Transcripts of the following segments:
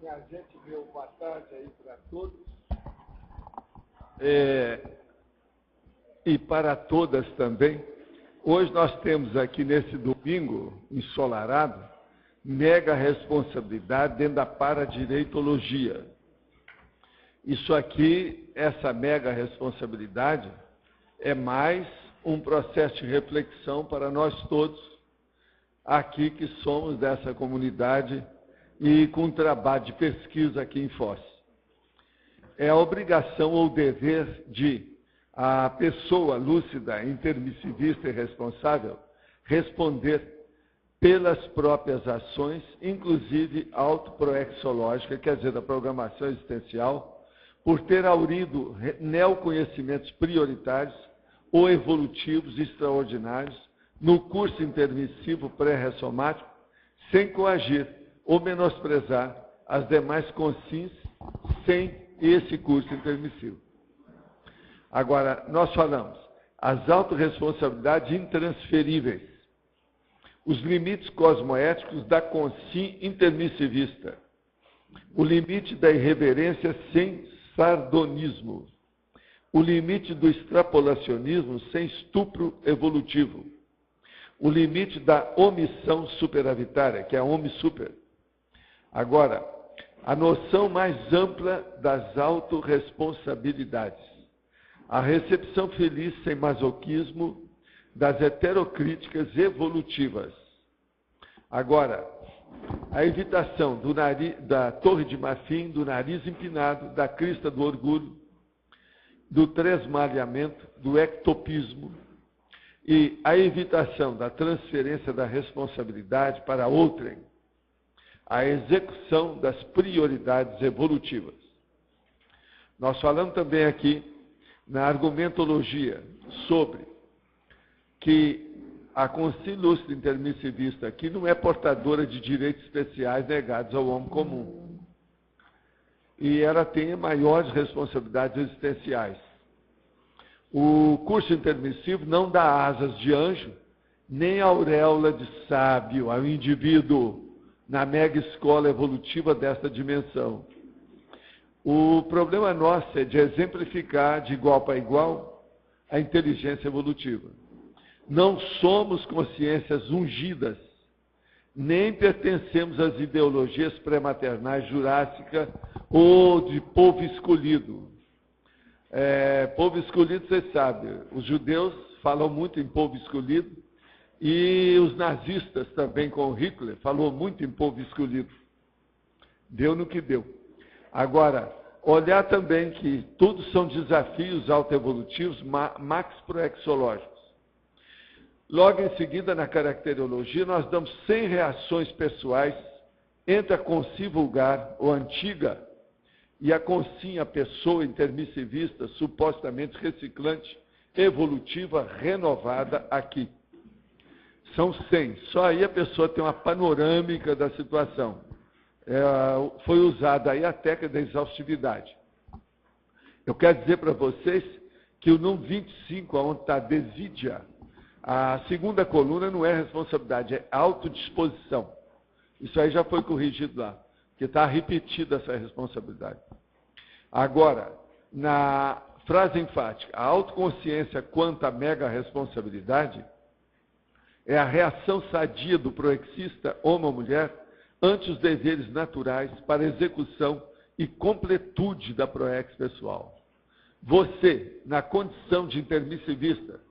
Minha gente, meu boa tarde aí para todos. E para todas também. Hoje nós temos aqui nesse domingo ensolarado, mega responsabilidade dentro da paradireitologia. Isso aqui, essa mega responsabilidade, é mais um processo de reflexão para nós todos aqui que somos dessa comunidade e com trabalho de pesquisa aqui em Foz. É a obrigação ou dever de a pessoa lúcida, intermissivista e responsável responder pelas próprias ações, inclusive autoproexológica, quer dizer, da programação existencial, por ter aurido neoconhecimentos prioritários ou evolutivos extraordinários no curso intermissivo pré-ressomático, sem coagir ou menosprezar as demais consciências sem esse curso intermissivo. Agora, nós falamos as autorresponsabilidades intransferíveis, os limites cosmoéticos da consciência intermissivista, o limite da irreverência sem sardonismo, o limite do extrapolacionismo sem estupro evolutivo, o limite da omissão superavitária, que é a omissuper. Agora, a noção mais ampla das autorresponsabilidades, a recepção feliz sem masoquismo das heterocríticas evolutivas. Agora, a evitação da torre de marfim, do nariz empinado, da crista do orgulho, do tresmalhamento, do ectopismo, e a evitação da transferência da responsabilidade para outrem, a execução das prioridades evolutivas. Nós falamos também aqui na argumentologia sobre que a consciência lúcida intermissivista aqui não é portadora de direitos especiais negados ao homem comum. E ela tem maiores responsabilidades existenciais. O curso intermissivo não dá asas de anjo, nem auréola de sábio ao indivíduo na mega escola evolutiva desta dimensão. O problema nosso é de exemplificar de igual para igual a inteligência evolutiva. Não somos consciências ungidas, nem pertencemos às ideologias pré-maternais jurássica ou de povo escolhido. Povo escolhido, vocês sabem, os judeus falam muito em povo escolhido e os nazistas também com Hitler falou muito em povo escolhido. Deu no que deu. Agora, olhar também que tudo são desafios autoevolutivos maxproexológicos. Logo em seguida, na caracterologia, nós damos 100 reações pessoais entre a consciência vulgar ou antiga e a consciência pessoa intermissivista, supostamente reciclante, evolutiva, renovada aqui. São 100. Só aí a pessoa tem uma panorâmica da situação. Foi usada aí a técnica da exaustividade. Eu quero dizer para vocês que o número 25, onde está desídia, a segunda coluna não é responsabilidade, é autodisposição. Isso aí já foi corrigido lá, porque está repetida essa responsabilidade. Agora, na frase enfática, a autoconsciência quanto à mega responsabilidade é a reação sadia do proexista, homem ou mulher, ante os deveres naturais para execução e completude da proex pessoal. Você, na condição de intermissivista,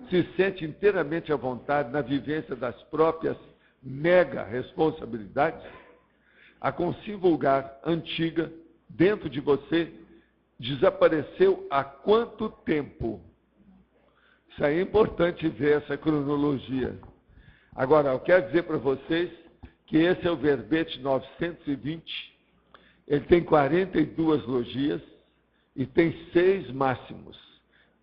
se sente inteiramente à vontade na vivência das próprias mega responsabilidades? A consciência vulgar, antiga, dentro de você, desapareceu há quanto tempo? Isso aí é importante ver essa cronologia. Agora, eu quero dizer para vocês que esse é o verbete 920, ele tem 42 logias e tem 6 máximos.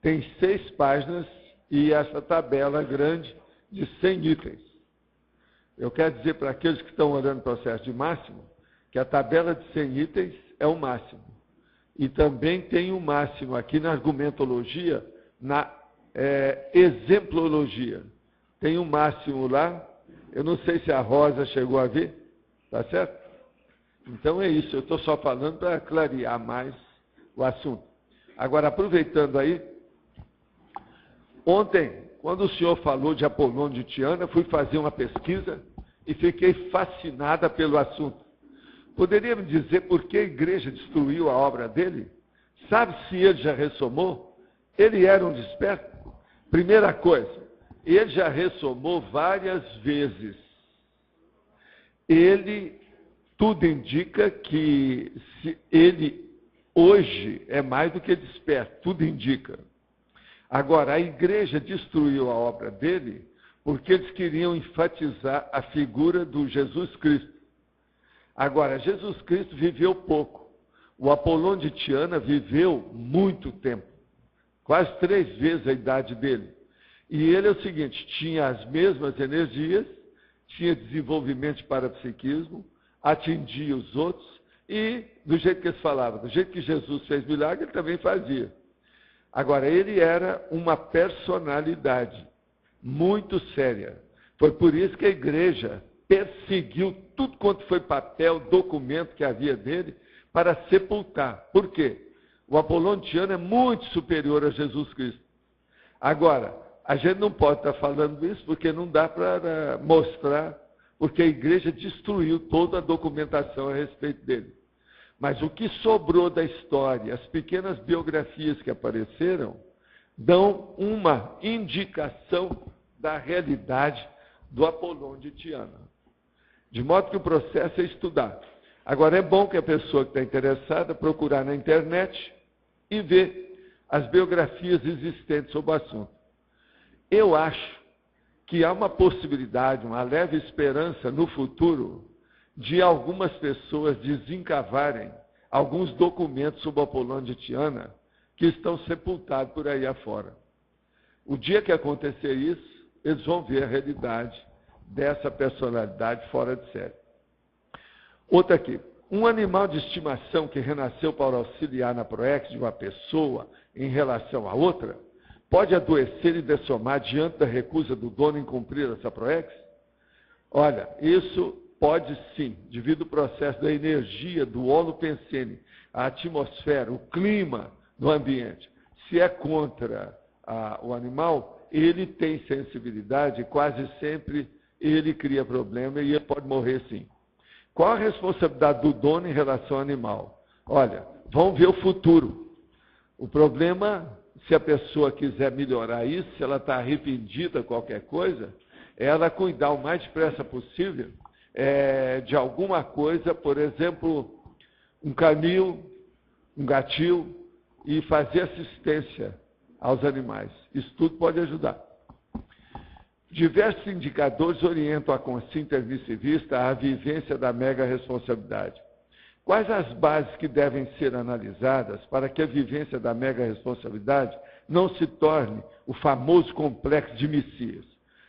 Tem 6 páginas e essa tabela grande de 100 itens. Eu quero dizer para aqueles que estão olhando o processo de máximo, que a tabela de 100 itens é o máximo. E também tem um máximo aqui na argumentologia, na exemplologia. Tem um máximo lá, eu não sei se a Rosa chegou a ver, tá certo? Então é isso, eu estou só falando para clarear mais o assunto. Agora, aproveitando aí, ontem, quando o senhor falou de Apolônio de Tiana, fui fazer uma pesquisa e fiquei fascinada pelo assunto. Poderia me dizer por que a igreja destruiu a obra dele? Sabe se ele já ressomou? Ele era um desperto? Primeira coisa, ele já ressomou várias vezes. Tudo indica que ele hoje é mais do que desperto, tudo indica. Agora, a igreja destruiu a obra dele porque eles queriam enfatizar a figura do Jesus Cristo. Agora, Jesus Cristo viveu pouco. O Apolônio de Tiana viveu muito tempo, quase 3 vezes a idade dele. E ele é o seguinte, tinha as mesmas energias, tinha desenvolvimento de parapsiquismo, atingia os outros e, do jeito que eles falavam, do jeito que Jesus fez milagre, ele também fazia. Agora, ele era uma personalidade muito séria. Foi por isso que a igreja perseguiu tudo quanto foi papel, documento que havia dele, para sepultar. Por quê? O Apolônio de Tiana é muito superior a Jesus Cristo. Agora, a gente não pode estar falando isso porque não dá para mostrar, porque a igreja destruiu toda a documentação a respeito dele. Mas o que sobrou da história, as pequenas biografias que apareceram, dão uma indicação da realidade do Apolônio de Tiana. De modo que o processo é estudar. Agora, é bom que a pessoa que está interessada procurar na internet e ver as biografias existentes sobre o assunto. Eu acho que há uma possibilidade, uma leve esperança no futuro de algumas pessoas desencavarem alguns documentos sobre o Apolônio de Tiana que estão sepultados por aí afora. O dia que acontecer isso, eles vão ver a realidade dessa personalidade fora de série. Outra aqui. Um animal de estimação que renasceu para auxiliar na proex de uma pessoa em relação a outra, pode adoecer e dessomar diante da recusa do dono em cumprir essa proex? Olha, isso pode sim, devido ao processo da energia do holopensene, a atmosfera, o clima do ambiente. Se é contra o animal, ele tem sensibilidade e quase sempre ele cria problema e ele pode morrer sim. Qual a responsabilidade do dono em relação ao animal? Olha, vamos ver o futuro. O problema, se a pessoa quiser melhorar isso, se ela está arrependida qualquer coisa, é ela cuidar o mais depressa possível de alguma coisa, por exemplo, um canil, um gatil, e fazer assistência aos animais. Isso tudo pode ajudar. Diversos indicadores orientam a consciência intermissivista à vivência da mega responsabilidade. Quais as bases que devem ser analisadas para que a vivência da mega responsabilidade não se torne o famoso complexo de Messias?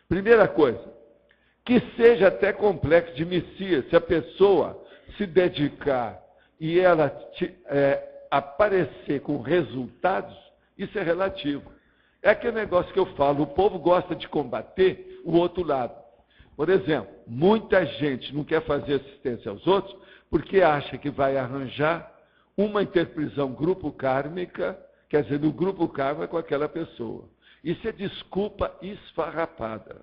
Primeira coisa, que seja até complexo de Messias, se a pessoa se dedicar e ela aparecer com resultados, isso é relativo. É aquele negócio que eu falo, o povo gosta de combater o outro lado. Por exemplo, muita gente não quer fazer assistência aos outros porque acha que vai arranjar uma interprisão grupo kármica, quer dizer, do grupo karma com aquela pessoa. Isso é desculpa esfarrapada.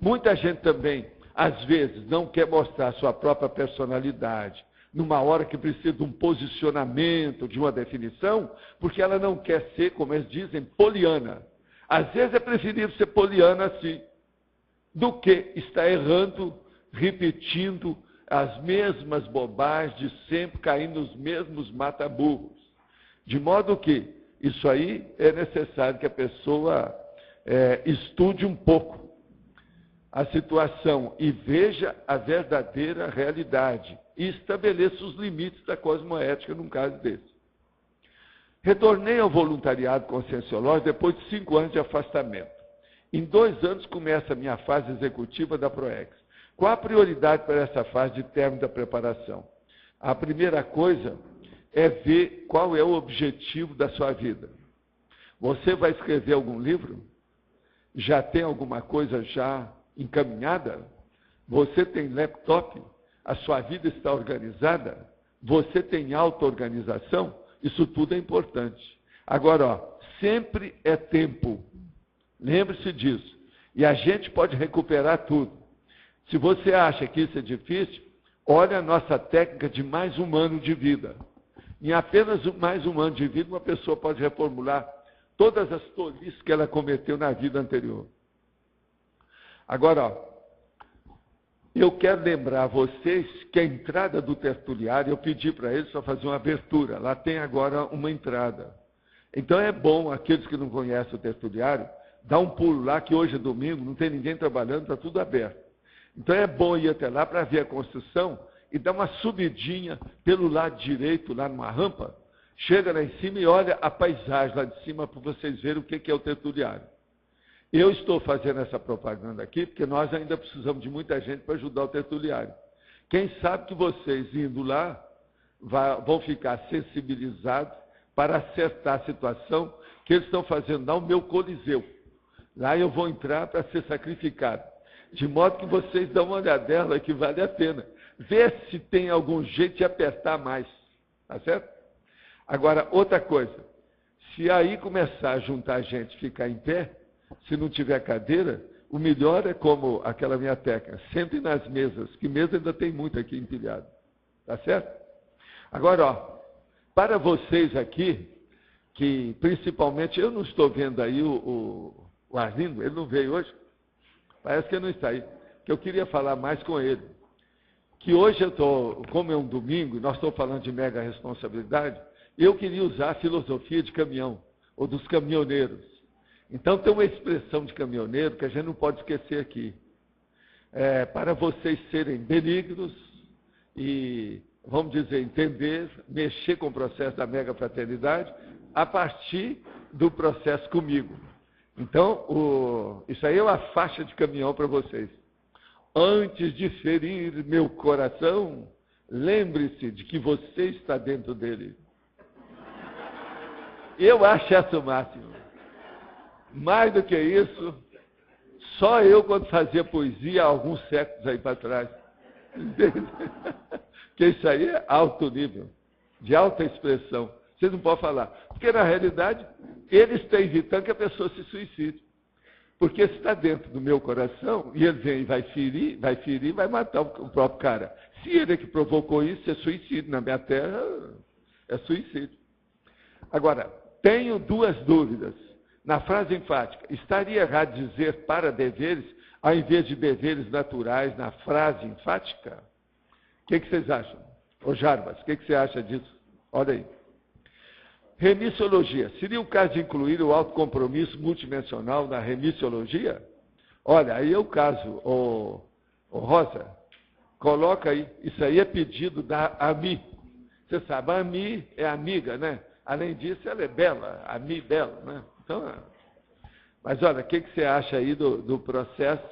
Muita gente também, às vezes, não quer mostrar sua própria personalidade, numa hora que precisa de um posicionamento, de uma definição, porque ela não quer ser, como eles dizem, poliana. Às vezes é preferível ser poliana assim, do que estar errando, repetindo as mesmas bobagens de sempre, caindo nos mesmos mata-burros. De modo que isso aí é necessário que a pessoa estude um pouco a situação e veja a verdadeira realidade e estabeleça os limites da cosmoética num caso desse. Retornei ao voluntariado conscienciológico depois de 5 anos de afastamento. Em 2 anos começa a minha fase executiva da PROEX. Qual a prioridade para essa fase de término da preparação? A primeira coisa é ver qual é o objetivo da sua vida. Você vai escrever algum livro? Já tem alguma coisa já encaminhada? Você tem laptop? a sua vida está organizada, você tem auto-organização, isso tudo é importante. Agora, ó, sempre é tempo. Lembre-se disso. E a gente pode recuperar tudo. Se você acha que isso é difícil, olha a nossa técnica de mais um ano de vida. Em apenas mais um ano de vida, uma pessoa pode reformular todas as tolices que ela cometeu na vida anterior. Agora, ó, eu quero lembrar a vocês que a entrada do tertuliário, eu pedi para eles só fazer uma abertura. Lá tem agora uma entrada. Então é bom, aqueles que não conhecem o tertuliário, dar um pulo lá, que hoje é domingo, não tem ninguém trabalhando, está tudo aberto. Então é bom ir até lá para ver a construção e dar uma subidinha pelo lado direito, lá numa rampa, chega lá em cima e olha a paisagem lá de cima para vocês verem o que é o tertuliário. Eu estou fazendo essa propaganda aqui porque nós ainda precisamos de muita gente para ajudar o tertuliário. Quem sabe que vocês indo lá vão ficar sensibilizados para acertar a situação que eles estão fazendo lá, o meu Coliseu. Lá eu vou entrar para ser sacrificado. De modo que vocês dão uma olhadela que vale a pena. Vê se tem algum jeito de apertar mais. Tá certo? Agora, outra coisa. Se aí começar a juntar gente e ficar em pé, se não tiver cadeira, o melhor é como aquela minha técnica. Sentem nas mesas, que mesa ainda tem muito aqui empilhado. Tá certo? Agora, ó, para vocês aqui, que principalmente, eu não estou vendo aí o Arlindo, ele não veio hoje? Parece que ele não está aí. Que eu queria falar mais com ele. Que hoje eu estou, como é um domingo, nós estamos falando de mega responsabilidade, eu queria usar a filosofia de caminhão, ou dos caminhoneiros. Então tem uma expressão de caminhoneiro que a gente não pode esquecer aqui. Para vocês serem benignos e, vamos dizer, entender, mexer com o processo da mega fraternidade a partir do processo comigo. Então, isso aí é uma faixa de caminhão para vocês. Antes de ferir meu coração, lembre-se de que você está dentro dele. Eu acho essa o máximo. Mais do que isso, só eu quando fazia poesia há alguns séculos aí para trás. Porque isso aí é alto nível, de alta expressão. Vocês não podem falar. Porque, na realidade, eles estão evitando que a pessoa se suicide. Porque se está dentro do meu coração, e ele vem e vai ferir, vai matar o próprio cara. Se ele é que provocou isso, é suicídio. Na minha terra, é suicídio. Agora, tenho duas dúvidas. Na frase enfática, estaria errado dizer para deveres, ao invés de deveres naturais, na frase enfática? O que vocês acham? Ô Jarbas, o que você acha disso? Olha aí. Remissiologia. Seria o caso de incluir o autocompromisso multidimensional na remissiologia? Olha, aí é o caso, ô Rosa, coloca aí. Isso aí é pedido da AMI. Você sabe, a AMI é amiga, né? Além disso, ela é bela, a AMI bela, né? Então, mas olha, o que você acha aí do processo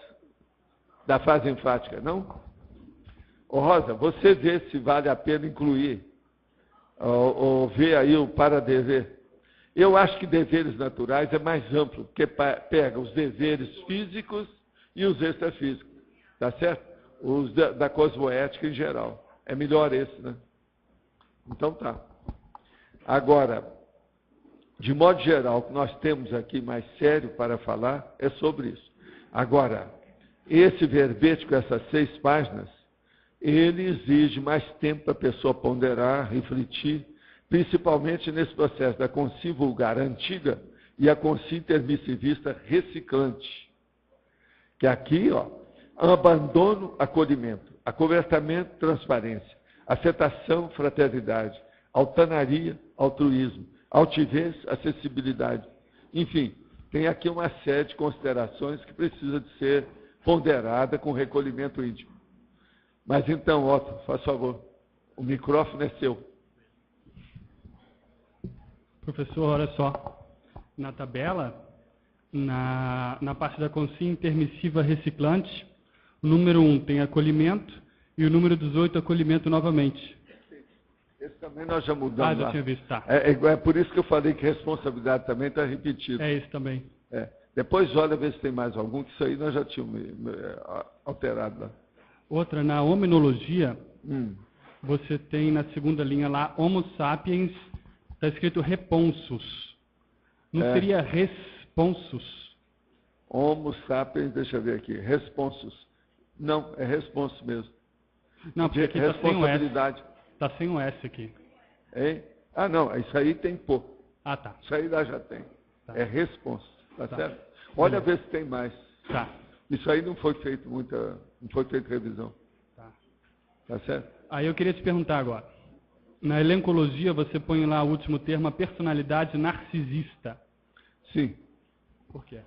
da fase enfática, não? Ô Rosa, você vê se vale a pena incluir, ou ver aí o para dever. Eu acho que deveres naturais é mais amplo, porque pega os deveres físicos e os extrafísicos, tá certo? Os da cosmoética em geral. É melhor esse, né? Então tá. Agora, de modo geral, o que nós temos aqui mais sério para falar é sobre isso. Agora, esse verbete com essas 6 páginas, ele exige mais tempo para a pessoa ponderar, refletir, principalmente nesse processo da consciência vulgar antiga e a consciência intermissivista reciclante. Que aqui, ó, abandono, acolhimento, acobertamento, transparência, aceitação, fraternidade, altanaria, altruísmo, altivez, acessibilidade. Enfim, tem aqui uma série de considerações que precisa de ser ponderada com recolhimento íntimo. Mas então, Otto, faz favor, o microfone é seu. Professor, olha só, na tabela, na parte da consciência intermissiva reciclante, o número 1 tem acolhimento e o número 18 acolhimento novamente. Esse também nós já mudamos. Já tinha visto, tá. É por isso que eu falei que responsabilidade também está repetida. É isso também. Depois olha ver se tem mais algum, que isso aí nós já tínhamos alterado lá. Outra, na hominologia, você tem na segunda linha lá, Homo sapiens, está escrito responsus. Não seria responsus? Homo sapiens, deixa eu ver aqui, responsus. Não, é responsus mesmo. Não, porque aqui está sem o S. Responsabilidade. Está sem o S aqui. Hein? Ah, não, isso aí tem pô. Ah, tá. Isso aí lá já tem. Tá. É responsus, tá certo? Olha, ver se tem mais. Tá. Isso aí não foi feito revisão. Tá certo? Aí eu queria te perguntar agora. Na elencologia você põe lá o último termo, a personalidade narcisista. Sim. Por quê?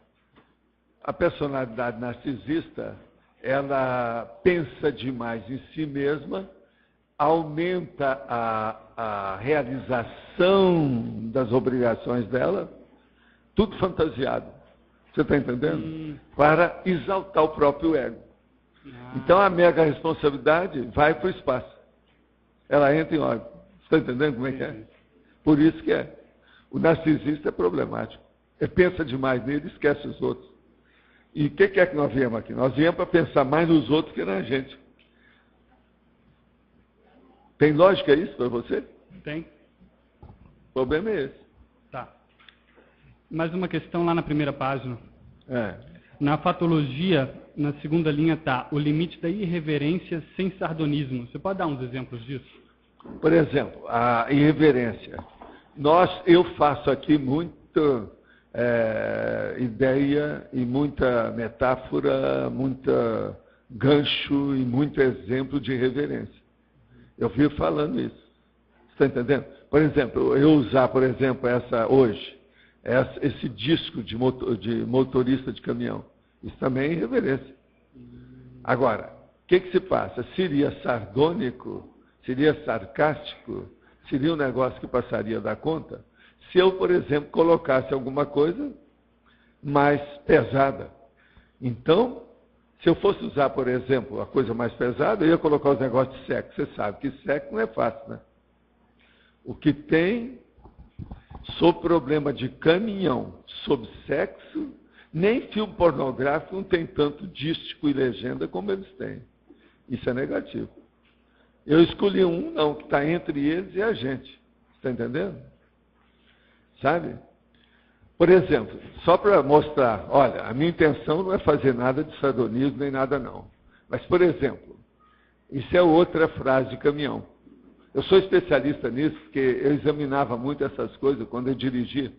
A personalidade narcisista, ela pensa demais em si mesma, aumenta a realização das obrigações dela, tudo fantasiado. Você está entendendo? Para exaltar o próprio ego. Então a mega responsabilidade vai para o espaço. Ela entra em órbita. Você está entendendo como é que é? Por isso que é. O narcisista é problemático. Ele pensa demais nele e esquece os outros. E o que é que nós viemos aqui? Nós viemos para pensar mais nos outros que na gente. Tem lógica isso para você? Tem. O problema é esse. Tá. Mais uma questão lá na primeira página. É. Na fatologia, na segunda linha está o limite da irreverência sem sardonismo. Você pode dar uns exemplos disso? Por exemplo, a irreverência. Eu faço aqui muita ideia e muita metáfora, muita gancho e muito exemplo de irreverência. Eu vivo falando isso. Você está entendendo? Por exemplo, eu usar, por exemplo, esse disco de motorista de caminhão. Isso também é irreverência. Agora, o que se passa? Seria sardônico? Seria sarcástico? Seria um negócio que passaria da conta? Se eu, por exemplo, colocasse alguma coisa mais pesada. Então, se eu fosse usar, por exemplo, a coisa mais pesada, eu ia colocar os negócios de sexo. Você sabe que sexo não é fácil, né? O que tem sobre problema de caminhão, sobre sexo, nem filme pornográfico não tem tanto dístico e legenda como eles têm. Isso é negativo. Eu escolhi um, que está entre eles e a gente. Está entendendo? Sabe? Por exemplo, só para mostrar, olha, a minha intenção não é fazer nada de sardonismo nem nada não. Mas, por exemplo, isso é outra frase de caminhão. Eu sou especialista nisso, porque eu examinava muito essas coisas quando eu dirigia.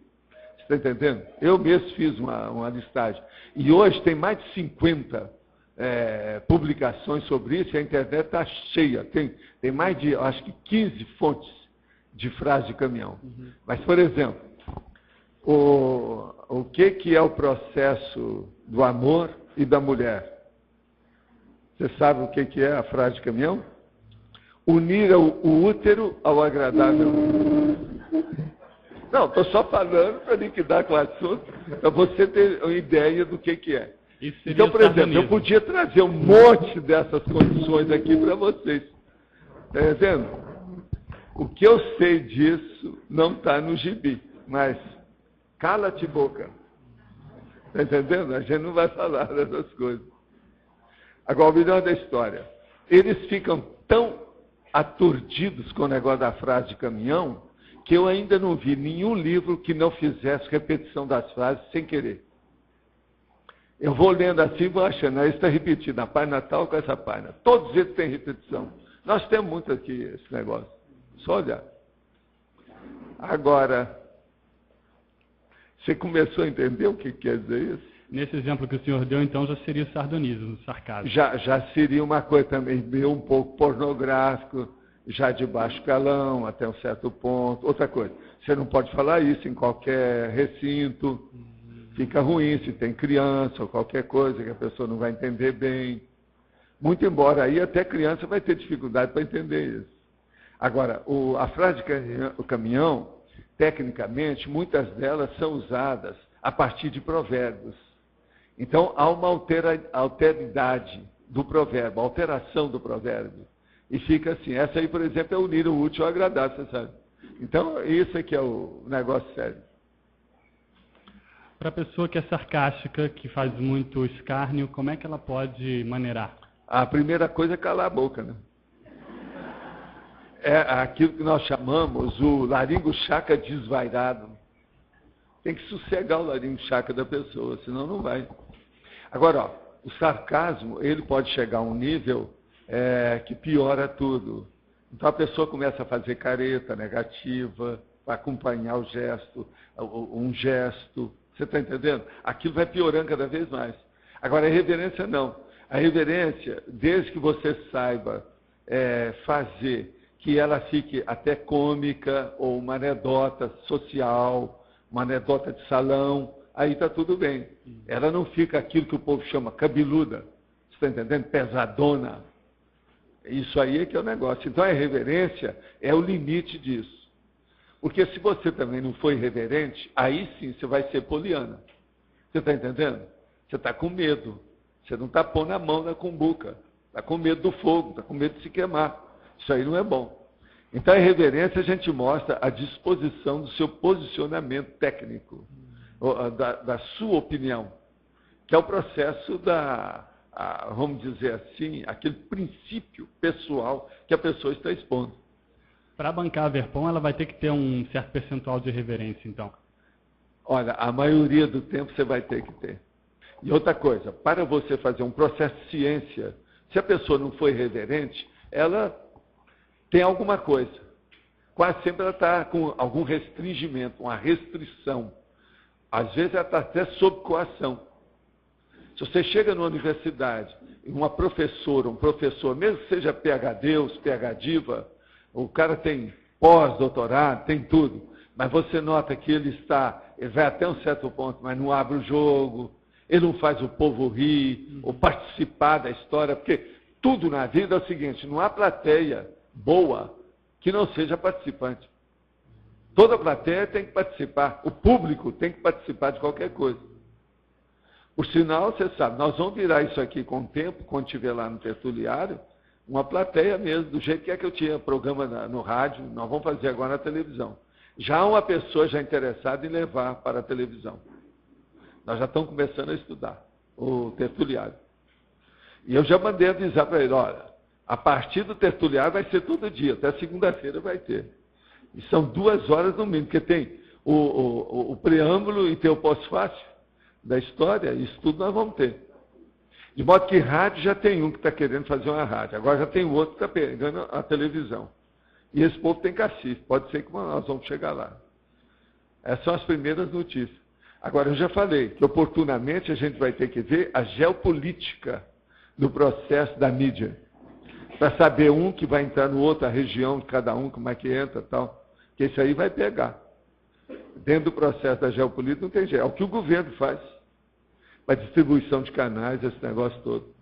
Você está entendendo? Eu mesmo fiz uma listagem. E hoje tem mais de 50 publicações sobre isso, e a internet está cheia. Tem mais de, acho que 15 fontes de frase de caminhão. Mas, por exemplo, o que é o processo do amor e da mulher? Você sabe o que é a frase de caminhão? Unir o útero ao agradável. Não, estou só falando para liquidar com o assunto, para você ter uma ideia do que é. Então, por exemplo, eu podia trazer um monte dessas condições aqui para vocês. Está entendendo? O que eu sei disso não está no gibi, mas cala-te boca. Está entendendo? A gente não vai falar dessas coisas. Agora, o melhor da história. Eles ficam tão aturdidos com o negócio da frase de caminhão, que eu ainda não vi nenhum livro que não fizesse repetição das frases sem querer. Eu vou lendo assim e vou achando, isso está repetido, a página tal com essa página. Todos eles têm repetição. Nós temos muito aqui esse negócio. Só olhar. Agora, você começou a entender o que quer dizer isso? Nesse exemplo que o senhor deu, então, já seria o sardonismo, o sarcasmo. Já seria uma coisa também meio um pouco pornográfico, já de baixo calão, até um certo ponto. Outra coisa, você não pode falar isso em qualquer recinto, fica ruim se tem criança ou qualquer coisa que a pessoa não vai entender bem. Muito embora aí até criança vai ter dificuldade para entender isso. Agora, a frase de caminhão, tecnicamente, muitas delas são usadas a partir de provérbios. Então, há uma alteridade do provérbio, alteração do provérbio. E fica assim, essa aí, por exemplo, é unir o útil ao agradável, você sabe. Então, isso aqui é o negócio sério. Para a pessoa que é sarcástica, que faz muito escárnio, como é que ela pode maneirar? A primeira coisa é calar a boca, né? É aquilo que nós chamamos o laringo-chakra desvairado. Tem que sossegar o laringo-chakra da pessoa, senão não vai. Agora, ó, o sarcasmo, ele pode chegar a um nível que piora tudo. Então a pessoa começa a fazer careta negativa, para acompanhar o gesto, um gesto. Você está entendendo? Aquilo vai piorando cada vez mais. Agora, a reverência não. A reverência, desde que você saiba fazer que ela fique até cômica, ou uma anedota social, uma anedota de salão, aí está tudo bem. Ela não fica aquilo que o povo chama cabeluda, você está entendendo? Pesadona. Isso aí é que é o negócio. Então, a irreverência é o limite disso. Porque se você também não for irreverente, aí sim você vai ser poliana. Você está entendendo? Você está com medo. Você não está pondo a mão na cumbuca. Está com medo do fogo, está com medo de se queimar. Isso aí não é bom. Então, a irreverência a gente mostra a disposição do seu posicionamento técnico, da sua opinião, que é o processo vamos dizer assim, aquele princípio pessoal que a pessoa está expondo. Para bancar a Verpom, ela vai ter que ter um certo percentual de reverência, então. Olha, a maioria do tempo você vai ter que ter. E outra coisa, para você fazer um processo de ciência, se a pessoa não for irreverente, ela tem alguma coisa. Quase sempre ela está com algum restringimento, uma restrição. Às vezes ela está até sob coação. Se você chega numa universidade, uma professora, um professor, mesmo que seja PhD ou PhDiva, o cara tem pós-doutorado, tem tudo, mas você nota que ele vai até um certo ponto, mas não abre o jogo, ele não faz o povo rir, ou participar da história, porque tudo na vida é o seguinte, não há plateia boa que não seja participante. Toda plateia tem que participar, o público tem que participar de qualquer coisa. Por sinal, você sabe, nós vamos virar isso aqui com o tempo, quando estiver lá no tertuliário, uma plateia mesmo, do jeito que é que eu tinha programa no rádio, nós vamos fazer agora na televisão. Já há uma pessoa já interessada em levar para a televisão. Nós já estamos começando a estudar o tertuliário. E eu já mandei avisar para ele, olha, a partir do tertuliário vai ser todo dia, até segunda-feira vai ter. E são 2 horas no mínimo, porque tem o preâmbulo e tem o pós-fácil da história, isso tudo nós vamos ter. De modo que rádio já tem um que está querendo fazer uma rádio, agora já tem outro que está pegando a televisão. E esse povo tem cacife, pode ser que nós vamos chegar lá. Essas são as primeiras notícias. Agora, eu já falei que oportunamente a gente vai ter que ver a geopolítica do processo da mídia, para saber um que vai entrar no outro, a região de cada um, como é que entra e tal, que isso aí vai pegar. Dentro do processo da geopolítica não tem jeito, é o que o governo faz. Para distribuição de canais, esse negócio todo.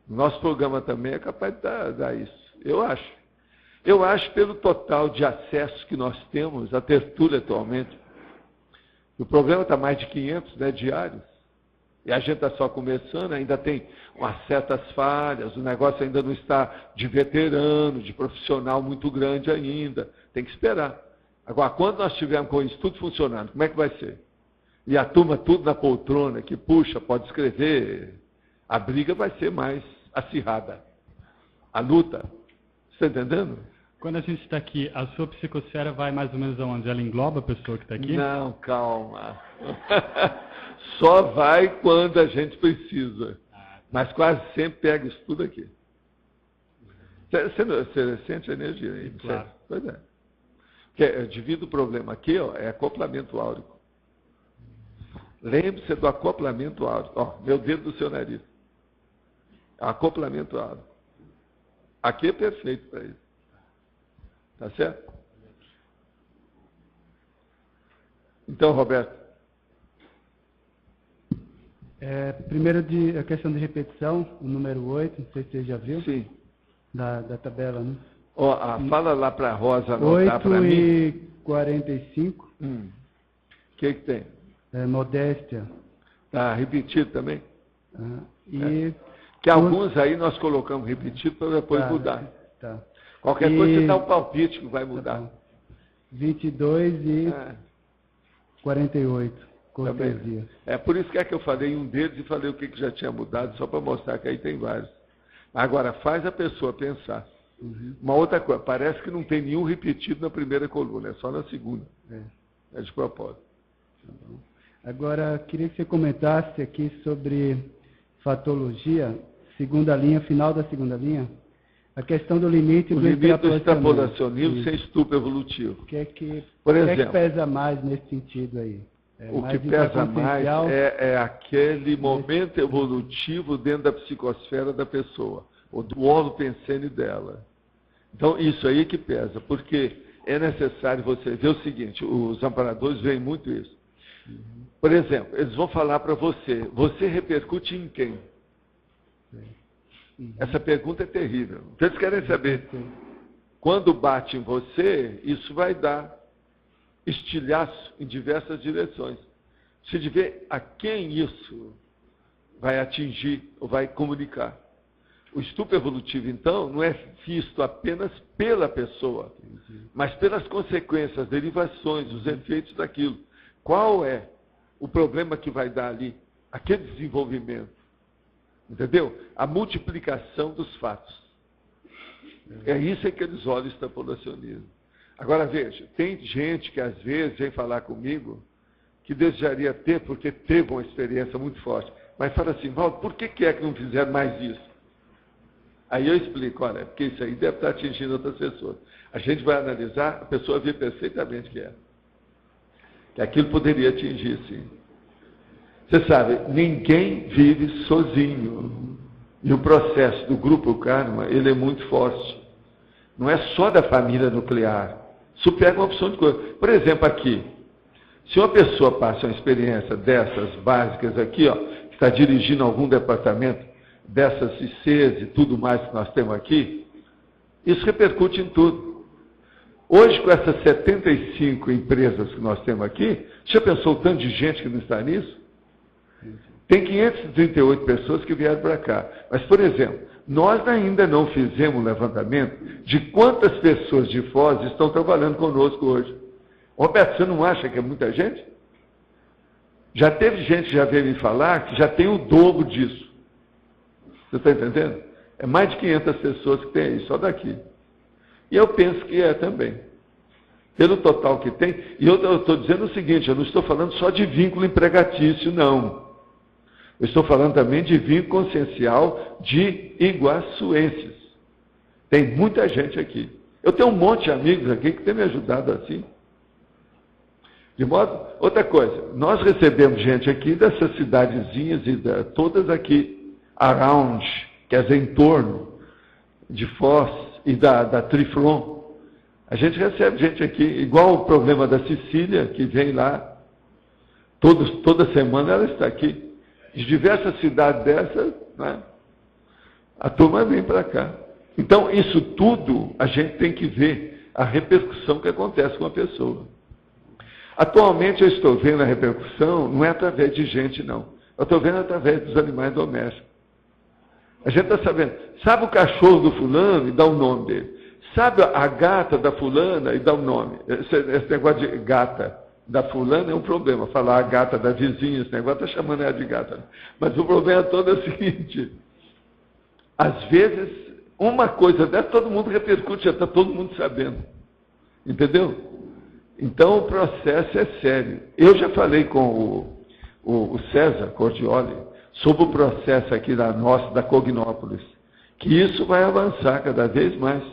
Nosso programa também é capaz de dar isso. Eu acho. Eu acho, pelo total de acessos que nós temos à tertúlia atualmente, o programa está mais de 500 diários, e a gente está só começando, ainda tem umas certas falhas, o negócio ainda não está de veterano, de profissional muito grande ainda, tem que esperar. Agora, quando nós tivermos com isso tudo funcionando, como é que vai ser? E a turma tudo na poltrona, que puxa, pode escrever, a briga vai ser mais acirrada. A luta. Você está entendendo? Quando a gente está aqui, a sua psicosfera vai mais ou menos aonde? Ela engloba a pessoa que está aqui? Não, calma. Só vai quando a gente precisa. Mas quase sempre pega isso tudo aqui. Você sente a energia aí? Claro. Pois é. Porque, devido ao problema aqui, ó, é acoplamento áurico. Lembre-se do acoplamento áurico. Ó, meu dedo do seu nariz. Acoplamento áurico. Aqui é perfeito para isso. Tá certo? Então, Roberto. Primeiro, a questão de repetição, o número 8, não sei se você já viu. Sim. Da tabela, né? Ó, fala lá para a Rosa anotar para mim. 8:45. O que tem? Modéstia. Tá repetido também? Que por- alguns aí nós colocamos repetido para depois mudar. Tá. Qualquer coisa você dá um palpite que vai mudar. 22 e É, 48. também. Cortesia. Por isso que eu falei em um deles e falei o que já tinha mudado, só para mostrar que aí tem vários. Agora, faz a pessoa pensar. Uma outra coisa, parece que não tem nenhum repetido na primeira coluna, é só na segunda. É de propósito. Agora, queria que você comentasse aqui sobre fatologia, segunda linha, final da segunda linha, a questão do limite do extrapolacionismo sem estupro evolutivo. O que é que exemplo, pesa mais nesse sentido aí? O que pesa mais é aquele momento evolutivo dentro da psicosfera da pessoa, ou do holopensene dela. Então, isso aí que pesa, porque é necessário você ver o seguinte, os amparadores veem muito isso. Por exemplo, eles vão falar para você repercute em quem? Essa pergunta é terrível. Então, eles querem saber, quando bate em você, isso vai dar estilhaço em diversas direções. Você de ver a quem isso vai atingir ou vai comunicar. O estupro evolutivo, então, não é visto apenas pela pessoa, mas pelas consequências, as derivações, os efeitos daquilo. Qual é o problema que vai dar ali? Aquele desenvolvimento. Entendeu? A multiplicação dos fatos. É isso que eles olham o extrapolacionismo. Agora, veja, tem gente que às vezes vem falar comigo que desejaria ter, porque teve uma experiência muito forte, mas fala assim, Valdo, por que é que não fizeram mais isso? Aí eu explico, olha, porque isso aí deve estar atingindo outras pessoas. A gente vai analisar, a pessoa vê perfeitamente que é. Que aquilo poderia atingir, sim. Você sabe, ninguém vive sozinho. E o processo do grupo karma, ele é muito forte. Não é só da família nuclear. Isso pega uma opção de coisa. Por exemplo, aqui, se uma pessoa passa uma experiência dessas básicas aqui, ó, que está dirigindo algum departamento, dessas ICs e tudo mais que nós temos aqui, isso repercute em tudo. Hoje, com essas 75 empresas que nós temos aqui, você já pensou o tanto de gente que não está nisso? Tem 538 pessoas que vieram para cá. Mas, por exemplo, nós ainda não fizemos um levantamento de quantas pessoas de Foz estão trabalhando conosco hoje. Roberto, você não acha que é muita gente? Já teve gente que já veio me falar que já tem o dobro disso. Você está entendendo? É mais de 500 pessoas que tem aí, só daqui. E eu penso que é também. Pelo total que tem. E eu estou dizendo o seguinte, eu não estou falando só de vínculo empregatício, não. Eu estou falando também de vínculo consciencial de iguaçuenses. Tem muita gente aqui. Eu tenho um monte de amigos aqui que têm me ajudado assim. De modo, outra coisa, nós recebemos gente aqui dessas cidadezinhas e todas aqui, around, quer dizer, em torno de Foz e da Triflon. A gente recebe gente aqui, igual o problema da Cecília, que vem lá, toda semana ela está aqui. De diversas cidades dessas, né, a turma vem para cá. Então, isso tudo a gente tem que ver a repercussão que acontece com a pessoa. Atualmente eu estou vendo a repercussão, não é através de gente, não. Eu estou vendo através dos animais domésticos. A gente está sabendo, sabe o cachorro do fulano e dá o nome dele. Sabe a gata da fulana e dá o nome. Esse negócio de gata da fulana é um problema. Falar a gata da vizinha, esse negócio está chamando ela de gata. Mas o problema todo é o seguinte. Às vezes, uma coisa dessa, todo mundo repercute, já está todo mundo sabendo. Entendeu? Então, o processo é sério. Eu já falei com o César Cordioli sobre o processo aqui da Cognópolis, que isso vai avançar cada vez mais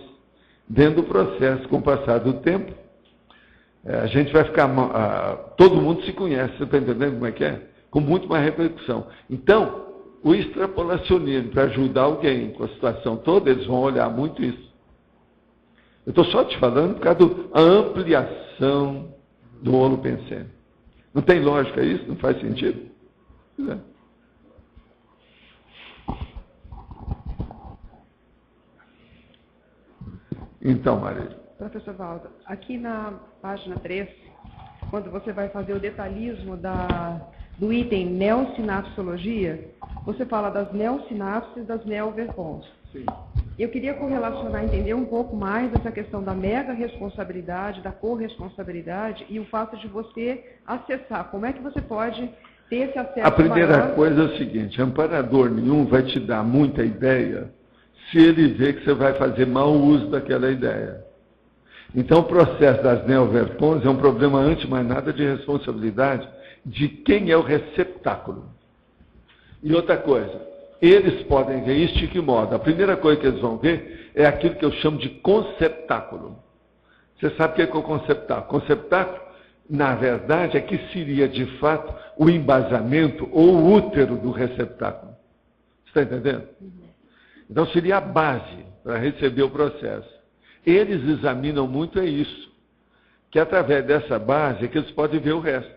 dentro do processo, com o passar do tempo. A gente vai ficar... todo mundo se conhece, você está entendendo como é que é? Com muito mais repercussão. Então, o extrapolacionismo, para ajudar alguém com a situação toda, eles vão olhar muito isso. Eu estou só te falando por causa da ampliação do holopensene. Não tem lógica isso? Não faz sentido? É. Então, Maria. Professor Valdo, aqui na página 3, quando você vai fazer o detalhismo do item neossinapsologia, você fala das neossinapses e das neoverpons. Sim. Eu queria correlacionar, entender um pouco mais essa questão da mega responsabilidade, da corresponsabilidade e o fato de você acessar. Como é que você pode ter esse acesso A primeira maior? coisa é o seguinte, amparador nenhum vai te dar muita ideia se ele vê que você vai fazer mau uso daquela ideia. Então, o processo das neoverpons é um problema, antes de mais nada, de responsabilidade de quem é o receptáculo. E outra coisa, eles podem ver isso de que modo? A primeira coisa que eles vão ver é aquilo que eu chamo de conceptáculo. Você sabe o que é o conceptáculo? Conceptáculo, na verdade, é que seria, de fato, o embasamento ou o útero do receptáculo. Você está entendendo? Então, seria a base para receber o processo. Eles examinam muito isso, que através dessa base é que eles podem ver o resto.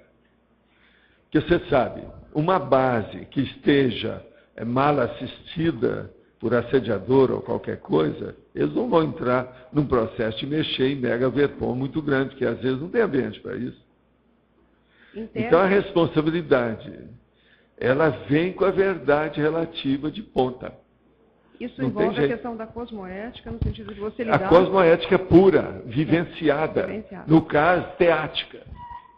Porque você sabe, uma base que esteja mal assistida por assediador ou qualquer coisa, eles não vão entrar num processo de mexer em mega-verpon muito grande, que às vezes não tem ambiente para isso. Então a responsabilidade, ela vem com a verdade relativa de ponta. Isso envolve a questão da cosmoética, no sentido de você lidar... A cosmoética pura, vivenciada. No caso, teática.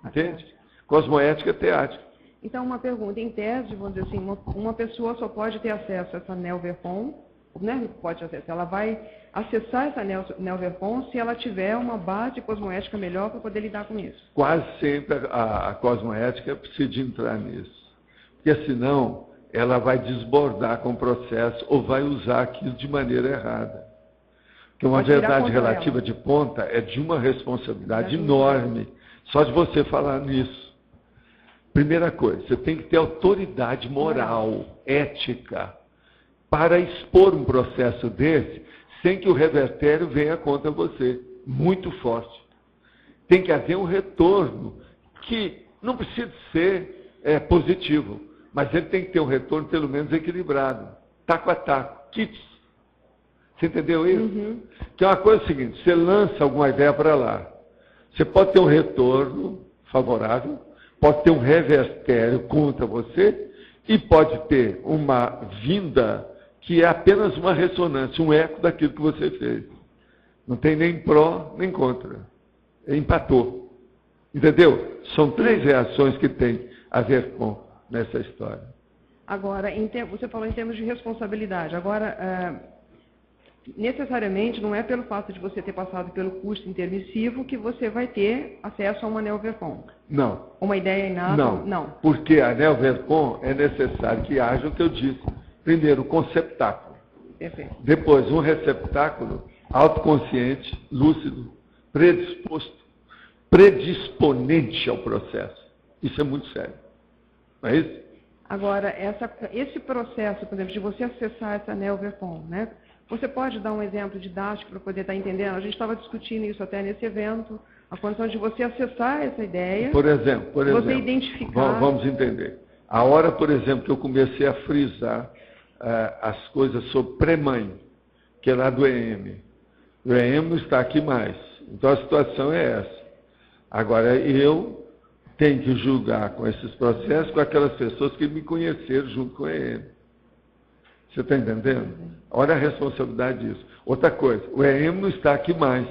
Entende? Cosmoética teática. Então, uma pergunta. Em tese, vamos dizer assim, uma pessoa só pode ter acesso a essa neoverpon, né? Pode acessar. Ela vai acessar essa neoverpon se ela tiver uma base cosmoética melhor para poder lidar com isso. Quase sempre a cosmoética precisa entrar nisso. Porque senão ela vai desbordar com o processo ou vai usar aquilo de maneira errada. Porque uma verdade relativa de ponta é de uma responsabilidade enorme, só de você falar nisso. Primeira coisa, você tem que ter autoridade moral, ética, para expor um processo desse, sem que o revertério venha contra você, muito forte. Tem que haver um retorno, que não precisa ser positivo, mas ele tem que ter um retorno pelo menos equilibrado, taco a taco, kits. Você entendeu isso? Que é uma coisa seguinte, você lança alguma ideia para lá, você pode ter um retorno favorável, pode ter um revertério contra você e pode ter uma vinda que é apenas uma ressonância, um eco daquilo que você fez. Não tem nem pró, nem contra. Empatou. Entendeu? São 3 reações que tem a ver com nessa história. Agora, você falou em termos de responsabilidade. Agora, necessariamente, não é pelo fato de você ter passado pelo curso intermissivo que você vai ter acesso a uma neoverpon. Não. Uma ideia inata? Não. Porque a neoverpon é necessário que haja o que eu disse. Primeiro, o conceptáculo. Perfeito. Depois, um receptáculo autoconsciente, lúcido, predisponente ao processo. Isso é muito sério. Não é isso? Agora, esse processo, por exemplo, de você acessar essa neoverpon, né? Você pode dar um exemplo didático para poder estar entendendo? A gente estava discutindo isso até nesse evento, a condição de você acessar essa ideia. Por exemplo, você identificar. Vamos entender. A hora, por exemplo, que eu comecei a frisar as coisas sobre pré-mãe, que é lá do EM. O EM não está aqui mais. Então a situação é essa. Agora, eu tenho que julgar com esses processos com aquelas pessoas que me conheceram junto com o EM. Você está entendendo? Olha a responsabilidade disso. Outra coisa, o EM não está aqui mais.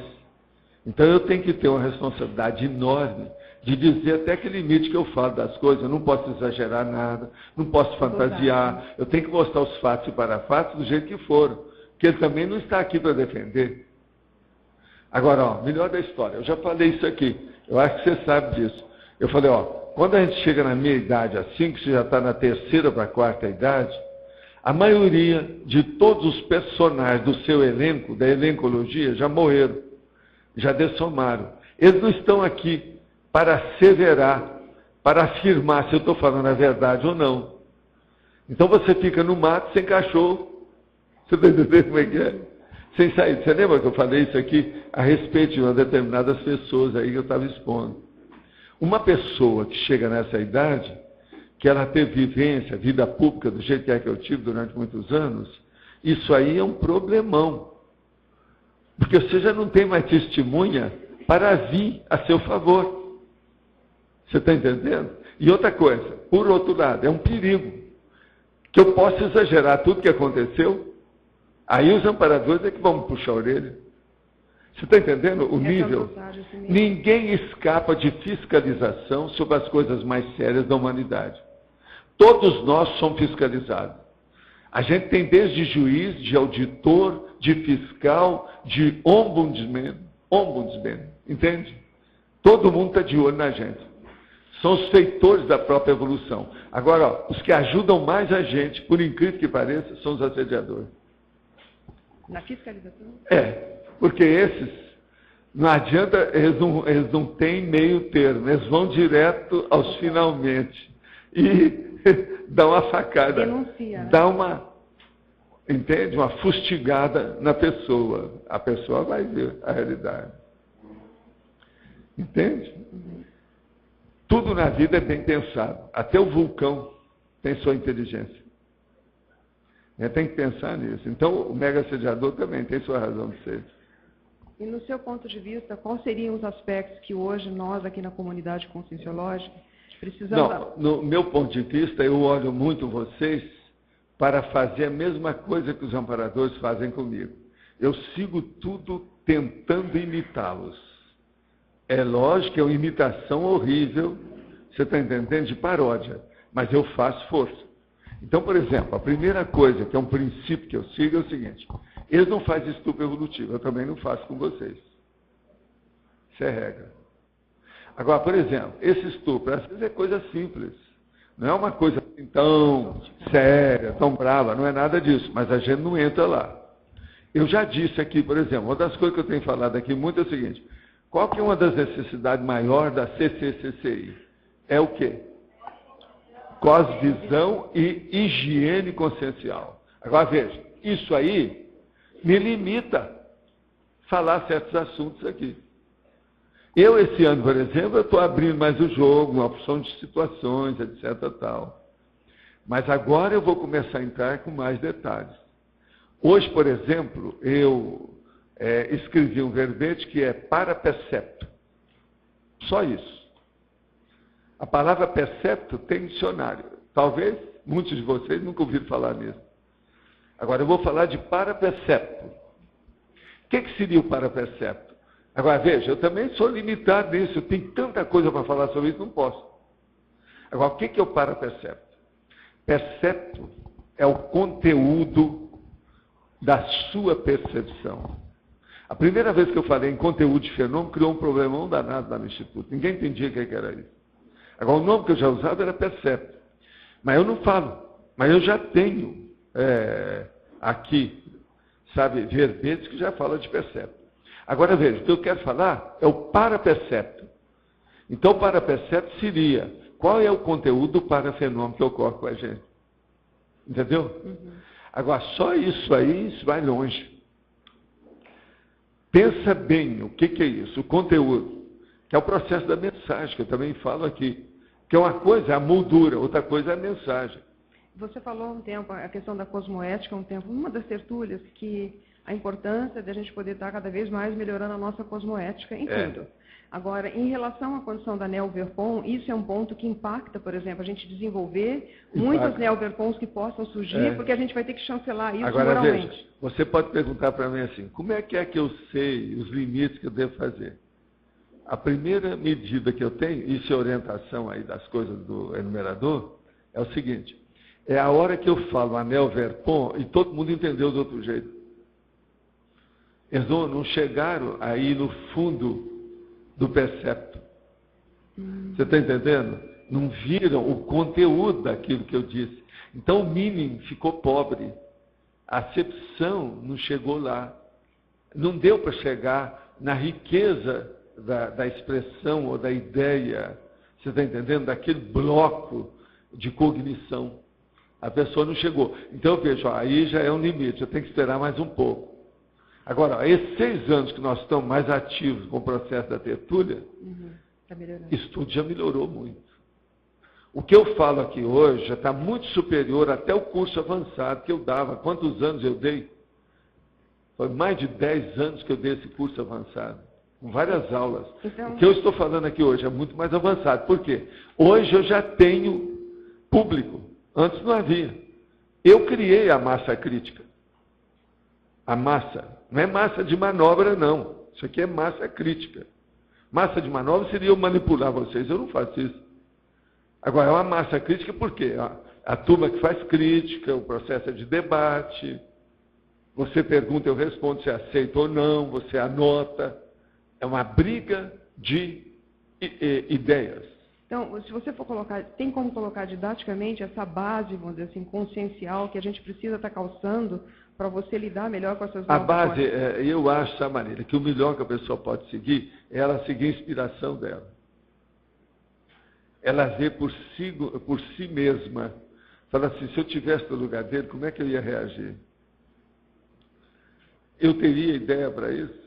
Então eu tenho que ter uma responsabilidade enorme de dizer até que limite que eu falo das coisas. Eu não posso exagerar nada, não posso fantasiar. Eu tenho que mostrar os fatos e parafatos do jeito que foram. Porque ele também não está aqui para defender. Agora, melhor da história. Eu já falei isso aqui. Eu acho que você sabe disso. Eu falei, quando a gente chega na minha idade assim, que você já está na 3ª para a 4ª idade, a maioria de todos os personagens do seu elenco, da elencologia, já morreram, já dessomaram. Eles não estão aqui para asseverar, para afirmar se eu estou falando a verdade ou não. Então você fica no mato sem cachorro. Você está entendendo como é que é? Sem sair. Você lembra que eu falei isso aqui a respeito de determinadas pessoas aí que eu estava expondo? Uma pessoa que chega nessa idade, que ela teve vivência, vida pública, do jeito que eu tive durante muitos anos, isso aí é um problemão. Porque você já não tem mais testemunha para vir a seu favor. Você está entendendo? E outra coisa, por outro lado, é um perigo. Que eu posso exagerar tudo que aconteceu, aí os amparadores é que vão me puxar a orelha. Você está entendendo o nível? Ninguém escapa de fiscalização sobre as coisas mais sérias da humanidade. Todos nós somos fiscalizados. A gente tem desde juiz, de auditor, de fiscal, de ombudsman, entende? Todo mundo está de olho na gente. São os feitores da própria evolução. Agora, ó, os que ajudam mais a gente, por incrível que pareça, são os assediadores. Na fiscalização? Porque esses, não adianta, eles não têm meio termo, eles vão direto aos finalmente. E dá uma facada. Denuncia. Dá uma, entende? Uma fustigada na pessoa. A pessoa vai ver a realidade. Entende? Tudo na vida é bem pensado. Até o vulcão tem sua inteligência. Tem que pensar nisso. Então, o mega assediador também tem sua razão de ser. E no seu ponto de vista, quais seriam os aspectos que hoje nós, aqui na comunidade conscienciológica, precisamos... Não, no meu ponto de vista, eu olho muito vocês para fazer a mesma coisa que os amparadores fazem comigo. Eu sigo tudo tentando imitá-los. É lógico que é uma imitação horrível, você está entendendo, de paródia, mas eu faço força. Então, por exemplo, a primeira coisa, que é um princípio que eu sigo, é o seguinte: eles não fazem estupro evolutivo, eu também não faço com vocês. Isso é regra. Agora, por exemplo, esse estupro, às vezes é coisa simples, não é uma coisa tão séria, tão brava, não é nada disso, mas a gente não entra lá. Eu já disse aqui, por exemplo, uma das coisas que eu tenho falado aqui muito é o seguinte: qual que é uma das necessidades maiores da CCCCI? É o quê? Cosvisão e higiene consciencial. Agora veja, isso aí me limita a falar certos assuntos aqui. Eu, esse ano, por exemplo, eu estou abrindo mais o jogo, uma opção de situações, etc. tal. Mas agora eu vou começar a entrar com mais detalhes. Hoje, por exemplo, eu escrevi um verbete que é para percepto. Só isso. A palavra percepto tem dicionário. Talvez muitos de vocês nunca ouviram falar nisso. Agora eu vou falar de para percepto. O que seria o para percepto? Agora veja, eu também sou limitado nisso. Eu tenho tanta coisa para falar sobre isso, não posso. Agora, o que é o para percepto? Percepto é o conteúdo da sua percepção. A primeira vez que eu falei em conteúdo de fenômeno, criou um problemão danado lá no Instituto. Ninguém entendia o que era isso. Agora, o nome que eu já usava era percepto. Mas eu não falo. Mas eu já tenho aqui, sabe, verbetes que já falam de percepto. Agora, veja, o que eu quero falar é o para-percepto. Então, o para-percepto seria, qual é o conteúdo do para-fenômeno que ocorre com a gente? Entendeu? Uhum. Agora, só isso aí, isso vai longe. Pensa bem o que é isso, o conteúdo, que é o processo da mensagem, que eu também falo aqui. Que uma coisa é a moldura, outra coisa é a mensagem. Você falou há um tempo, a questão da cosmoética, uma das tertúlias, que a importância de a gente poder estar cada vez mais melhorando a nossa cosmoética em tudo. Agora, em relação à condição da Neo-Verpon, isso é um ponto que impacta, por exemplo, a gente desenvolver muitas Neo-Verpons que possam surgir, porque a gente vai ter que chancelar isso moralmente. Veja, você pode perguntar para mim assim, como é que eu sei os limites que eu devo fazer? A primeira medida que eu tenho, isso é orientação aí das coisas do enumerador, é o seguinte: é a hora que eu falo anel verpon e todo mundo entendeu do outro jeito. Eles não chegaram aí no fundo do percepto. Você está entendendo? Não viram o conteúdo daquilo que eu disse. Então o meaning ficou pobre. A acepção não chegou lá. Não deu para chegar na riqueza da expressão ou da ideia, você está entendendo? Daquele bloco de cognição. A pessoa não chegou. Então eu vejo, aí já é um limite, eu tenho que esperar mais um pouco. Agora, esses 6 anos que nós estamos mais ativos com o processo da tertúlia, isso tudo já melhorou muito. O que eu falo aqui hoje já está muito superior até o curso avançado que eu dava. Quantos anos eu dei? Foi mais de 10 anos que eu dei esse curso avançado. Com várias aulas. Então, o que eu estou falando aqui hoje é muito mais avançado. Por quê? Hoje eu já tenho público. Antes não havia. Eu criei a massa crítica. A massa. Não é massa de manobra, não. Isso aqui é massa crítica. Massa de manobra seria eu manipular vocês. Eu não faço isso. Agora, é uma massa crítica por quê? a turma que faz crítica, o processo é de debate. Você pergunta, eu respondo se aceita ou não, você anota. É uma briga de ideias. Então, se você for colocar, tem como colocar didaticamente essa base, vamos dizer assim, consciencial, que a gente precisa estar calçando para você lidar melhor com essas A novas base, formas? eu acho, sabe, Marília, que o melhor que a pessoa pode seguir é ela seguir a inspiração dela. Ela vê por si mesma. Fala assim, se eu tivesse no lugar dele, como é que eu ia reagir? Eu teria ideia para isso?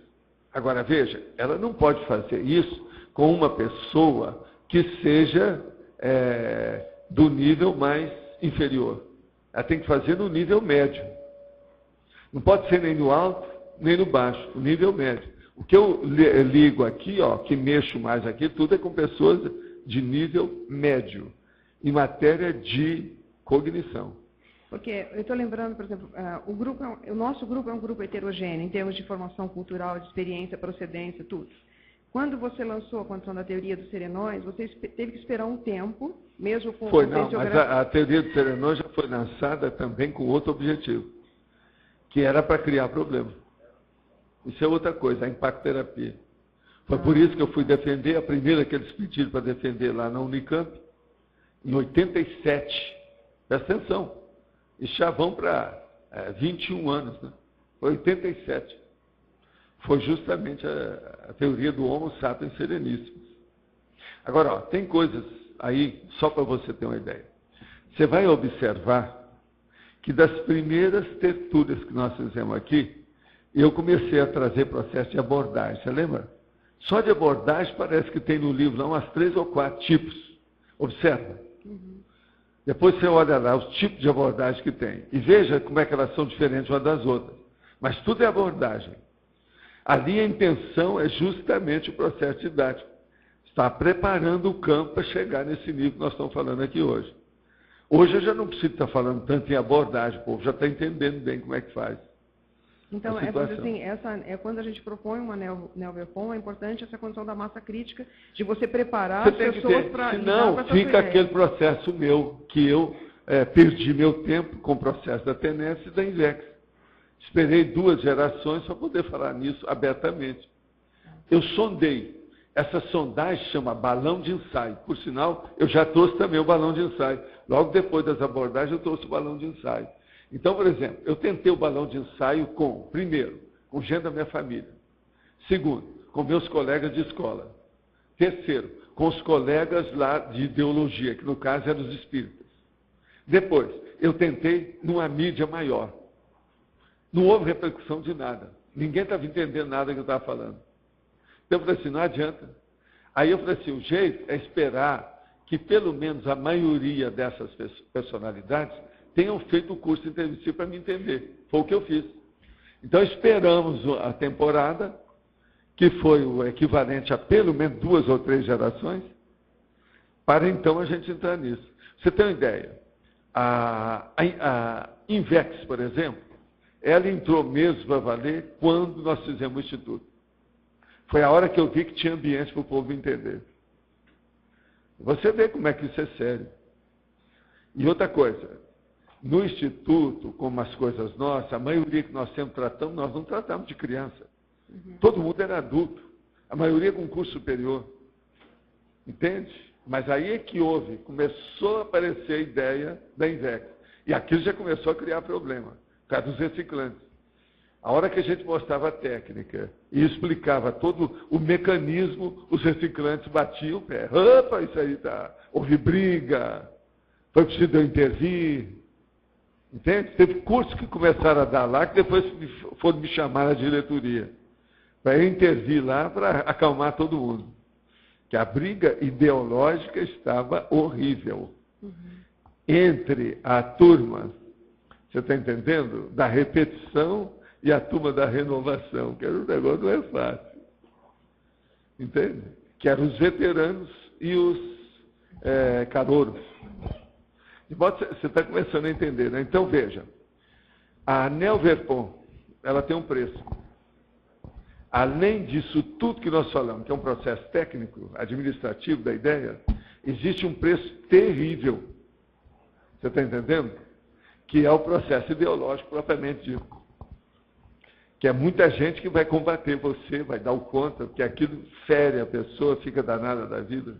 Agora, veja, ela não pode fazer isso com uma pessoa que seja do nível mais inferior. Ela tem que fazer no nível médio. Não pode ser nem no alto, nem no baixo, no nível médio. O que eu ligo aqui, ó, que mexo mais aqui, tudo é com pessoas de nível médio, em matéria de cognição. Porque eu estou lembrando, por exemplo, o nosso grupo é um grupo heterogêneo, em termos de formação cultural, de experiência, procedência, tudo. Quando você lançou a condição da teoria dos serenões, você teve que esperar um tempo, mesmo com... Foi, não, mas a teoria dos serenões já foi lançada também com outro objetivo, que era para criar problema. Isso é outra coisa, a impactoterapia. Foi por isso que eu fui defender, a primeira que eles pediram para defender lá na Unicamp, em 87. Presta atenção, e já vão para 21 anos, né? Foi 87. Foi justamente a teoria do Homo sapiens sereníssimos. Agora, ó, tem coisas aí, só para você ter uma ideia. Você vai observar que das primeiras tertúlias que nós fizemos aqui, eu comecei a trazer processo de abordagem, você lembra? Só de abordagem parece que tem no livro lá umas 3 ou 4 tipos. Observa. Depois você olha lá os tipos de abordagem que tem. E veja como é que elas são diferentes umas das outras. Mas tudo é abordagem. Ali a intenção é justamente o processo didático. Está preparando o campo para chegar nesse nível que nós estamos falando aqui hoje. Hoje eu já não preciso estar falando tanto em abordagem, o povo já está entendendo bem como é que faz. Então, assim, quando a gente propõe uma NeoVerpom, é importante essa condição da massa crítica, de você preparar as pessoas para lidar com essa fica ideia. aquele processo meu, que eu perdi meu tempo com o processo da TENES e da INVEX. Esperei 2 gerações para poder falar nisso abertamente. Eu sondei. Essa sondagem chama balão de ensaio. Por sinal, eu já trouxe também o balão de ensaio. Logo depois das abordagens, eu trouxe o balão de ensaio. Então, por exemplo, eu tentei o balão de ensaio primeiro, com gente da minha família. Segundo, com meus colegas de escola. Terceiro, com os colegas lá de ideologia, que no caso eram os espíritas. Depois, eu tentei numa mídia maior. Não houve repercussão de nada. Ninguém estava entendendo nada que eu estava falando. Então eu falei assim, não adianta. Aí eu falei assim, o jeito é esperar que pelo menos a maioria dessas personalidades tenham feito o curso intermissivo para me entender. Foi o que eu fiz. Então esperamos a temporada, que foi o equivalente a pelo menos 2 ou 3 gerações, para então a gente entrar nisso. Você tem uma ideia? A INVEX, por exemplo, ela entrou mesmo para valer quando nós fizemos o Instituto. Foi a hora que eu vi que tinha ambiente para o povo entender. Você vê como é que isso é sério. E outra coisa, no Instituto, como as coisas nossas, a maioria que nós sempre tratamos, nós não tratamos de criança. Todo mundo era adulto. A maioria com curso superior. Entende? Mas aí é que começou a aparecer a ideia da INVEX. E aquilo já começou a criar problema. Por causa dos reciclantes. A hora que a gente mostrava a técnica e explicava todo o mecanismo, os reciclantes batiam o pé. Opa, isso aí tá. Houve briga, foi preciso eu intervir. Entende? Teve cursos que começaram a dar lá, que depois foram me chamar na diretoria. Para eu intervir lá para acalmar todo mundo. Que a briga ideológica estava horrível. Entre a turma, você está entendendo? Da repetição e a turma da renovação, que era um negócio não é fácil. Entende? Que eram os veteranos e os calouros. De modo que você está começando a entender, né? Então, veja, a NeoVerpom, ela tem um preço. Além disso tudo que nós falamos, que é um processo técnico, administrativo da ideia, existe um preço terrível. Você está entendendo? Que é o processo ideológico propriamente dito. Que é muita gente que vai combater você, vai dar o contra, porque aquilo fere a pessoa, fica danada da vida.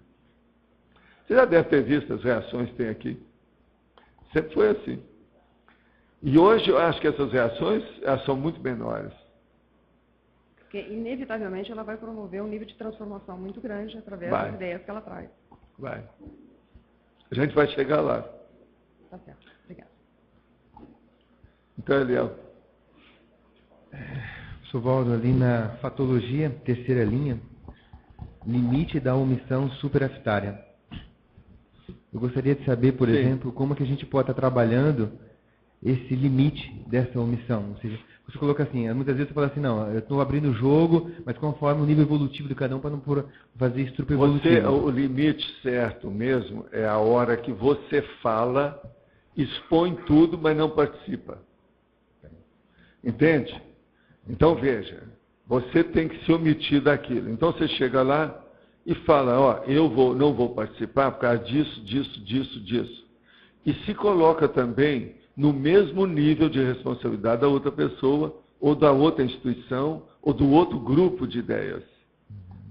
Você já deve ter visto as reações que tem aqui. Sempre foi assim. E hoje eu acho que essas reações elas são muito menores. Porque, inevitavelmente, ela vai promover um nível de transformação muito grande através das ideias que ela traz. Vai. A gente vai chegar lá. Tá certo. Obrigada. Então, Eliel. Professor Valdo, ali na fatologia, terceira linha, limite da omissão superafetária. Eu gostaria de saber, por exemplo, como que a gente pode estar trabalhando esse limite dessa omissão. Ou seja, você coloca assim, muitas vezes você fala assim, não, eu estou abrindo o jogo, mas conforme o nível evolutivo de cada um, para não fazer estrupo evolutivo. O limite certo mesmo é a hora que você fala, expõe tudo, mas não participa. Entende? Então, veja, você tem que se omitir daquilo. Então, você chega lá e fala, ó, não vou participar por causa disso. E se coloca também no mesmo nível de responsabilidade da outra pessoa, ou da outra instituição, ou do outro grupo de ideias.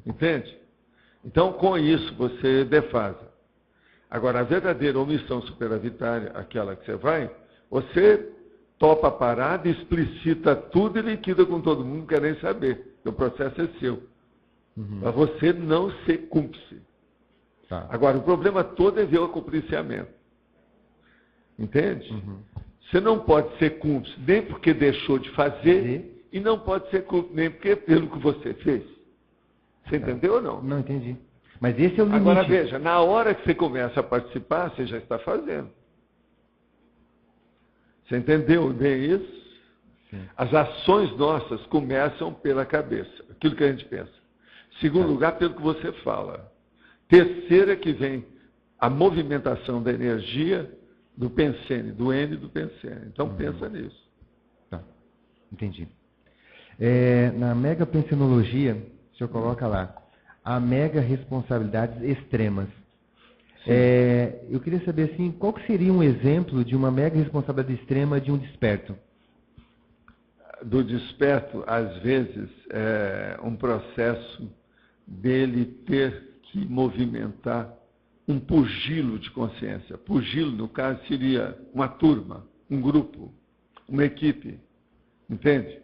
Entende? Então, com isso, você defasa. Agora, a verdadeira omissão superavitária, aquela que você topa a parada, explicita tudo e liquida com todo mundo, não quer nem saber. O processo é seu. Para você não ser cúmplice. Tá. Agora, o problema todo é ver o acompliciamento. Entende? Você não pode ser cúmplice nem porque deixou de fazer e não pode ser cúmplice nem porque pelo que você fez. Você entendeu ou não? Não entendi. Mas esse é o limite. Agora veja, na hora que você começa a participar, você já está fazendo. Você entendeu bem isso? Sim. As ações nossas começam pela cabeça, aquilo que a gente pensa. Segundo lugar, pelo que você fala. Terceira que vem a movimentação da energia do pensene, do N e do pensene. Então pensa nisso. Tá, entendi. Na mega pensenologia, o senhor coloca lá, a mega responsabilidades extremas. Eu queria saber assim, qual que seria um exemplo de uma mega responsabilidade extrema de um desperto? Do desperto, às vezes, é um processo dele ter que movimentar um pugilo de consciência. Pugilo, no caso, seria uma turma, um grupo, uma equipe. Entende?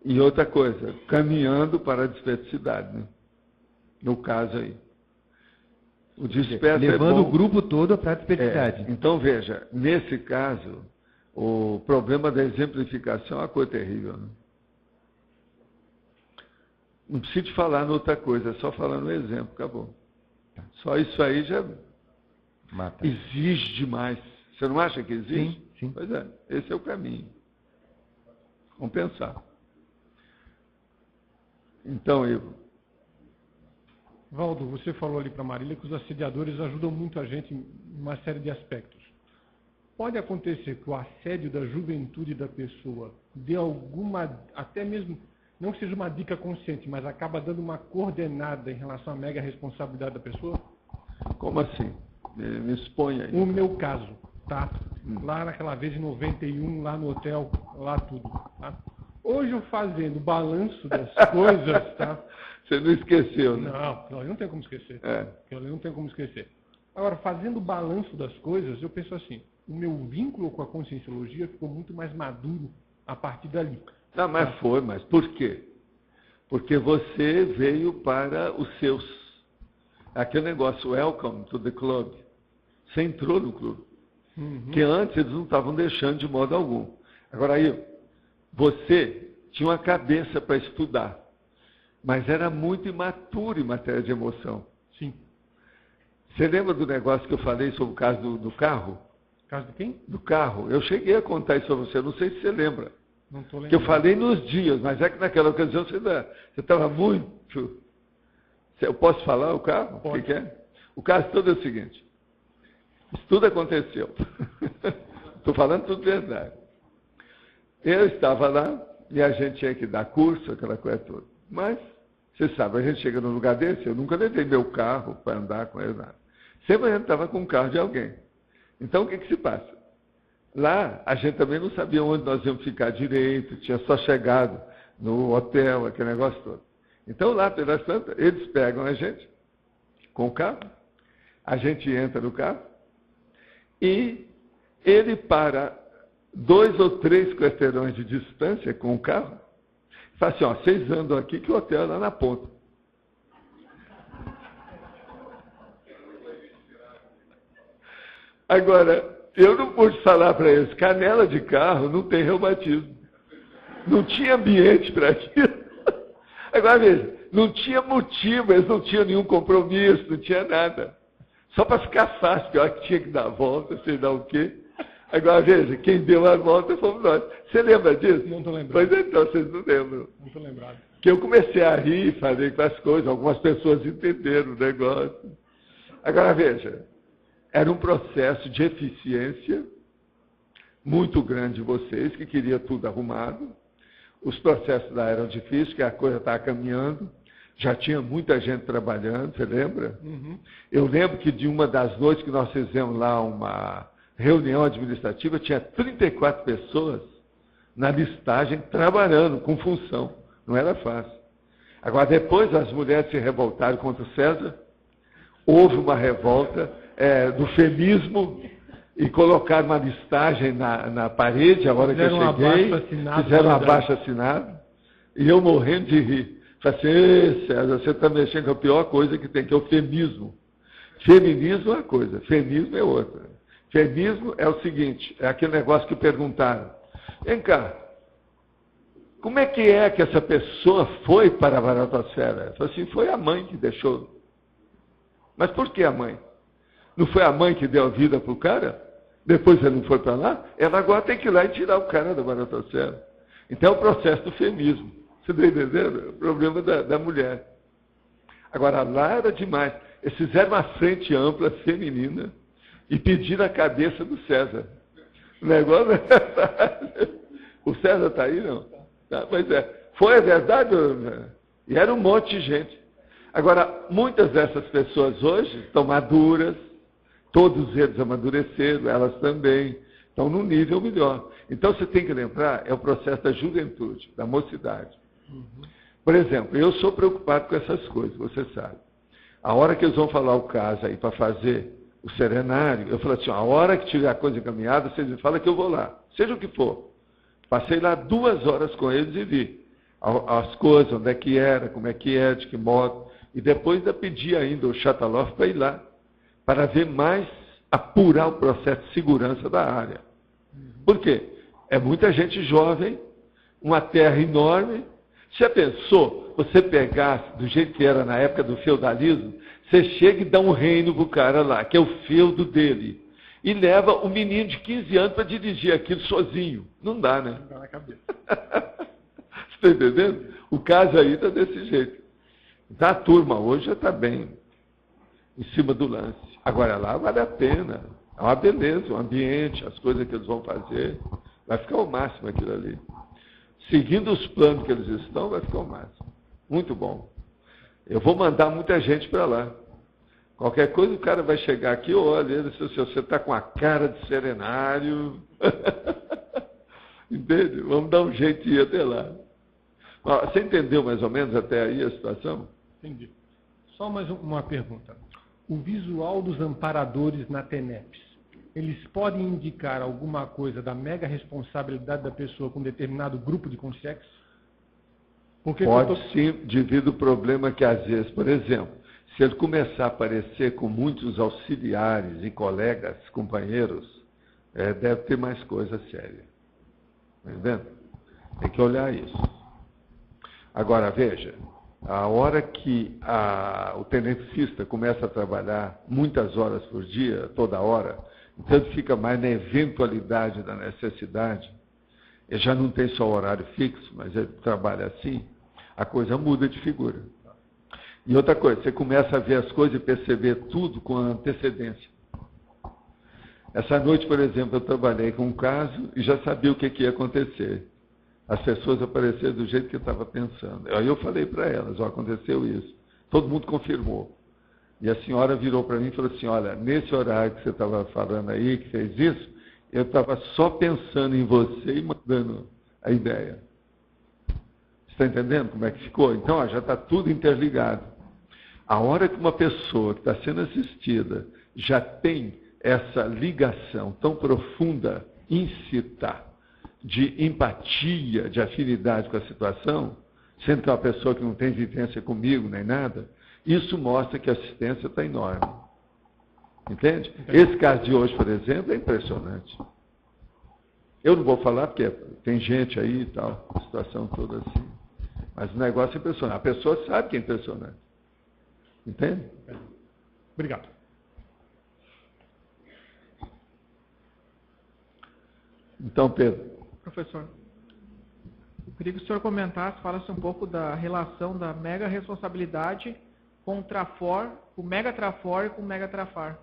E outra coisa, caminhando para a desperticidade, né? No caso aí. O desperto levando é bom. O grupo todo para a desperticidade. Então, veja, nesse caso, o problema da exemplificação é uma coisa terrível. Né? Não preciso te falar noutra coisa, é só falar no exemplo, acabou. Só isso aí já Mata. Exige demais. Você não acha que exige? Sim, sim. Pois é, esse é o caminho. Vamos pensar. Então, Ivo. Valdo, você falou ali para a Marília que os assediadores ajudam muito a gente em uma série de aspectos. Pode acontecer que o assédio da juventude da pessoa dê alguma, até mesmo, não que seja uma dica consciente, mas acaba dando uma coordenada em relação à mega responsabilidade da pessoa? Como assim? Me exponha aí. O meu caso, tá? Lá naquela vez em 91, lá no hotel, lá tudo, tá? Hoje eu fazendo balanço das coisas, tá? Você não esqueceu, né? Não, eu não tenho como esquecer. É. Eu não tenho como esquecer. Agora, fazendo balanço das coisas, eu penso assim, o meu vínculo com a conscienciologia ficou muito mais maduro a partir dali. Não, mas foi, mas por quê? Porque você veio para os seus. Aquele negócio, welcome to the club. Você entrou no clube. Que antes eles não estavam deixando de modo algum. Agora aí, você tinha uma cabeça para estudar, mas era muito imaturo em matéria de emoção. Sim. Você lembra do negócio que eu falei sobre o caso do carro? Caso de quem? Do carro. Eu cheguei a contar isso para você, não sei se você lembra. Não estou lembrando. Que eu falei nos dias, mas é que naquela ocasião você estava muito... Eu posso falar o carro? Pode. O que é? O caso todo é o seguinte. Isso tudo aconteceu. Estou falando tudo verdade. Eu estava lá e a gente tinha que dar curso, aquela coisa toda. Mas, você sabe, a gente chega num lugar desse, eu nunca levei meu carro para andar com ele, nada. Sempre a gente estava com o carro de alguém. Então, o que se passa? Lá, a gente também não sabia onde nós íamos ficar direito, tinha só chegado no hotel, aquele negócio todo. Então, lá, pelas tantas, eles pegam a gente com o carro, a gente entra no carro, e ele para 2 ou 3 quarteirões de distância com o carro, e fala assim, ó, vocês andam aqui que o hotel é lá na ponta. Agora, eu não pude falar para eles, canela de carro não tem reumatismo. Não tinha ambiente para aquilo. Agora, veja, não tinha motivo, eles não tinham nenhum compromisso, não tinha nada. Só para ficar fácil, porque eu acho que tinha que dar a volta, sei lá o quê. Agora, veja, quem deu a volta fomos nós. Você lembra disso? Não estou lembrado. Pois então, vocês não lembram. Não estou lembrado. Que eu comecei a rir, falei com as coisas, algumas pessoas entenderam o negócio. Agora, veja, era um processo de eficiência muito grande de vocês, que queria tudo arrumado. Os processos lá eram difíceis, que a coisa estava caminhando. Já tinha muita gente trabalhando, você lembra? Uhum. Eu lembro que de uma das noites que nós fizemos lá uma reunião administrativa, tinha 34 pessoas na listagem trabalhando com função. Não era fácil. Agora, depois as mulheres se revoltaram contra o César, houve uma revolta do feminismo e colocaram uma listagem na parede, a hora que eu cheguei, fizeram um abaixo-assinado, e eu morrendo de rir. Falei assim, César, você está mexendo com a pior coisa que tem, que é o feminismo. Feminismo é uma coisa, feminismo é outra. Feminismo é o seguinte, é aquele negócio que perguntaram. Vem cá, como é que essa pessoa foi para a baratosfera? Eu falei assim, foi a mãe que deixou. Mas por que a mãe? Não foi a mãe que deu a vida para o cara? Depois ele não foi para lá? Ela agora tem que ir lá e tirar o cara da baratosfera. Então é o processo do feminismo. Você está entendendo? É o problema da mulher. Agora, lá era demais. Eles fizeram uma frente ampla feminina e pediram a cabeça do César. O negócio é verdade. O César está aí, não? Tá, pois é. Foi a verdade? E era um monte de gente. Agora, muitas dessas pessoas hoje estão maduras, todos eles amadureceram, elas também estão num nível melhor. Então, você tem que lembrar, é o processo da juventude, da mocidade. Uhum. Por exemplo, eu sou preocupado com essas coisas, você sabe. A hora que eles vão falar o caso aí para fazer o serenário, eu falo assim, a hora que tiver a coisa encaminhada, vocês me falam que eu vou lá, seja o que for. Passei lá 2 horas com eles e vi as coisas, onde é que era, como é que é, de que modo. E depois ainda pedi ainda o Chataloff para ir lá, para ver mais, apurar o processo de segurança da área. Por quê? É muita gente jovem, uma terra enorme. Você pensou, você pegasse do jeito que era na época do feudalismo, você chega e dá um reino para o cara lá, que é o feudo dele, e leva um menino de 15 anos para dirigir aquilo sozinho. Não dá, né? Não dá na cabeça. Você está entendendo? O caso aí está desse jeito. Então a turma hoje já está bem em cima do lance. Agora lá vale a pena. É uma beleza, o ambiente, as coisas que eles vão fazer. Vai ficar o máximo aquilo ali. Seguindo os planos que eles estão, vai ficar o máximo. Muito bom. Eu vou mandar muita gente para lá. Qualquer coisa o cara vai chegar aqui, olha, ele disse, você está com a cara de serenário. Entende? Vamos dar um jeito de ir até lá. Você entendeu mais ou menos até aí a situação? Entendi. Só mais uma pergunta. O visual dos amparadores na TENEPS, eles podem indicar alguma coisa da mega responsabilidade da pessoa com determinado grupo de consciência? Pode sim, devido ao problema que às vezes, por exemplo, se ele começar a aparecer com muitos auxiliares e colegas, companheiros, deve ter mais coisa séria. Está entendendo? Tem que olhar isso. Agora, veja, a hora que o tenepsista começa a trabalhar muitas horas por dia, toda hora, então ele fica mais na eventualidade da necessidade, ele já não tem só horário fixo, mas ele trabalha assim, a coisa muda de figura. E outra coisa, você começa a ver as coisas e perceber tudo com antecedência. Essa noite, por exemplo, eu trabalhei com um caso e já sabia o que ia acontecer. As pessoas apareceram do jeito que eu estava pensando. Aí eu falei para elas, aconteceu isso. Todo mundo confirmou. E a senhora virou para mim e falou assim, olha, nesse horário que você estava falando aí, que fez isso, eu estava só pensando em você e mandando a ideia. Você está entendendo como é que ficou? Então, ó, já está tudo interligado. A hora que uma pessoa que está sendo assistida já tem essa ligação tão profunda, íncita, de empatia, de afinidade com a situação, sendo que é uma pessoa que não tem vivência comigo nem nada, isso mostra que a assistência está enorme. Entende? Esse caso de hoje, por exemplo, é impressionante. Eu não vou falar porque tem gente aí e tal, a situação toda assim. Mas o negócio é impressionante. A pessoa sabe que é impressionante. Entende? Obrigado. Então, Pedro. Professor, eu queria que o senhor comentasse, falasse um pouco da relação da mega responsabilidade com o trafor, o mega trafor e com o mega trafar.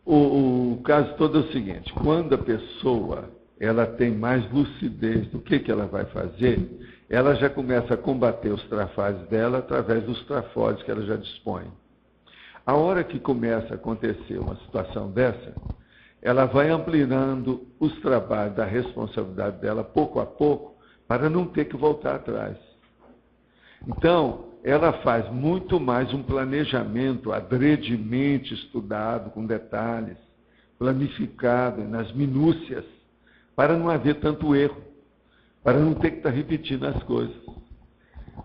O caso todo é o seguinte, quando a pessoa ela tem mais lucidez do que ela vai fazer, ela já começa a combater os trafares dela através dos trafores que ela já dispõe. A hora que começa a acontecer uma situação dessa, ela vai ampliando os trabalhos da responsabilidade dela pouco a pouco, para não ter que voltar atrás. Então, ela faz muito mais um planejamento adredemente estudado, com detalhes, planificado, nas minúcias, para não haver tanto erro, para não ter que estar repetindo as coisas.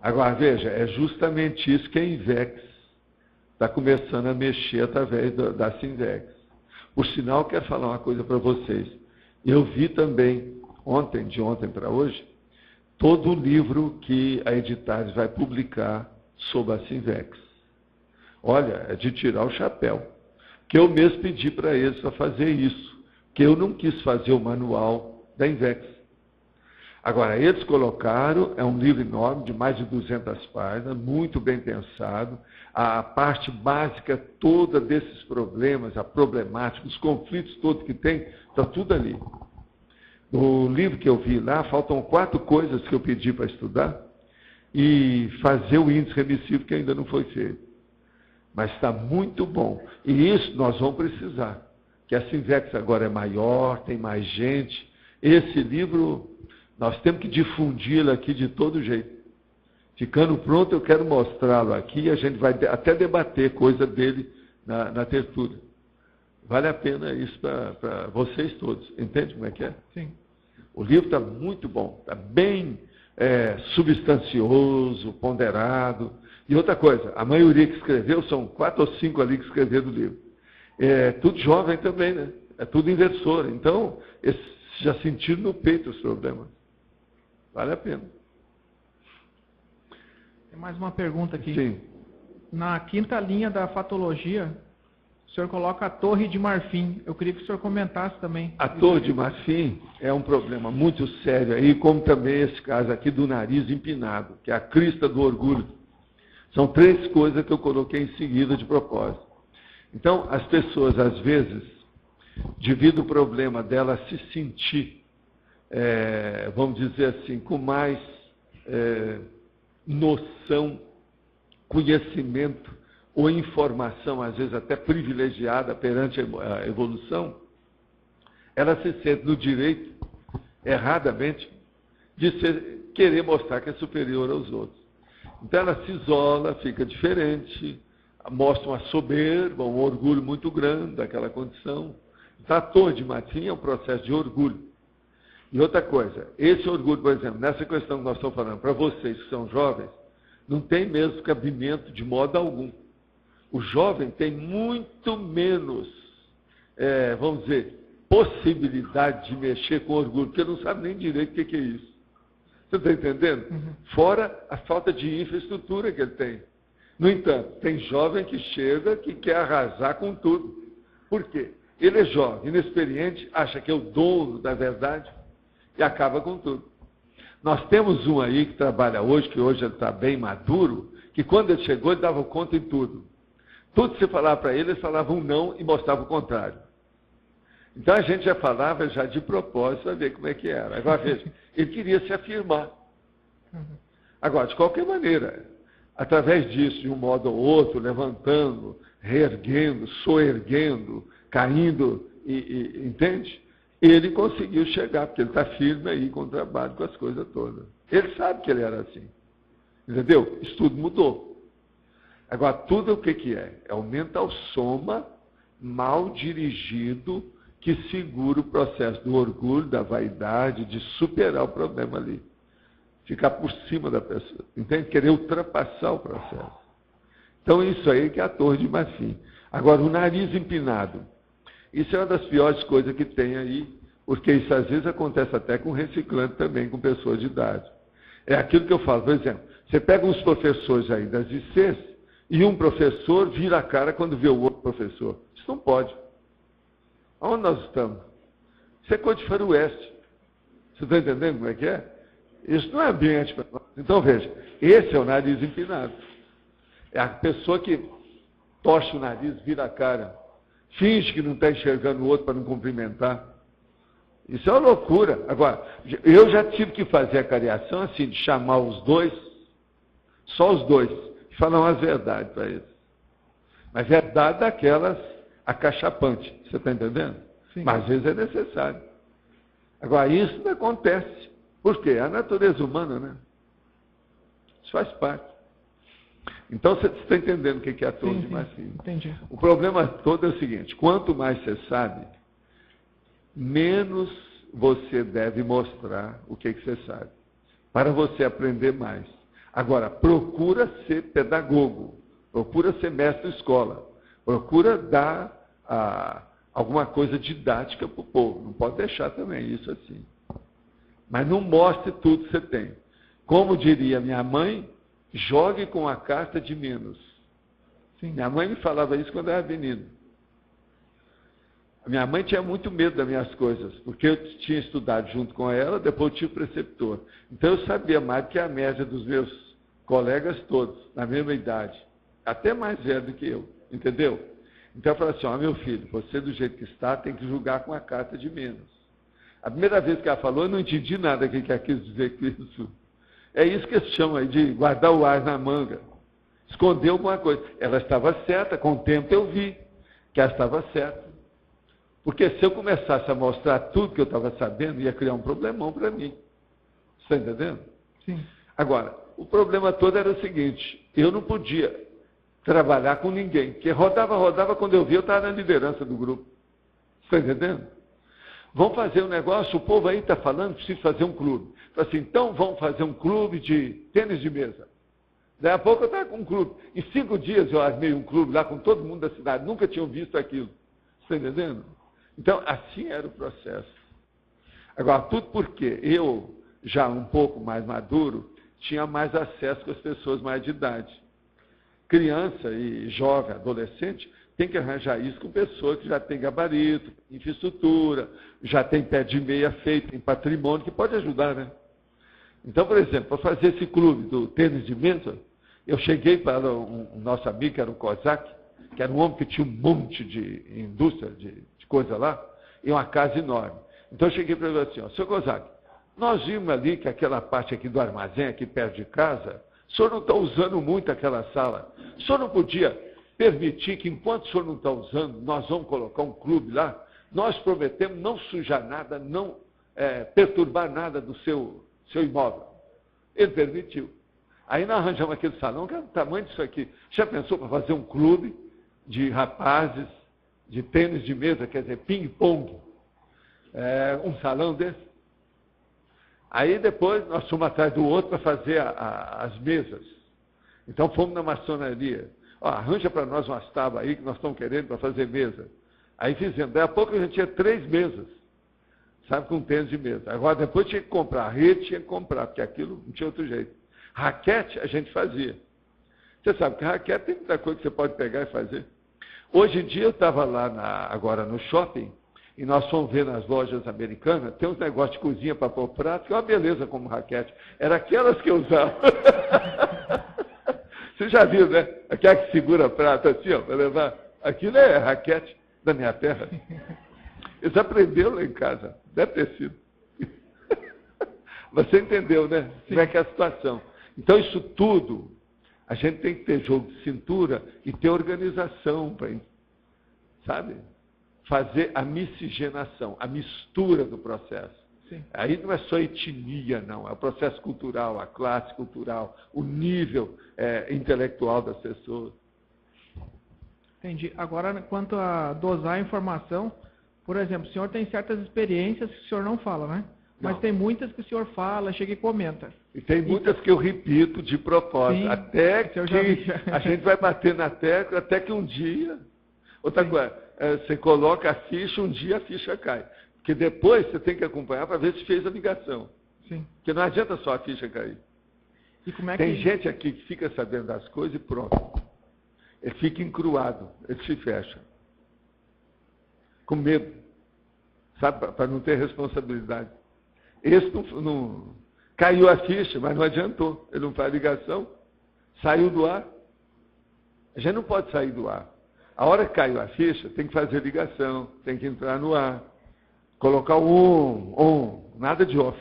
Agora, veja, é justamente isso que a Invex está começando a mexer através da Sinvex. Por sinal, quero falar uma coisa para vocês. Eu vi também, de ontem para hoje, todo o livro que a Editares vai publicar sobre a Sinvex. Olha, é de tirar o chapéu. Que eu mesmo pedi para eles para fazer isso. Que eu não quis fazer o manual da Invex. Agora, eles colocaram, é um livro enorme, de mais de 200 páginas, muito bem pensado. A parte básica toda desses problemas, a problemática, os conflitos todos que tem, está tudo ali. No livro que eu vi lá, faltam 4 coisas que eu pedi para estudar e fazer o índice remissivo que ainda não foi feito. Mas está muito bom. E isso nós vamos precisar. Que a Sinvex agora é maior, tem mais gente. Esse livro, nós temos que difundi-lo aqui de todo jeito. Ficando pronto, eu quero mostrá-lo aqui e a gente vai até debater coisa dele na tertúlia. Vale a pena isso para vocês todos. Entende como é que é? Sim. O livro está muito bom, está bem substancioso, ponderado. E outra coisa, a maioria que escreveu, são 4 ou 5 ali que escreveram o livro. É tudo jovem também, né? É tudo inversor. Então, eles já sentiram no peito os problemas. Vale a pena. Tem mais uma pergunta aqui. Sim. Na 5ª linha da fatologia, o senhor coloca a torre de marfim. Eu queria que o senhor comentasse também. A torre de marfim é um problema muito sério aí, como também esse caso aqui do nariz empinado, que é a crista do orgulho. São 3 coisas que eu coloquei em seguida de propósito. Então, as pessoas, às vezes, devido ao problema dela se sentir, vamos dizer assim, com mais noção, conhecimento ou informação, às vezes até privilegiada perante a evolução, ela se sente no direito, erradamente, de querer mostrar que é superior aos outros. Então ela se isola, fica diferente, mostra uma soberba, um orgulho muito grande daquela condição. Então a torre de marfim é um processo de orgulho. E outra coisa, esse orgulho, por exemplo, nessa questão que nós estamos falando, para vocês que são jovens, não tem mesmo cabimento de modo algum. O jovem tem muito menos, vamos dizer, possibilidade de mexer com orgulho, porque não sabe nem direito o que é isso. Você está entendendo? Uhum. Fora a falta de infraestrutura que ele tem. No entanto, tem jovem que chega que quer arrasar com tudo. Por quê? Ele é jovem, inexperiente, acha que é o dono da verdade e acaba com tudo. Nós temos um aí que trabalha hoje, que hoje ele está bem maduro, que quando ele chegou, ele dava conta em tudo. Tudo que você falava para ele, ele falava um não e mostrava o contrário. Então a gente já falava já de propósito para ver como é que era. Agora veja, ele queria se afirmar. Agora, de qualquer maneira, através disso, de um modo ou outro, levantando, reerguendo, soerguendo, caindo, entende? Ele conseguiu chegar, porque ele está firme aí com o trabalho, com as coisas todas. Ele sabe que ele era assim. Entendeu? Isso tudo mudou. Agora, tudo o que é? É o mental soma mal dirigido que segura o processo do orgulho, da vaidade, de superar o problema ali. Ficar por cima da pessoa. Entende? Querer ultrapassar o processo. Então, isso aí que é a Torre de Marfim. Agora, o nariz empinado. Isso é uma das piores coisas que tem aí, porque isso às vezes acontece até com reciclante também, com pessoas de idade. É aquilo que eu falo, por exemplo, você pega uns professores aí das ICs, e um professor vira a cara quando vê o outro professor. Isso não pode. Onde nós estamos? Isso é coisa de faroeste. Você está entendendo como é que é? Isso não é ambiente para nós. Então, veja, esse é o nariz empinado. É a pessoa que torce o nariz, vira a cara, finge que não está enxergando o outro para não cumprimentar. Isso é uma loucura. Agora, eu já tive que fazer a cariação assim, de chamar os dois, só os dois, e falar umas verdades para eles. Mas verdade daquelas acachapantes, você está entendendo? Sim. Mas às vezes é necessário. Agora, isso não acontece. Por quê? É a natureza humana, né? Isso faz parte. Então, você está entendendo o que é a Torre de Marfim? Entendi. O problema todo é o seguinte, quanto mais você sabe, menos você deve mostrar o que você sabe, para você aprender mais. Agora, procura ser pedagogo, procura ser mestre de escola, procura dar alguma coisa didática para o povo, não pode deixar também isso assim. Mas não mostre tudo que você tem. Como diria minha mãe, jogue com a carta de menos. Sim. Minha mãe me falava isso quando eu era menino. Minha mãe tinha muito medo das minhas coisas, porque eu tinha estudado junto com ela, depois eu tinha o preceptor. Então eu sabia mais do que a média dos meus colegas todos, na mesma idade. Até mais velho do que eu, entendeu? Então eu falei assim, meu filho, você do jeito que está, tem que julgar com a carta de menos. A primeira vez que ela falou, eu não entendi nada que ela quis dizer com isso. É isso que eles chamam aí de guardar o ar na manga. Esconder alguma coisa. Ela estava certa, com o tempo eu vi que ela estava certa. Porque se eu começasse a mostrar tudo que eu estava sabendo, ia criar um problemão para mim. Você está entendendo? Sim. Agora, o problema todo era o seguinte, eu não podia trabalhar com ninguém, porque rodava, quando eu vi, eu estava na liderança do grupo. Você está entendendo? Vamos fazer um negócio, o povo aí está falando que precisa fazer um clube. Falei assim, então vamos fazer um clube de tênis de mesa. Daí a pouco eu estava com um clube. Em 5 dias eu armei um clube lá com todo mundo da cidade, nunca tinham visto aquilo. Você está entendendo? Então, assim era o processo. Agora, tudo porque eu, já um pouco mais maduro, tinha mais acesso com as pessoas mais de idade. Criança e jovem, adolescente, tem que arranjar isso com pessoas que já têm gabarito, infraestrutura, já tem pé de meia feito, tem patrimônio, que pode ajudar, né? Então, por exemplo, para fazer esse clube do tênis de mesa, eu cheguei para um nosso amigo, que era o Kozak, que era um homem que tinha um monte de indústria, de coisa lá, e uma casa enorme. Então eu cheguei para ele assim, seu Kozak, nós vimos ali que aquela parte aqui do armazém, aqui perto de casa, o senhor não está usando muito aquela sala. O senhor não podia permitir que, enquanto o senhor não está usando, nós vamos colocar um clube lá? Nós prometemos não sujar nada, não perturbar nada do seu imóvel. Ele permitiu. Aí nós arranjamos aquele salão, que é o tamanho disso aqui. Já pensou para fazer um clube de rapazes, de tênis de mesa, quer dizer, ping-pong? Um salão desse? Aí depois nós fomos atrás do outro para fazer as mesas. Então fomos na maçonaria. Arranja para nós umas tábuas aí que nós estamos querendo para fazer mesa. Aí fizemos. Daí a pouco a gente tinha 3 mesas. Sabe, com tênis de mesa. Agora depois tinha que comprar. A rede tinha que comprar, porque aquilo não tinha outro jeito. Raquete a gente fazia. Você sabe que raquete tem muita coisa que você pode pegar e fazer. Hoje em dia eu estava lá agora no shopping, e nós fomos ver nas lojas americanas, tem uns negócios de cozinha para pôr prato, que é uma beleza como raquete. Era aquelas que eu usava. Você já viu, né? Aquela que segura prato assim, ó, para levar. Aquilo é raquete da minha terra. Eles aprenderam lá em casa. Deve ter sido. Você entendeu, né? Como é que é a situação? Então, isso tudo A gente tem que ter jogo de cintura e ter organização para, sabe? Fazer a miscigenação, a mistura do processo. Sim. Aí não é só etnia, não. É o processo cultural, a classe cultural, o nível intelectual das pessoas. Entendi. Agora, quanto a dosar a informação, por exemplo, o senhor tem certas experiências que o senhor não fala, né? Mas Não. tem muitas que o senhor fala, chega e comenta. E tem muitas que eu repito de propósito, Sim, até que que eu já vi. a gente vai bater na tecla, até que um dia... Outra coisa, você coloca a ficha, um dia a ficha cai. Porque depois você tem que acompanhar para ver se fez a ligação. Sim. Porque não adianta só a ficha cair. E como é Tem que... gente aqui que fica sabendo das coisas e pronto. Ele fica encruado, ele se fecha. Com medo. Sabe, para não ter responsabilidade. Esse não caiu a ficha, mas não adiantou. Ele não faz ligação, saiu do ar. A gente não pode sair do ar. A hora que caiu a ficha, tem que fazer ligação, tem que entrar no ar, colocar o on, nada de off.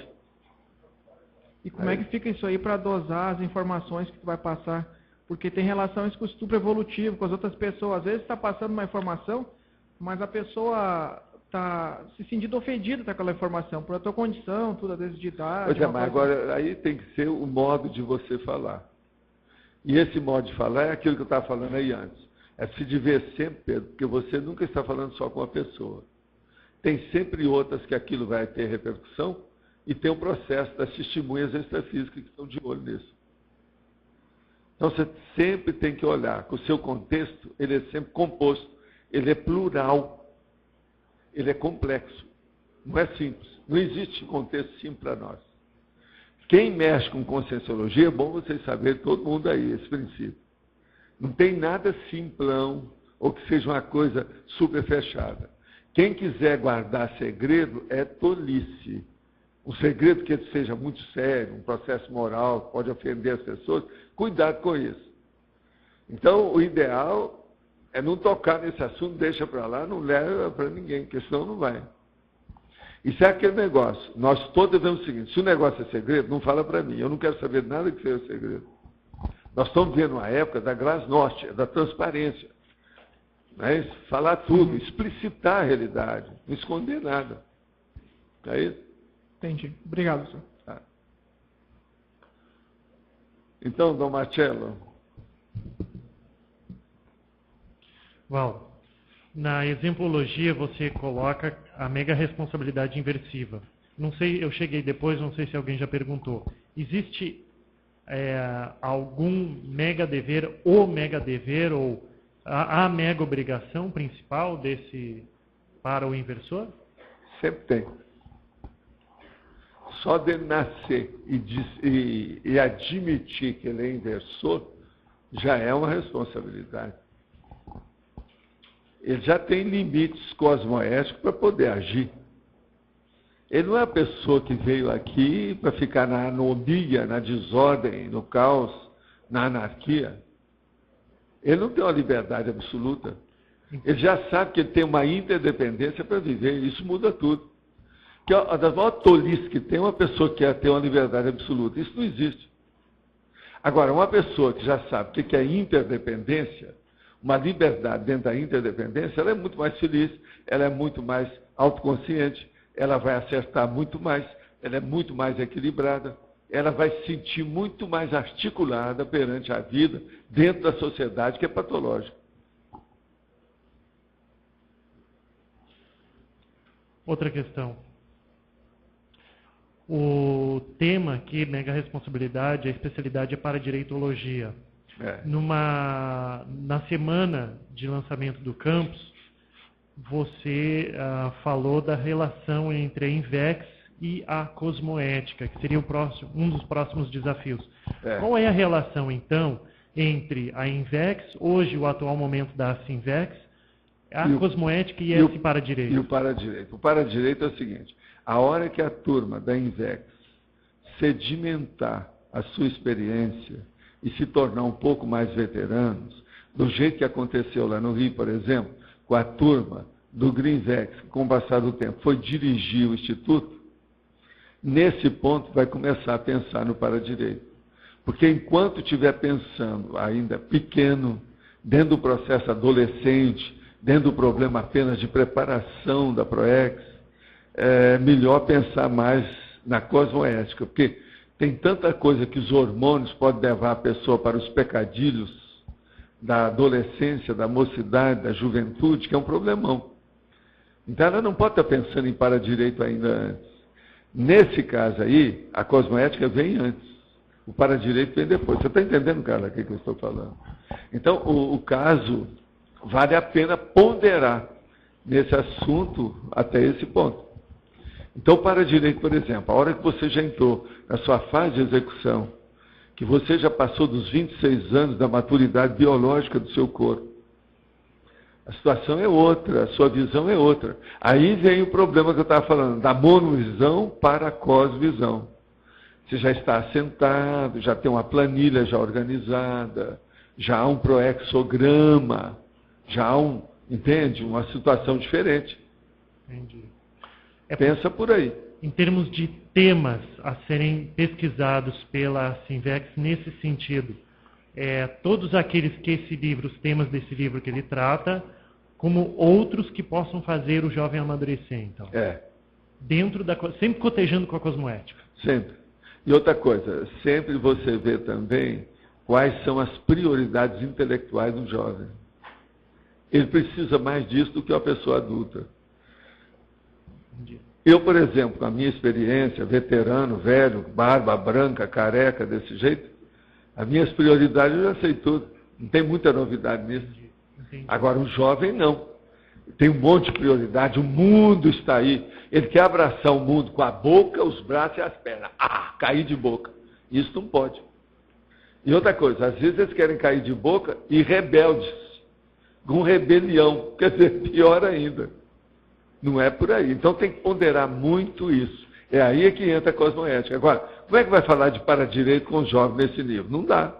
E como é que fica isso aí para dosar as informações que tu vai passar? Porque tem relações com o estupro evolutivo, com as outras pessoas. Às vezes está passando uma informação, mas a pessoa está se sentindo ofendida com aquela informação, por a tua condição, tudo, às vezes de idade. Pois é, mas agora aí tem que ser o modo de você falar. E esse modo de falar é aquilo que eu estava falando aí antes. É se diver sempre, Pedro, porque você nunca está falando só com uma pessoa. Tem sempre outras que aquilo vai ter repercussão e tem o processo das testemunhas extrafísicas que estão de olho nisso. Então você sempre tem que olhar que o seu contexto, ele é sempre composto, ele é plural, ele é complexo, não é simples. Não existe contexto simples para nós. Quem mexe com conscienciologia, é bom vocês saberem, todo mundo aí, esse princípio. Não tem nada simplão ou que seja uma coisa super fechada. Quem quiser guardar segredo é tolice. Um segredo que seja muito sério, um processo moral que pode ofender as pessoas, cuidado com isso. Então, o ideal é não tocar nesse assunto, deixa para lá, não leva para ninguém, porque senão não vai. Isso é aquele negócio. Nós todos devemos o seguinte, se o negócio é segredo, não fala para mim. Eu não quero saber nada que seja segredo. Nós estamos vivendo uma época da glasnost, da transparência. Né? Falar tudo, explicitar a realidade, não esconder nada. É isso? Entendi. Obrigado, senhor. Tá. Então, Dom Marcello. Val, na exemplologia você coloca a mega responsabilidade inversiva. Não sei, eu cheguei depois, não sei se alguém já perguntou. Existe algum mega dever ou a mega obrigação principal para o inversor? Sempre tem. Só de nascer e admitir que ele é inversor já é uma responsabilidade. Ele já tem limites cosmoéticos para poder agir. Ele não é a pessoa que veio aqui para ficar na anomia, na desordem, no caos, na anarquia. Ele não tem uma liberdade absoluta. Ele já sabe que ele tem uma interdependência para viver. Isso muda tudo. Que a das maiores tolices que tem uma pessoa que quer ter uma liberdade absoluta. Isso não existe. Agora, uma pessoa que já sabe o que é interdependência, uma liberdade dentro da interdependência, ela é muito mais feliz, ela é muito mais autoconsciente, ela vai acertar muito mais, ela é muito mais equilibrada, ela vai se sentir muito mais articulada perante a vida, dentro da sociedade que é patológica. Outra questão. O tema aqui, mega responsabilidade, a especialidade é para direitologia. Na semana de lançamento do campus, você falou da relação entre a INVEX e a cosmoética, que seria um dos próximos desafios. Qual é a relação, então, entre a INVEX, hoje o atual momento da SINVEX, a cosmoética e esse para-direito? E o para-direito. O para-direito é o seguinte, a hora que a turma da INVEX sedimentar a sua experiência e se tornar um pouco mais veteranos, do jeito que aconteceu lá no Rio, por exemplo, com a turma do Greenvex, que com o passar do tempo foi dirigir o Instituto, nesse ponto vai começar a pensar no para-direito. Porque enquanto estiver pensando ainda pequeno, dentro do processo adolescente, dentro do problema apenas de preparação da PROEX, é melhor pensar mais na cosmoética, porque tem tanta coisa que os hormônios podem levar a pessoa para os pecadilhos da adolescência, da mocidade, da juventude, que é um problemão. Então ela não pode estar pensando em para-direito ainda antes. Nesse caso aí, a cosmoética vem antes. O para-direito vem depois. Você está entendendo, Carla, o que eu estou falando? Então, o caso vale a pena ponderar nesse assunto até esse ponto. Então, para-direito, por exemplo, a hora que você já entrou na sua fase de execução, que você já passou dos 26 anos da maturidade biológica do seu corpo, a situação é outra, a sua visão é outra. Aí vem o problema que eu estava falando, da monovisão para a cosvisão. Você já está assentado, já tem uma planilha já organizada, já há um proexograma, já há entende? Uma situação diferente. Entendi. Pensa por aí. Em termos de temas a serem pesquisados pela Sinvex nesse sentido, todos aqueles que os temas desse livro que ele trata, como outros que possam fazer o jovem amadurecer, então. Sempre cotejando com a cosmoética. Sempre. E outra coisa, sempre você vê também quais são as prioridades intelectuais do jovem. Ele precisa mais disso do que uma pessoa adulta. Eu, por exemplo, com a minha experiência, veterano, velho, barba branca, careca, desse jeito, as minhas prioridades eu já sei tudo. Não tem muita novidade nisso. Entendi. Agora, o jovem não. Tem um monte de prioridade, o mundo está aí. Ele quer abraçar o mundo com a boca, os braços e as pernas. Cair de boca. Isso não pode. E outra coisa, às vezes eles querem cair de boca e rebeldes, com rebelião, quer dizer, pior ainda. Não é por aí. Então tem que ponderar muito isso. É aí que entra a cosmoética. Agora, como é que vai falar de para-direito com os jovens nesse nível? Não dá.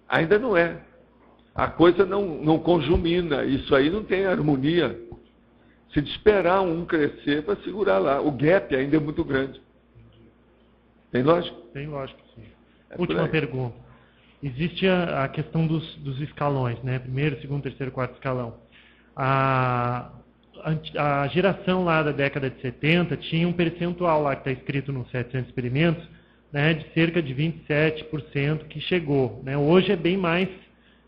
Ainda não é. A coisa não conjumina, isso aí não tem harmonia. Se de esperar um crescer para segurar lá. O gap ainda é muito grande. Tem lógica? Tem lógica, sim. Última pergunta. Existe a questão dos escalões, né? Primeiro, segundo, terceiro, quarto escalão. A geração lá da década de 70 tinha um percentual lá que está escrito nos 700 experimentos, né, de cerca de 27% que chegou. Né? Hoje é bem mais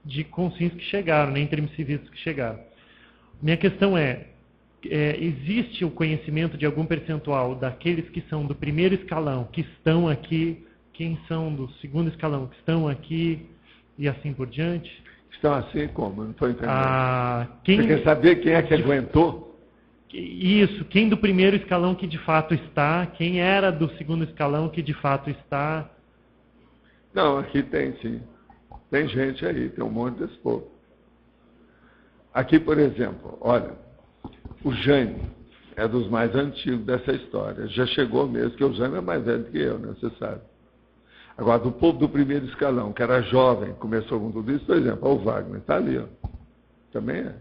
de consciências que chegaram, né, intermissivistas que chegaram. Minha questão existe o conhecimento de algum percentual daqueles que são do primeiro escalão, que estão aqui, quem são do segundo escalão, que estão aqui, e assim por diante? Estão assim como? Não estou entendendo. Você quer saber quem é que aguentou? Isso, quem do primeiro escalão que de fato está, quem era do segundo escalão que de fato está? Não, aqui tem sim. Tem gente aí, tem um monte desse povo. Aqui, por exemplo, olha, o Jaime é dos mais antigos dessa história. Já chegou mesmo, que o Jaime é mais velho que eu, né? Você sabe. Agora, do povo do primeiro escalão, que era jovem, começou com tudo isso, por exemplo, o Wagner, está ali, ó. Também é.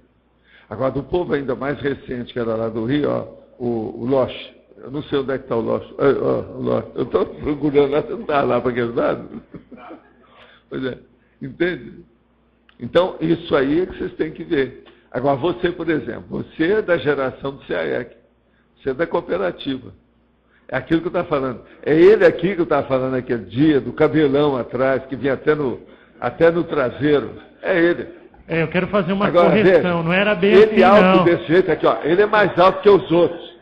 Agora, do povo ainda mais recente, que era lá do Rio, ó, o Loche. Eu não sei onde é que está o Loche. Eu estou procurando lá, você não está lá para aquele lado? Pois é. Entende? Então, isso aí é que vocês têm que ver. Agora, você, por exemplo, você é da geração do CAEC, você é da cooperativa. É aquilo que eu estava falando. É ele aqui que eu estava falando aquele dia, do cabelão atrás, que vinha até no traseiro. É ele. Eu quero fazer uma correção, veja, não era bem ele assim, alto não. Desse jeito aqui, ó. Ele é mais alto que os outros.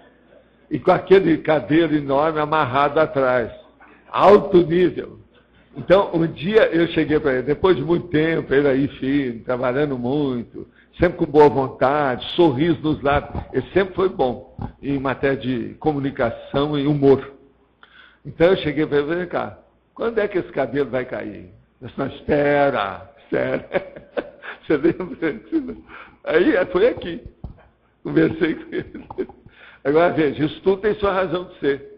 E com aquele cabelo enorme amarrado atrás. Alto nível. Então, um dia eu cheguei para ele, depois de muito tempo, ele aí firme, trabalhando muito, sempre com boa vontade, sorriso nos lábios. Ele sempre foi bom em matéria de comunicação e humor. Então eu cheguei para ele, vem cá, quando é que esse cabelo vai cair? Eu disse, não, espera. Você lembra? Aí foi aqui. Conversei com ele. Agora veja, isso tudo tem sua razão de ser.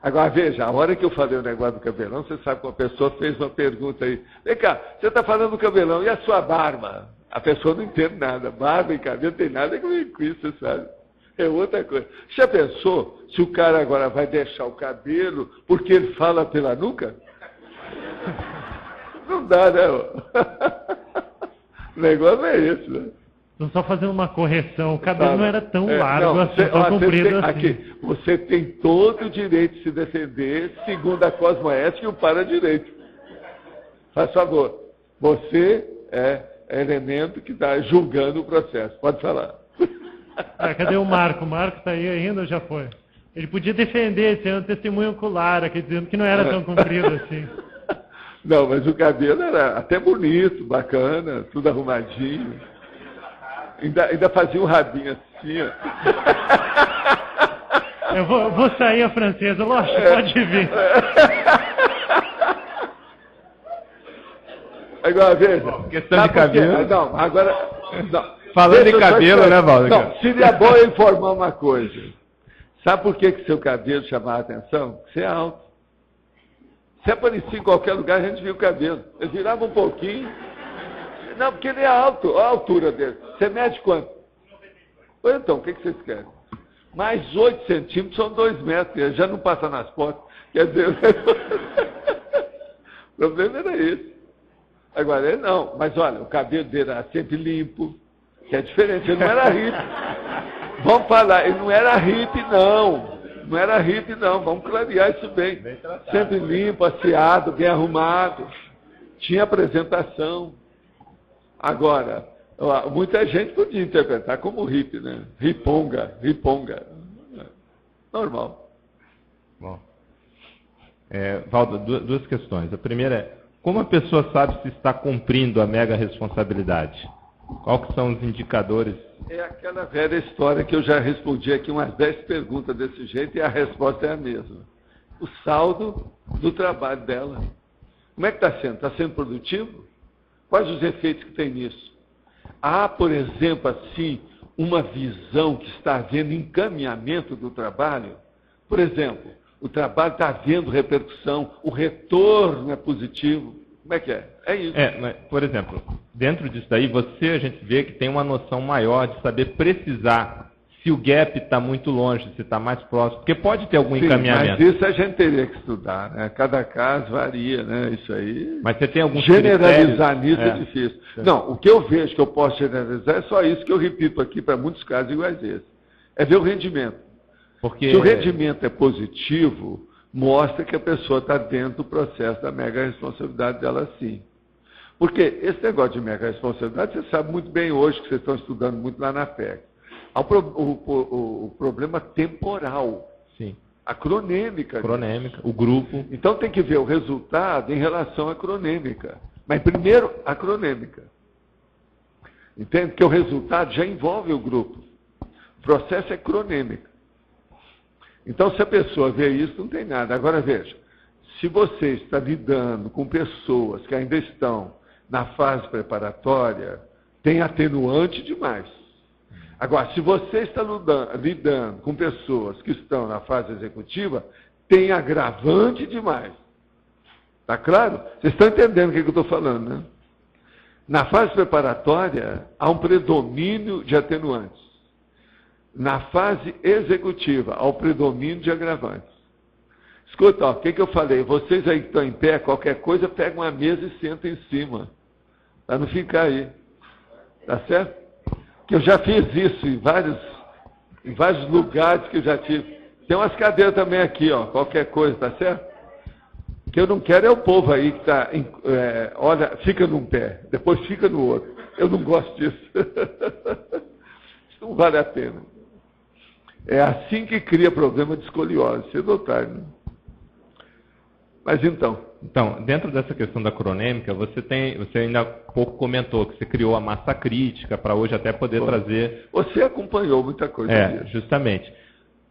Agora veja, a hora que eu falei o negócio do cabelão, você sabe que uma pessoa fez uma pergunta aí. Vem cá, você está falando do cabelão, e a sua barba? A pessoa não entende nada. Barba e cabelo não tem nada com isso, você sabe? É outra coisa. Já pensou se o cara agora vai deixar o cabelo porque ele fala pela nuca? Não dá, né? O negócio é esse, né? Estou só fazendo uma correção. O cabelo não era tão largo não, assim, tão comprido tem, assim. Aqui, você tem todo o direito de se defender segundo a cosmoética e o para-direito. Faz favor. Você é elemento que está julgando o processo. Pode falar. Cadê o Marco? O Marco está aí ainda ou já foi? Ele podia defender, sendo testemunho ocular, aqui, dizendo que não era tão comprido assim. Não, mas o cabelo era até bonito, bacana, tudo arrumadinho. Ainda fazia um rabinho assim, ó. Eu vou sair a francesa, lógico, pode vir. Agora, veja. Questão de cabelo. Não, agora. Não. Falando em cabelo, né, Valdo? Não, seria bom eu informar uma coisa. Sabe por que seu cabelo chamava a atenção? Você é alto. Se aparecia em qualquer lugar, a gente via o cabelo. Ele virava um pouquinho. Não, porque ele é alto. Olha a altura dele. Você mede quanto? Pois então, o que vocês querem? Mais 8 centímetros são 2 metros. Ele já não passa nas portas. Quer dizer, o problema era esse. Agora, ele não. Mas olha, o cabelo dele era sempre limpo. Que é diferente. Ele não era hippie. Vamos falar, ele não era hippie, não. Não era hippie, não. Vamos clarear isso bem. Sempre limpo, asseado, bem arrumado. Tinha apresentação. Agora, muita gente podia interpretar como hippie, né? Riponga. Normal. Bom. Valdo, duas questões. A primeira é, como a pessoa sabe se está cumprindo a mega responsabilidade? Qual que são os indicadores? É aquela velha história que eu já respondi aqui umas 10 perguntas desse jeito e a resposta é a mesma. O saldo do trabalho dela. Como é que está sendo? Está sendo produtivo? Quais os efeitos que tem nisso? Há, por exemplo, assim, uma visão que está havendo encaminhamento do trabalho? Por exemplo, o trabalho está havendo repercussão, o retorno é positivo. Como é que é? É isso. Mas, por exemplo, dentro disso daí, a gente vê que tem uma noção maior de saber precisar se o gap está muito longe, se está mais próximo, porque pode ter algum encaminhamento. Mas isso a gente teria que estudar, né? Cada caso varia, né? Isso aí. Mas você tem alguns generalizar critérios? Nisso é difícil. Não, o que eu vejo que eu posso generalizar é só isso que eu repito aqui para muitos casos iguais a esse. É ver o rendimento. Porque... Se o rendimento é positivo, mostra que a pessoa está dentro do processo da mega responsabilidade dela sim. Porque esse negócio de mega responsabilidade, você sabe muito bem hoje, que vocês estão estudando muito lá na FEC. Há o problema temporal. Sim. A cronêmica. O grupo. Então tem que ver o resultado em relação à cronêmica. Mas primeiro, a cronêmica. Entende? Porque o resultado já envolve o grupo. O processo é cronêmico. Então, se a pessoa vê isso, não tem nada. Agora, veja, se você está lidando com pessoas que ainda estão na fase preparatória, tem atenuante demais. Agora, se você está lidando com pessoas que estão na fase executiva, tem agravante demais. Está claro? Vocês estão entendendo o que eu estou falando, né? Na fase preparatória, há um predomínio de atenuantes. Na fase executiva, há o predomínio de agravantes. Escuta, o que eu falei? Vocês aí que estão em pé, qualquer coisa, pega uma mesa e senta em cima. Para não ficar aí. Tá certo? Que eu já fiz isso em vários lugares que eu já tive. Tem umas cadeiras também aqui, ó, qualquer coisa, tá certo? O que eu não quero é o povo aí que está, olha, fica num pé, depois fica no outro. Eu não gosto disso. Isso não vale a pena. É assim que cria problema de escoliose, cedo ou tarde, né? Mas então, dentro dessa questão da cronêmica, você ainda há pouco comentou que você criou a massa crítica para hoje até poder trazer... Você acompanhou muita coisa disso. Justamente.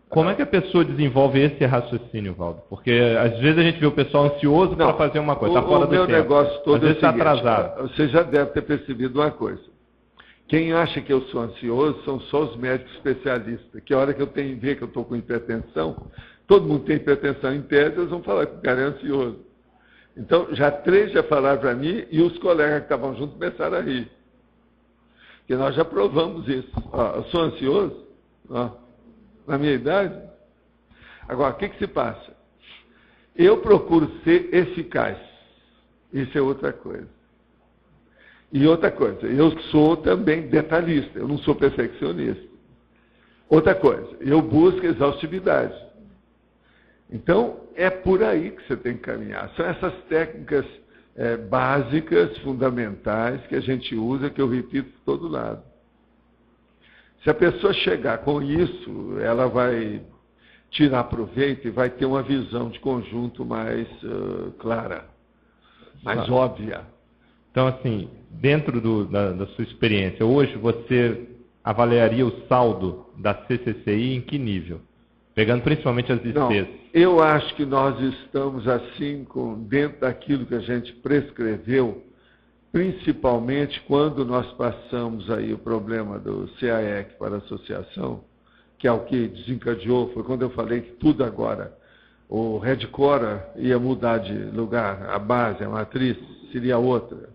Como é que a pessoa desenvolve esse raciocínio, Valdo? Porque às vezes a gente vê o pessoal ansioso para fazer uma coisa, está fora do tempo. O meu negócio todo às vezes é o está atrasado. Você já deve ter percebido uma coisa. Quem acha que eu sou ansioso são só os médicos especialistas, que a hora que eu ver que eu estou com hipertensão, todo mundo tem hipertensão em tese, eles vão falar que o cara é ansioso. Então, 3 já falaram para mim e os colegas que estavam juntos começaram a rir. Porque nós já provamos isso. Eu sou ansioso, na minha idade. Agora, o que se passa? Eu procuro ser eficaz. Isso é outra coisa. E outra coisa, eu sou também detalhista, eu não sou perfeccionista. Outra coisa, eu busco exaustividade. Então, é por aí que você tem que caminhar. São essas técnicas básicas, fundamentais, que a gente usa, que eu repito por todo lado. Se a pessoa chegar com isso, ela vai tirar proveito e vai ter uma visão de conjunto mais clara, mais óbvia. Então, assim, dentro da sua experiência, hoje você avaliaria o saldo da CCCI em que nível? Pegando principalmente as despesas. Não, eu acho que nós estamos assim, dentro daquilo que a gente prescreveu, principalmente quando nós passamos aí o problema do CAEC para a associação, que é o que desencadeou, foi quando eu falei que tudo agora, o Redcora ia mudar de lugar, a base, a matriz, seria outra.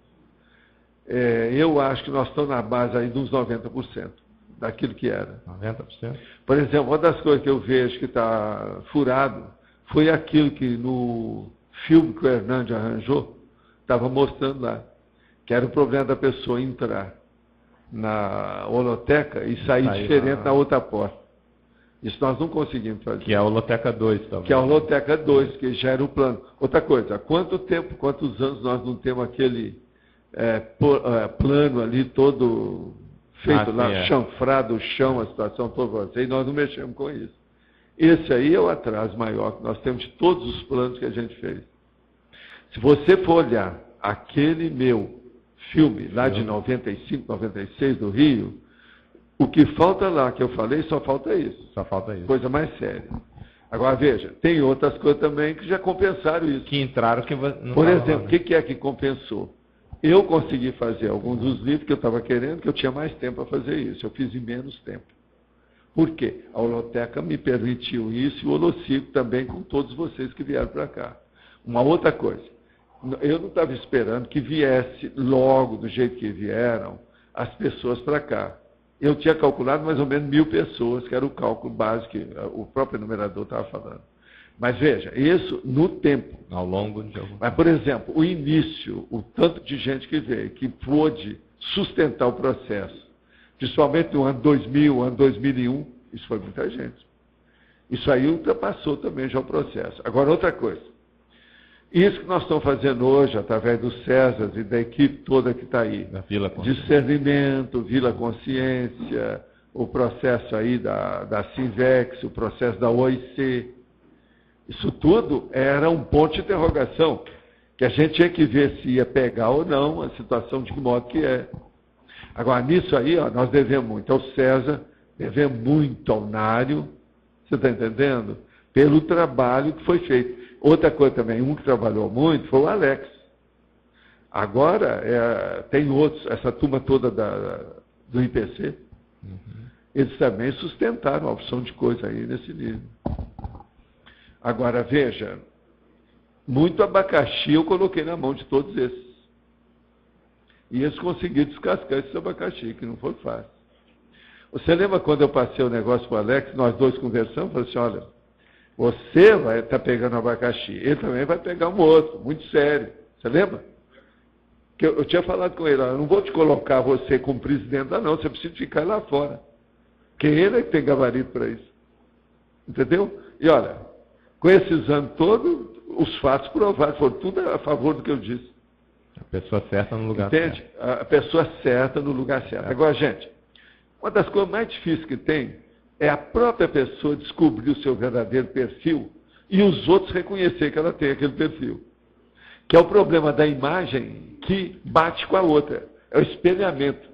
Eu acho que nós estamos na base aí de uns 90% daquilo que era. 90%? Por exemplo, uma das coisas que eu vejo que está furado foi aquilo que no filme que o Hernandes arranjou, estava mostrando lá, que era o problema da pessoa entrar na holoteca e sair diferente na outra porta. Isso nós não conseguimos fazer. Que é a holoteca 2, talvez. Que é a holoteca 2, que já era o plano. Outra coisa, há quanto tempo, quantos anos nós não temos aquele plano ali todo feito lá, chanfrado, o chão, a situação toda, e nós não mexemos com isso. Esse aí é o atraso maior que nós temos de todos os planos que a gente fez. Se você for olhar aquele meu filme lá de 95, 96 do Rio, o que falta lá, que eu falei, só falta isso. Só falta isso. Coisa mais séria. Agora, veja, tem outras coisas também que já compensaram isso. Que entraram que não. Por exemplo, o que é que compensou? Eu consegui fazer alguns dos livros que eu estava querendo, que eu tinha mais tempo para fazer isso. Eu fiz em menos tempo. Por quê? A holoteca me permitiu isso e o Holocico também, com todos vocês que vieram para cá. Uma outra coisa, eu não estava esperando que viesse logo, do jeito que vieram, as pessoas para cá. Eu tinha calculado mais ou menos 1.000 pessoas, que era o cálculo básico que o próprio enumerador estava falando. Mas veja, isso no tempo. Ao longo de algum tempo. Mas, por exemplo, o início, o tanto de gente que veio, que pôde sustentar o processo, principalmente no ano 2000, ano 2001, isso foi muita gente. Isso aí ultrapassou também já o processo. Agora, outra coisa. Isso que nós estamos fazendo hoje, através do César e da equipe toda que está aí, da Vila Consciência. Discernimento, Vila Consciência, o processo aí da Sinvex, o processo da OIC, isso tudo era um ponto de interrogação, que a gente tinha que ver se ia pegar ou não a situação de que modo que é. Agora, nisso aí, ó, nós devemos muito ao César, devemos muito ao Nário, você está entendendo? Pelo trabalho que foi feito. Outra coisa também, um que trabalhou muito foi o Alex. Agora, tem outros, essa turma toda do IPC, eles também sustentaram a opção de coisa aí nesse nível. Agora, veja, muito abacaxi eu coloquei na mão de todos esses. E eles conseguiram descascar esse abacaxi, que não foi fácil. Você lembra quando eu passei o negócio para o Alex, nós dois conversamos, falei assim, olha, você vai estar pegando abacaxi, ele também vai pegar um outro, muito sério. Você lembra? Que eu tinha falado com ele, eu não vou te colocar você como presidente lá não, você precisa ficar lá fora. Porque ele é que tem gabarito para isso. Entendeu? E olha, com esses anos todos, os fatos provados, foram tudo a favor do que eu disse. A pessoa certa no lugar certo. Entende? A pessoa certa no lugar certo. Agora, gente, uma das coisas mais difíceis que tem é a própria pessoa descobrir o seu verdadeiro perfil e os outros reconhecer que ela tem aquele perfil. Que é o problema da imagem que bate com a outra. É o espelhamento.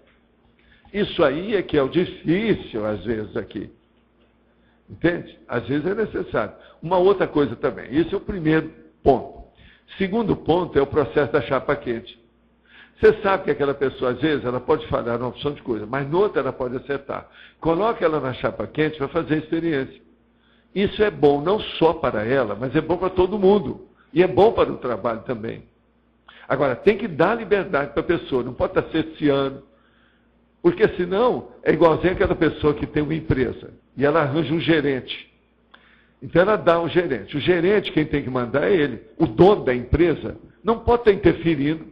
Isso aí é que é o difícil, às vezes, aqui. Entende? Às vezes é necessário. Uma outra coisa também. Esse é o primeiro ponto. Segundo ponto é o processo da chapa quente. Você sabe que aquela pessoa, às vezes, ela pode falhar numa opção de coisa, mas noutra ela pode acertar. Coloque ela na chapa quente para fazer a experiência. Isso é bom não só para ela, mas é bom para todo mundo. E é bom para o trabalho também. Agora, tem que dar liberdade para a pessoa, não pode estar cerceando. Porque senão, é igualzinho aquela pessoa que tem uma empresa e ela arranja um gerente. Então ela dá um gerente. O gerente, quem tem que mandar é ele. O dono da empresa não pode estar interferindo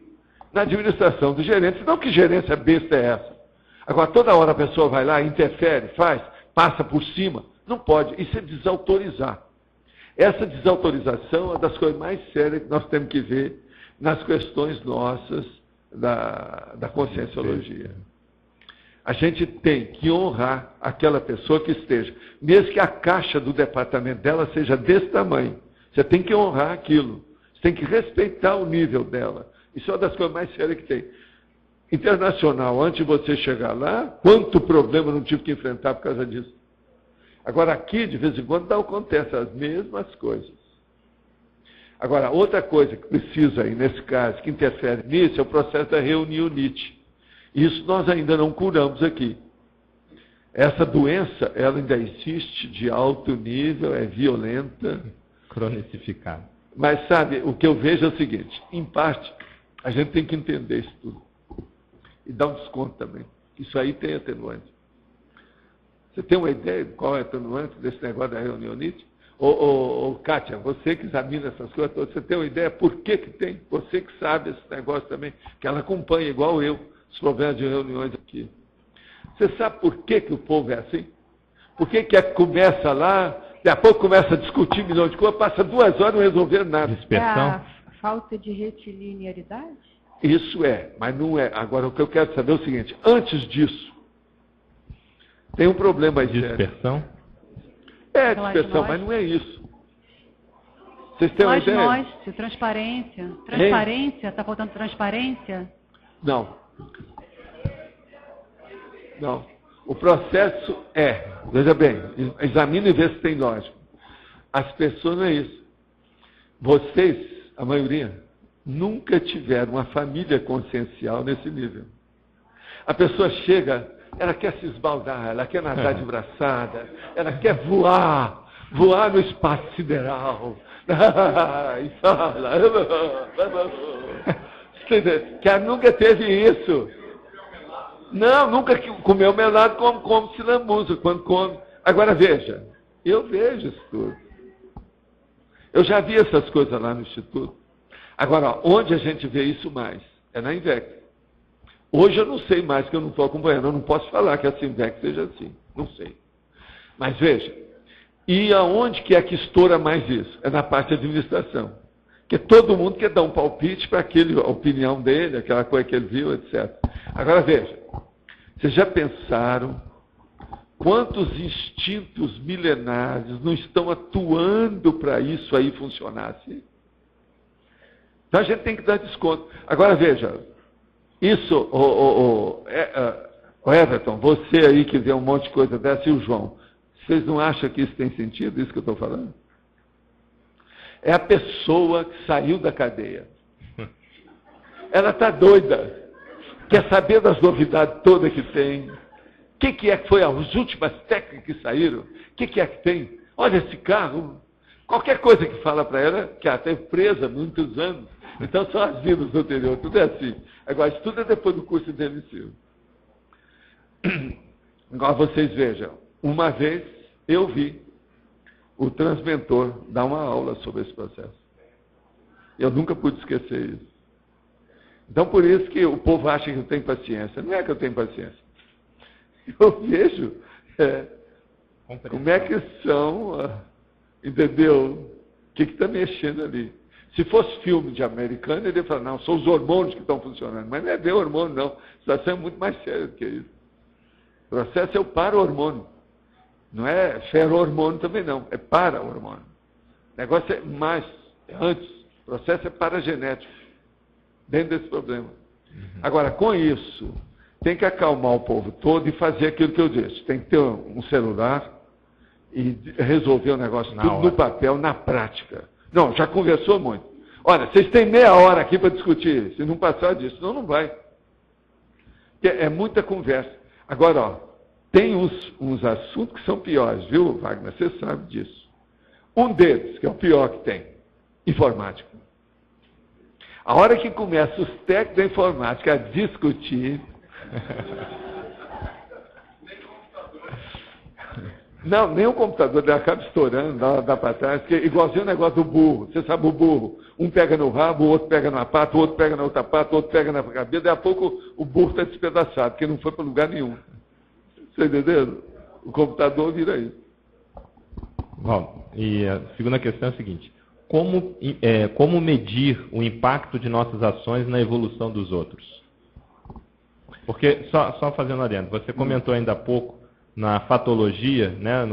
na administração do gerente, senão que gerência besta é essa? Agora, toda hora a pessoa vai lá, interfere, faz, passa por cima. Não pode. Isso é desautorizar. Essa desautorização é uma das coisas mais sérias que nós temos que ver nas questões nossas da conscienciologia. A gente tem que honrar aquela pessoa que esteja, mesmo que a caixa do departamento dela seja desse tamanho. Você tem que honrar aquilo. Você tem que respeitar o nível dela. Isso é uma das coisas mais sérias que tem. Internacional, antes de você chegar lá, quanto problema não tive que enfrentar por causa disso. Agora, aqui, de vez em quando, não acontece as mesmas coisas. Agora, outra coisa que precisa aí, nesse caso, que interfere nisso, é o processo da reunionite. Isso nós ainda não curamos aqui. Essa doença, ela ainda existe de alto nível, é violenta. Cronicificada. Mas, sabe, o que eu vejo é o seguinte, em parte, a gente tem que entender isso tudo. E dar um desconto também. Isso aí tem atenuante. Você tem uma ideia de qual é o atenuante desse negócio da reunionite? Ô, Kátia, você que examina essas coisas todas, você tem uma ideia por que tem? Você que sabe esse negócio também, que ela acompanha, igual eu, os problemas de reuniões aqui. Você sabe por que o povo é assim? Por que começa lá, daqui a pouco começa a discutir milhões de coisas, passa 2 horas não resolvendo nada. Dispersão? É a falta de retilinearidade? Isso é, mas não é. Agora, o que eu quero saber é o seguinte, antes disso, tem um problema aí. Dispersão? É, dispersão, mas não é isso. Vocês têm uma ideia? Nós, transparência. Transparência, está faltando transparência? Não. Não. O processo veja bem, examine e vê se tem lógica. As pessoas não é isso. Vocês, a maioria, nunca tiveram uma família consciencial nesse nível. A pessoa chega, ela quer se esbaldar, ela quer nadar de braçada, ela quer voar no espaço sideral. E fala. Que ela nunca teve isso. Não, nunca comeu melado como se lamusa, quando come. Agora veja, eu vejo isso tudo. Eu já vi essas coisas lá no Instituto. Agora, onde a gente vê isso mais? É na INVEX. Hoje eu não sei mais, que eu não estou acompanhando. Eu não posso falar que a INVEX seja assim. Não sei. Mas veja, e aonde que é que estoura mais isso? É na parte de administração. Porque todo mundo quer dar um palpite para a opinião dele, aquela coisa que ele viu, etc. Agora veja, vocês já pensaram quantos instintos milenares não estão atuando para isso aí funcionar assim? Então a gente tem que dar desconto. Agora veja, isso, o Everton, você aí que vê um monte de coisa dessa, e o João, vocês não acham que isso tem sentido, isso que eu estou falando? É a pessoa que saiu da cadeia. Ela está doida. Quer saber das novidades todas que tem. O que é que foi as últimas técnicas que saíram? O que é que tem? Olha esse carro. Qualquer coisa que fala para ela, que ela esteve presa há muitos anos. Então são as vidas anteriores, tudo é assim. Agora, isso tudo é depois do curso de ensino. Agora vocês vejam, uma vez eu vi o transmentor dar uma aula sobre esse processo. Eu nunca pude esquecer isso. Então, por isso que o povo acha que eu tenho paciência. Não é que eu tenho paciência. Eu vejo como é que são, entendeu? O que está mexendo ali. Se fosse filme de americano, ele ia falar, não, são os hormônios que estão funcionando. Mas não é bem hormônio, não. A situação é muito mais séria do que isso. O processo é o para-hormônio. Não é ferro-hormônio também, não. É para-hormônio. O negócio é mais, é antes. O processo é paragenético. Dentro desse problema. Agora, com isso, tem que acalmar o povo todo e fazer aquilo que eu disse. Tem que ter um celular e resolver o negócio tudo no papel, na prática. Não, já conversou muito. Olha, vocês têm meia hora aqui para discutir. Se não passar disso, senão não vai. É muita conversa. Agora, ó, tem uns assuntos que são piores, viu, Wagner? Você sabe disso. Um deles, que é o pior que tem, informática. A hora que começa os técnicos da informática a discutir, Não, nem o computador, ele acaba estourando, dá para trás, porque igualzinho o negócio do burro. Você sabe o burro, um pega no rabo, o outro pega na pata, o outro pega na outra pata, o outro pega na cabeça, daqui a pouco o burro está despedaçado, porque não foi para lugar nenhum. Você entendeu? O computador vira isso. Bom, e a segunda questão é a seguinte: como medir o impacto de nossas ações na evolução dos outros? Porque, só fazendo adendo, você comentou ainda há pouco, na fatologia, né,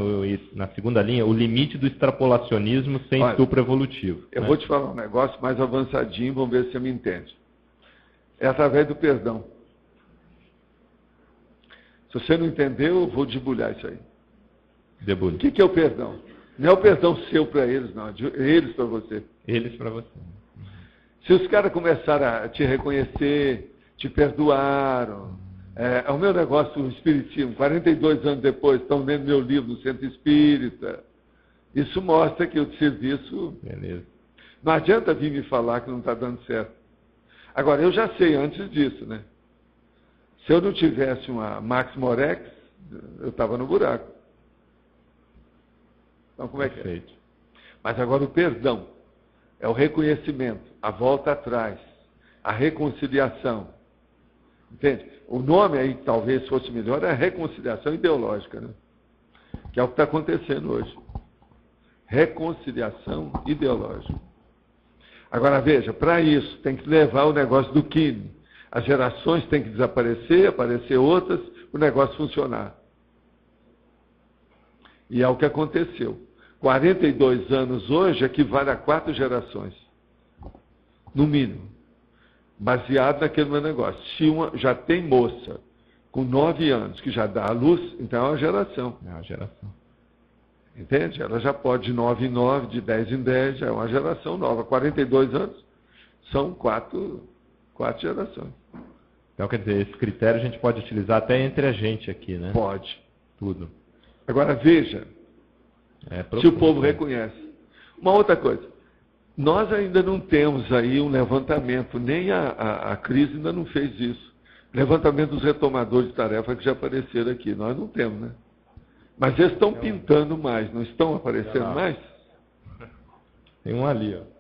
na segunda linha, o limite do extrapolacionismo sem estupro evolutivo. Eu vou te falar um negócio mais avançadinho, vamos ver se você me entende. É através do perdão. Se você não entendeu, eu vou debulhar isso aí. Debulhe. O que é o perdão? Não é o perdão seu para eles, não. É eles para você. Eles para você. Se os caras começarem a te reconhecer, te perdoaram. É o meu negócio, o Espiritismo. 42 anos depois, estão lendo meu livro no Centro Espírita. Isso mostra que o serviço... Beleza. Não adianta vir me falar que não está dando certo. Agora, eu já sei antes disso, né? Se eu não tivesse uma Max Morex, eu estava no buraco. Então, como é que é? Mas agora o perdão é o reconhecimento, a volta atrás, a reconciliação. Entende? O nome aí talvez fosse melhor, é a reconciliação ideológica, né? Que é o que está acontecendo hoje. Reconciliação ideológica. Agora veja, para isso tem que levar o negócio do Kine. As gerações têm que desaparecer, aparecer outras, o negócio funcionar. E é o que aconteceu. 42 anos hoje equivale a 4 gerações. No mínimo. Baseado naquele meu negócio. Se já tem moça com 9 anos que já dá à luz, então é uma geração. É uma geração. Entende? Ela já pode de 9 em 9, de 10 em 10, já é uma geração nova. 42 anos são 4 gerações. Então, quer dizer, esse critério a gente pode utilizar até entre a gente aqui, né? Pode. Tudo. Agora, veja, se o povo reconhece. Uma outra coisa, nós ainda não temos aí um levantamento, nem a crise ainda não fez isso. Levantamento dos retomadores de tarefa que já apareceram aqui, nós não temos, né? Mas eles estão pintando mais, não estão aparecendo mais? Tem um ali, ó.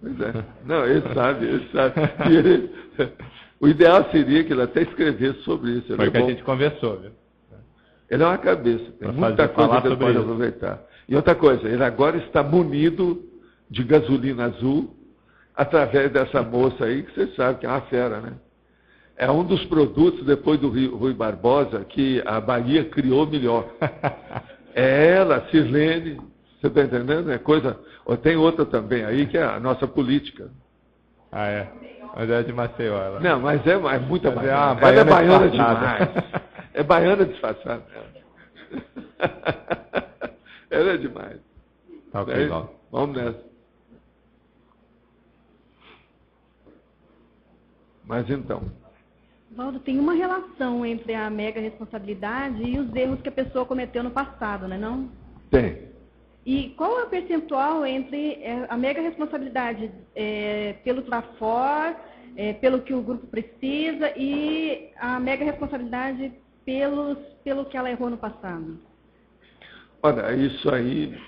Pois é. Não, ele sabe. O ideal seria que ele até escrevesse sobre isso. Foi o que a gente conversou, viu? Ele é uma cabeça, tem muita coisa que ele pode aproveitar. E outra coisa, ele agora está munido de gasolina azul através dessa moça aí, que você sabe que é uma fera, né? É um dos produtos, depois do Rui Barbosa, que a Bahia criou melhor. É ela, a Sirlene, você está entendendo? É coisa... Tem outra também aí, que é a nossa política. Ah, é? Mas é de Maceió, ela. Não, mas é muita baiana. Ela é baiana demais. É baiana disfarçada. Ela é demais. Tá ok, vamos nessa. Mas então... Valdo, tem uma relação entre a mega responsabilidade e os erros que a pessoa cometeu no passado, não é não? Tem. E qual é o percentual entre a mega responsabilidade pelo trafor, pelo que o grupo precisa, e a mega responsabilidade pelo que ela errou no passado? Olha, isso aí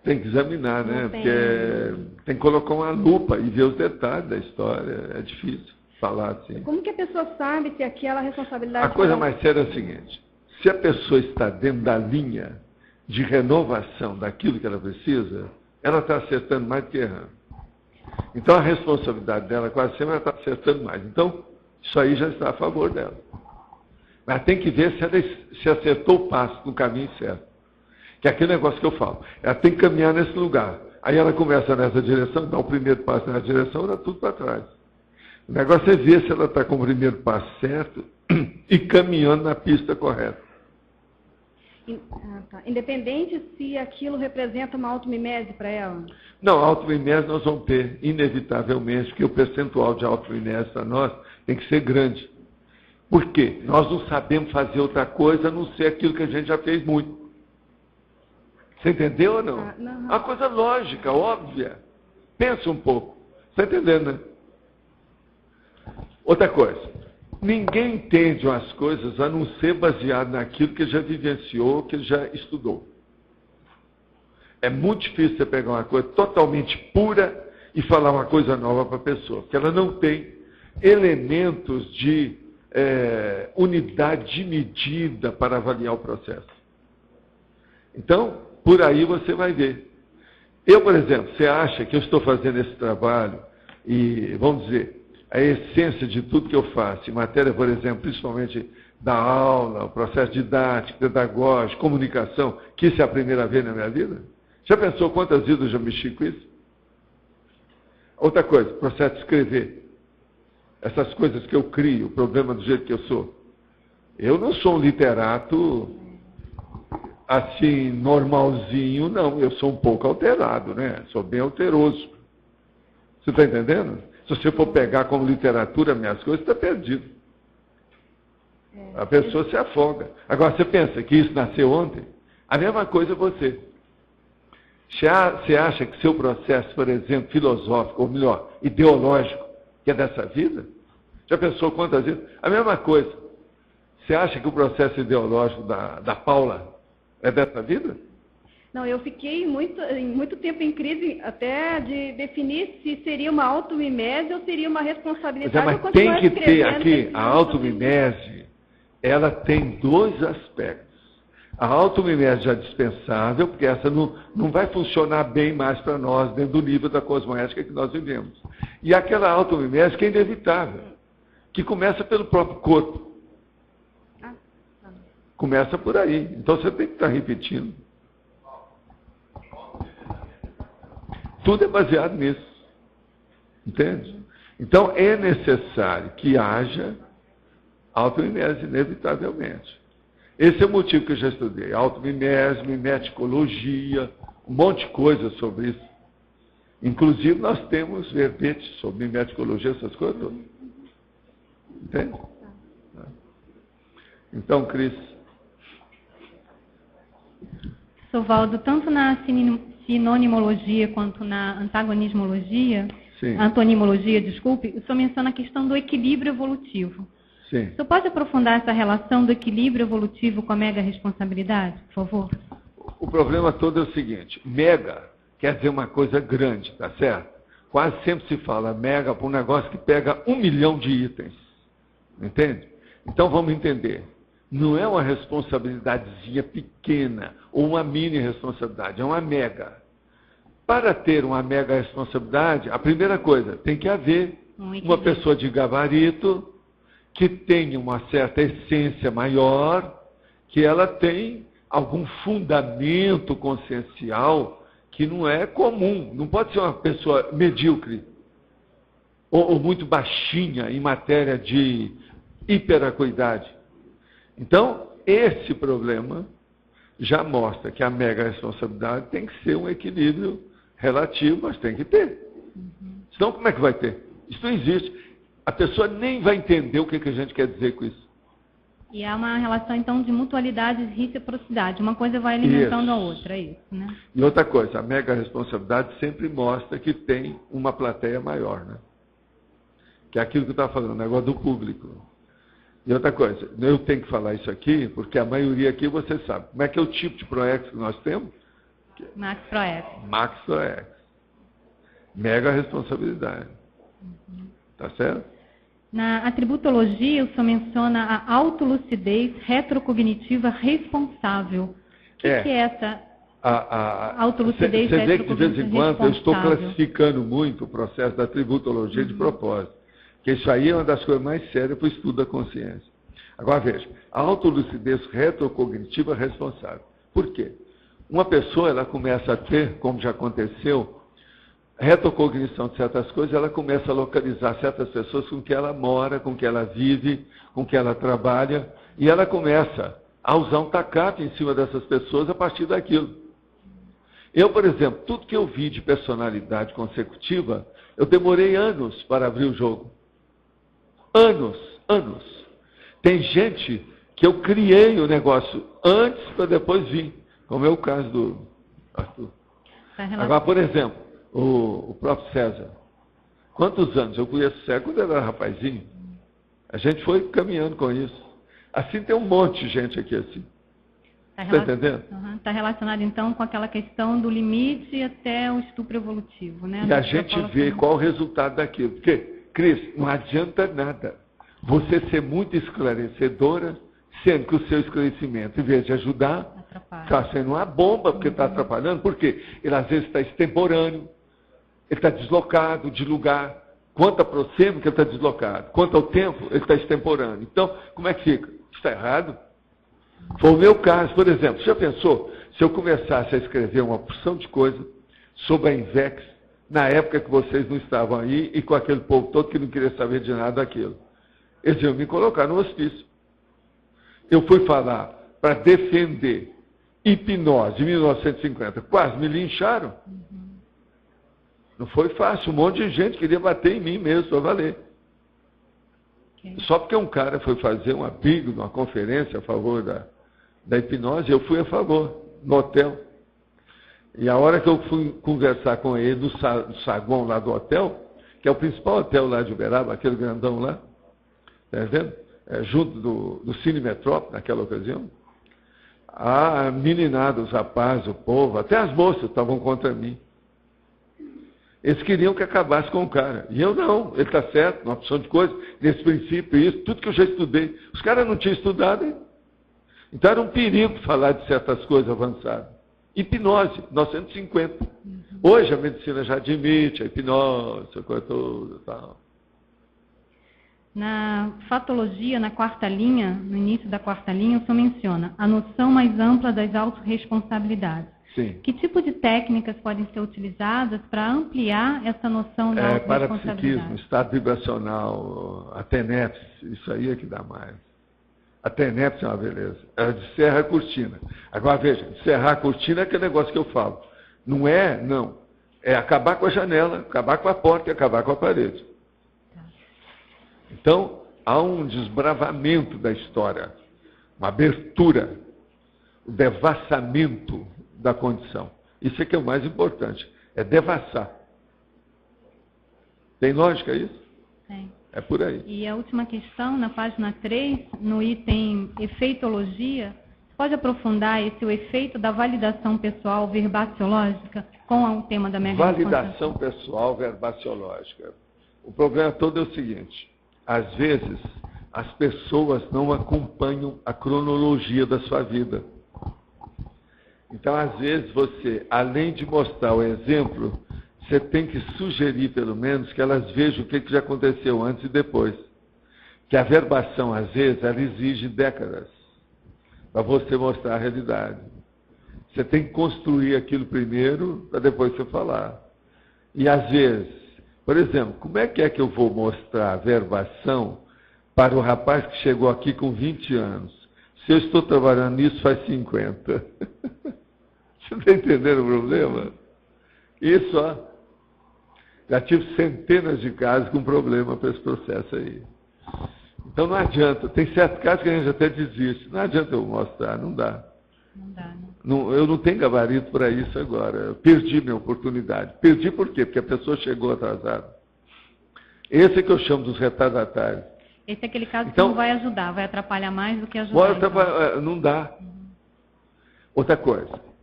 tem que examinar, né? Porque tem que colocar uma lupa e ver os detalhes da história. É difícil falar assim. Como que a pessoa sabe se aquela responsabilidade... A coisa mais séria é a seguinte: se a pessoa está dentro da linha de renovação daquilo que ela precisa, ela está acertando mais do que errando. Então a responsabilidade dela quase sempre ela está acertando mais. Então, isso aí já está a favor dela. Mas tem que ver se ela se acertou o passo no caminho certo. Que é aquele negócio que eu falo. Ela tem que caminhar nesse lugar. Aí ela começa nessa direção, dá o primeiro passo nessa direção, dá tudo para trás. O negócio é ver se ela está com o primeiro passo certo e caminhando na pista correta. Tá. Independente se aquilo representa uma automimese para ela? Não, a automimese nós vamos ter, inevitavelmente, porque o percentual de automimese para nós tem que ser grande. Por quê? Nós não sabemos fazer outra coisa a não ser aquilo que a gente já fez muito. Você entendeu ou não? Não. É uma coisa lógica, óbvia. Pensa um pouco. Está entendendo, né? Outra coisa. Ninguém entende as coisas a não ser baseado naquilo que já vivenciou, que já estudou. É muito difícil você pegar uma coisa totalmente pura e falar uma coisa nova para a pessoa, porque ela não tem elementos de unidade de medida para avaliar o processo. Então, por aí você vai ver. Eu, por exemplo, você acha que eu estou fazendo esse trabalho e, vamos dizer, a essência de tudo que eu faço, em matéria, por exemplo, principalmente da aula, o processo didático, pedagógico, comunicação, que isso é a primeira vez na minha vida? Já pensou quantas vezes eu já mexi com isso? Outra coisa, processo de escrever. Essas coisas que eu crio, o problema do jeito que eu sou. Eu não sou um literato assim, normalzinho, não. Eu sou um pouco alterado, né? Sou bem alteroso. Você está entendendo? Se você for pegar como literatura minhas coisas, está perdido. A pessoa se afoga. Agora, você pensa que isso nasceu ontem? A mesma coisa você. Você acha que seu processo, por exemplo, filosófico, ou melhor, ideológico, que é dessa vida? Já pensou quantas vezes? A mesma coisa. Você acha que o processo ideológico da Paula é dessa vida? Não, eu fiquei muito tempo em crise até de definir se seria uma automimese ou seria uma responsabilidade. Mas tem que ter aqui, a automimese, ela tem dois aspectos. A automimese já é dispensável, porque essa não vai funcionar bem mais para nós, dentro do nível da cosmoética que nós vivemos. E aquela automimese que é inevitável, que começa pelo próprio corpo. Começa por aí. Então você tem que estar repetindo. Tudo é baseado nisso. Entende? Então é necessário que haja automimese, inevitavelmente. Esse é o motivo que eu já estudei. Automimese, mimeticologia, um monte de coisa sobre isso. Inclusive, nós temos verbetes sobre mimeticologia, essas coisas todas. Entende? Então, Cris. Sovaldo, tanto na sinonimologia quanto na antagonismologia, antonimologia, desculpe, o senhor menciona a questão do equilíbrio evolutivo. Sim. O senhor pode aprofundar essa relação do equilíbrio evolutivo com a mega-responsabilidade, por favor? O problema todo é o seguinte, mega quer dizer uma coisa grande, tá certo? Quase sempre se fala mega para um negócio que pega 1 milhão de itens, entende? Então vamos entender, não é uma responsabilidadezinha pequena ou uma mini responsabilidade, é uma mega. Para ter uma mega responsabilidade, a primeira coisa, tem que haver uma pessoa de gabarito, que tenha uma certa essência maior, que ela tem algum fundamento consciencial que não é comum. Não pode ser uma pessoa medíocre ou muito baixinha em matéria de hiperacuidade. Então, esse problema já mostra que a mega responsabilidade tem que ser um equilíbrio relativo, mas tem que ter. Senão, como é que vai ter? Isso não existe. A pessoa nem vai entender o que a gente quer dizer com isso. E é uma relação, então, de mutualidade e reciprocidade. Uma coisa vai alimentando a outra, é isso, né? E outra coisa, a mega responsabilidade sempre mostra que tem uma plateia maior, né? Que é aquilo que eu estava falando, o negócio do público. E outra coisa, eu tenho que falar isso aqui, porque a maioria aqui você sabe. Como é que é o tipo de ProEx que nós temos? Max ProEx. Max ProEx. Mega responsabilidade. Tá certo? Na atributologia, o senhor menciona a autolucidez retrocognitiva responsável. O que é essa autolucidez retrocognitiva responsável? Você vê que de vez em quando eu estou responsável? classificando muito o processo da atributologia de propósito. Porque isso aí é uma das coisas mais sérias para o estudo da consciência. Agora veja, a autolucidez retrocognitiva responsável. Por quê? Uma pessoa ela começa a ter, como já aconteceu, retrocognição de certas coisas, ela começa a localizar certas pessoas com que ela mora, com que ela vive, com que ela trabalha, e ela começa a usar um tacape em cima dessas pessoas a partir daquilo. Eu, por exemplo, tudo que eu vi de personalidade consecutiva, eu demorei anos para abrir o jogo. Anos. Tem gente que eu criei o negócio antes para depois vir, como é o caso do Arthur. Agora, por exemplo, o próprio César. Quantos anos? Eu conheço o César quando ele era rapazinho. A gente foi caminhando com isso. Assim tem um monte de gente aqui assim. Está entendendo? Está relacionado, então, com aquela questão do limite até o estupro evolutivo, né? E a gente vê qual o resultado daquilo. Porque, Cris, não adianta nada você ser muito esclarecedora, sendo que o seu esclarecimento, em vez de ajudar, está sendo uma bomba, porque está atrapalhando. Por quê? Ele, às vezes, está extemporâneo, ele está deslocado de lugar. Quanto a prosema, que ele está deslocado. Quanto ao tempo, ele está extemporâneo. Então, como é que fica? Está errado? Foi o meu caso, por exemplo. Você já pensou se eu começasse a escrever uma porção de coisa sobre a Invex, na época que vocês não estavam aí, e com aquele povo todo que não queria saber de nada daquilo? Eles iam me colocar no hospício. Eu fui falar para defender hipnose em 1950. Quase me lincharam. Não foi fácil. Um monte de gente queria bater em mim mesmo, para valer. Só porque um cara foi fazer um abrigo, uma conferência a favor da hipnose, eu fui a favor, no hotel. E a hora que eu fui conversar com ele no saguão lá do hotel, que é o principal hotel lá de Uberaba, aquele grandão lá, tá vendo? Junto do Cine Metrópole, naquela ocasião, a meninada, os rapazes, o povo, até as moças estavam contra mim. Eles queriam que acabasse com o cara. E eu não, ele está certo, uma opção de coisa, nesse princípio, isso, tudo que eu já estudei. Os caras não tinham estudado, hein? Então era um perigo falar de certas coisas avançadas. Hipnose, 1950. Hoje a medicina já admite a hipnose, a coisa toda e tal. Na fatologia, na quarta linha, no início da quarta linha, o senhor menciona a noção mais ampla das autorresponsabilidades. Sim. Que tipo de técnicas podem ser utilizadas para ampliar essa noção da autorresponsabilidade? Parapsiquismo, estado vibracional, a TENEPS, isso aí é que dá mais. A TENEPS é uma beleza. Ela de serra a cortina. Agora veja, serrar a cortina é aquele negócio que eu falo. Não é, não. É acabar com a janela, acabar com a porta e acabar com a parede. Então, há um desbravamento da história, uma abertura, o devassamento da condição. Isso é que é o mais importante, é devassar. Tem lógica isso? Tem. É por aí. E a última questão, na página 3, no item efeitologia, pode aprofundar o efeito da validação pessoal verbaciológica com o tema da mega validação pessoal verbaciológica. O problema todo é o seguinte, às vezes as pessoas não acompanham a cronologia da sua vida. Então, às vezes, você, além de mostrar o exemplo, você tem que sugerir, pelo menos, que elas vejam o que já aconteceu antes e depois. Que a verbação, às vezes, ela exige décadas para você mostrar a realidade. Você tem que construir aquilo primeiro, para depois você falar. E, às vezes, por exemplo, como é que eu vou mostrar a verbação para o rapaz que chegou aqui com 20 anos? Se eu estou trabalhando nisso faz 50. Você está entendendo o problema? Isso, ó. Já tive centenas de casos com problema para esse processo aí. Então não adianta. Tem certos casos que a gente até desiste. Não adianta eu mostrar, não dá. Não dá, né? Eu não tenho gabarito para isso agora. Eu perdi minha oportunidade. Perdi por quê? Porque a pessoa chegou atrasada. Esse é que eu chamo dos retardatários. Esse é aquele caso que não vai ajudar, vai atrapalhar mais do que ajudar. Pode atrapalhar, não dá. Outra coisa.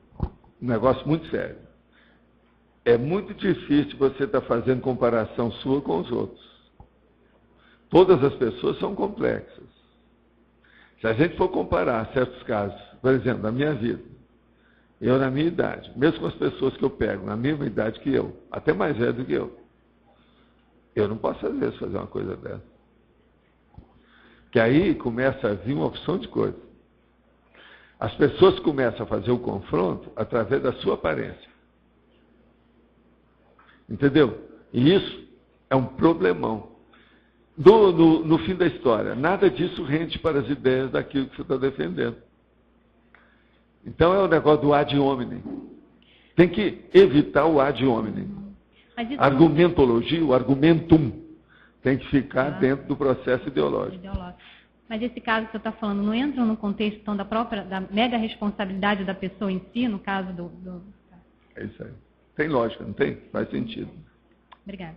Um negócio muito sério. É muito difícil você estar fazendo comparação sua com os outros. Todas as pessoas são complexas. Se a gente for comparar certos casos, por exemplo, na minha vida, eu na minha idade, mesmo com as pessoas que eu pego na mesma idade que eu, até mais velho do que eu não posso às vezes fazer uma coisa dessa. Que aí começa a vir uma opção de coisa. As pessoas começam a fazer o confronto através da sua aparência. Entendeu? E isso é um problemão. No fim da história, nada disso rende para as ideias daquilo que você está defendendo. Então é o negócio do ad hominem. Tem que evitar o ad hominem. Argumentologia, o argumentum, tem que ficar dentro do processo ideológico. Mas esse caso que você está falando não entra no contexto então, da mega responsabilidade da pessoa em si, no caso do... É isso aí. Tem lógica, não tem? Faz sentido. Obrigada.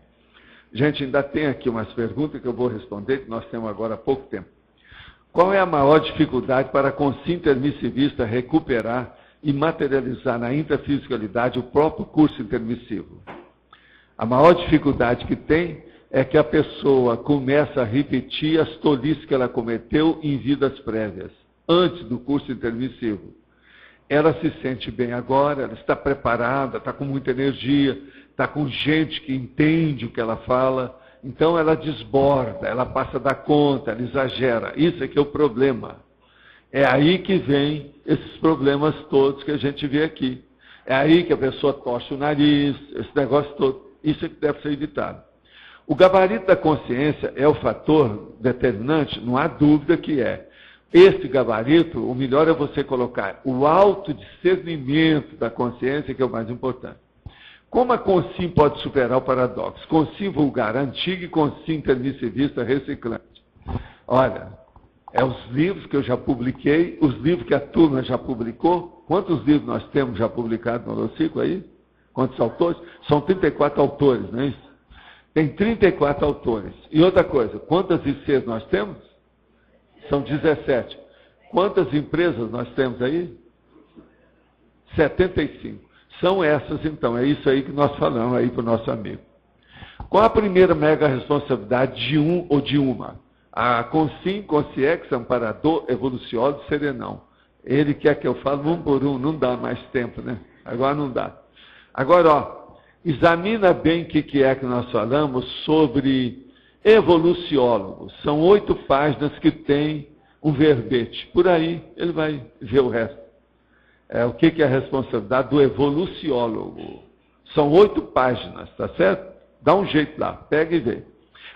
Gente, ainda tem aqui umas perguntas que eu vou responder, que nós temos agora há pouco tempo. Qual é a maior dificuldade para a consciência intermissivista recuperar e materializar na intrafisicalidade o próprio curso intermissivo? A maior dificuldade que tem é que a pessoa começa a repetir as tolices que ela cometeu em vidas prévias, antes do curso intermissivo. Ela se sente bem agora, ela está preparada, está com muita energia, está com gente que entende o que ela fala, então ela desborda, ela passa da conta, ela exagera. Isso é que é o problema. É aí que vem esses problemas todos que a gente vê aqui. É aí que a pessoa torce o nariz, esse negócio todo. Isso é que deve ser evitado. O gabarito da consciência é o fator determinante, não há dúvida que é. Esse gabarito, o melhor é você colocar o autodiscernimento da consciência, que é o mais importante. Como a consciência pode superar o paradoxo? Consciência vulgar antiga e consciência intermissivista reciclante. Olha, é os livros que eu já publiquei, os livros que a turma já publicou. Quantos livros nós temos já publicados no Holocico aí? Quantos autores? São 34 autores, não é isso? Tem 34 autores. E outra coisa, quantas ICs nós temos? São 17. Quantas empresas nós temos aí? 75. São essas, então. É isso aí que nós falamos aí para o nosso amigo. Qual a primeira mega responsabilidade de um ou de uma? A Consim, Consciex, Amparador, Evoluciólogo, Serenão. Ele quer que eu fale um por um. Não dá mais tempo, né? Agora não dá. Agora, ó, examina bem o que é que nós falamos sobre evoluciólogo. São 8 páginas que tem um verbete. Por aí ele vai ver o resto. O que é a responsabilidade do evoluciólogo? São 8 páginas, tá certo? Dá um jeito lá, pega e vê.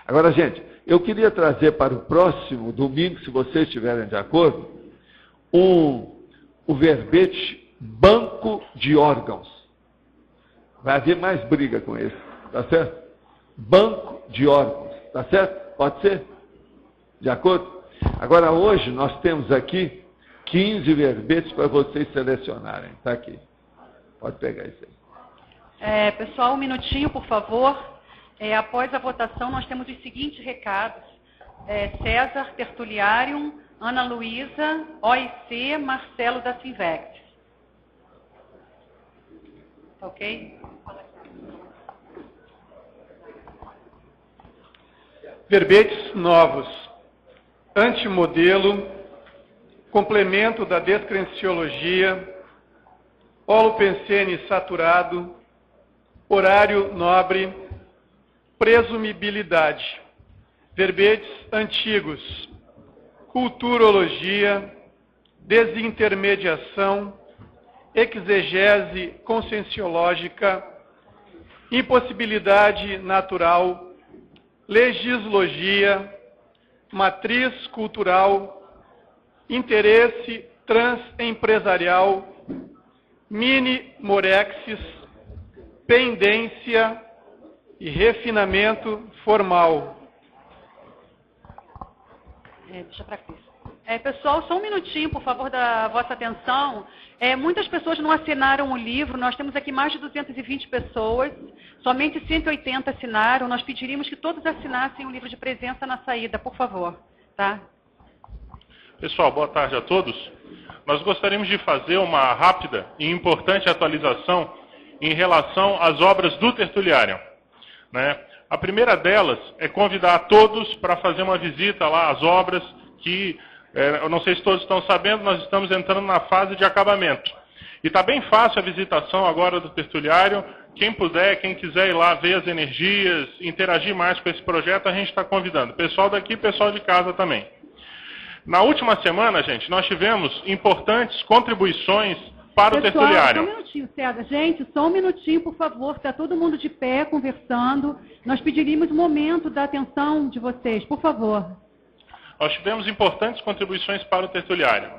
Agora, gente, eu queria trazer para o próximo domingo, se vocês estiverem de acordo, o verbete banco de órgãos. Vai haver mais briga com esse, tá certo? Banco de órgãos, tá certo? Pode ser? De acordo? Agora, hoje, nós temos aqui 15 verbetes para vocês selecionarem. Está aqui. Pode pegar isso aí. Pessoal, um minutinho, por favor. Após a votação, nós temos os seguintes recados. César Tertuliarium, Ana Luísa, OIC, Marcelo da Sinvex. Ok? Verbetes novos. Antimodelo, complemento da descrenciologia, holopensene saturado, horário nobre, presumibilidade. Verbetes antigos. Culturologia, desintermediação, exegese conscienciológica, impossibilidade natural, legislogia, matriz cultural, interesse transempresarial, mini-morexis, pendência e refinamento formal. Deixa para Cris. Pessoal, só um minutinho, por favor, da vossa atenção. Muitas pessoas não assinaram o livro, nós temos aqui mais de 220 pessoas, somente 180 assinaram. Nós pediríamos que todos assinassem o livro de presença na saída, por favor. Tá? Pessoal, boa tarde a todos. Nós gostaríamos de fazer uma rápida e importante atualização em relação às obras do Tertuliarium, né? A primeira delas é convidar a todos para fazer uma visita lá às obras que, eu não sei se todos estão sabendo, nós estamos entrando na fase de acabamento. E está bem fácil a visitação agora do Tertuliarium. Quem puder, quem quiser ir lá ver as energias, interagir mais com esse projeto, a gente está convidando. Pessoal daqui, pessoal de casa também. Na última semana, gente, nós tivemos importantes contribuições para o Tertuliarium. Só um minutinho, César. Gente, só um minutinho, por favor. Está todo mundo de pé, conversando. Nós pediríamos um momento da atenção de vocês, por favor. Nós tivemos importantes contribuições para o Tertuliarium.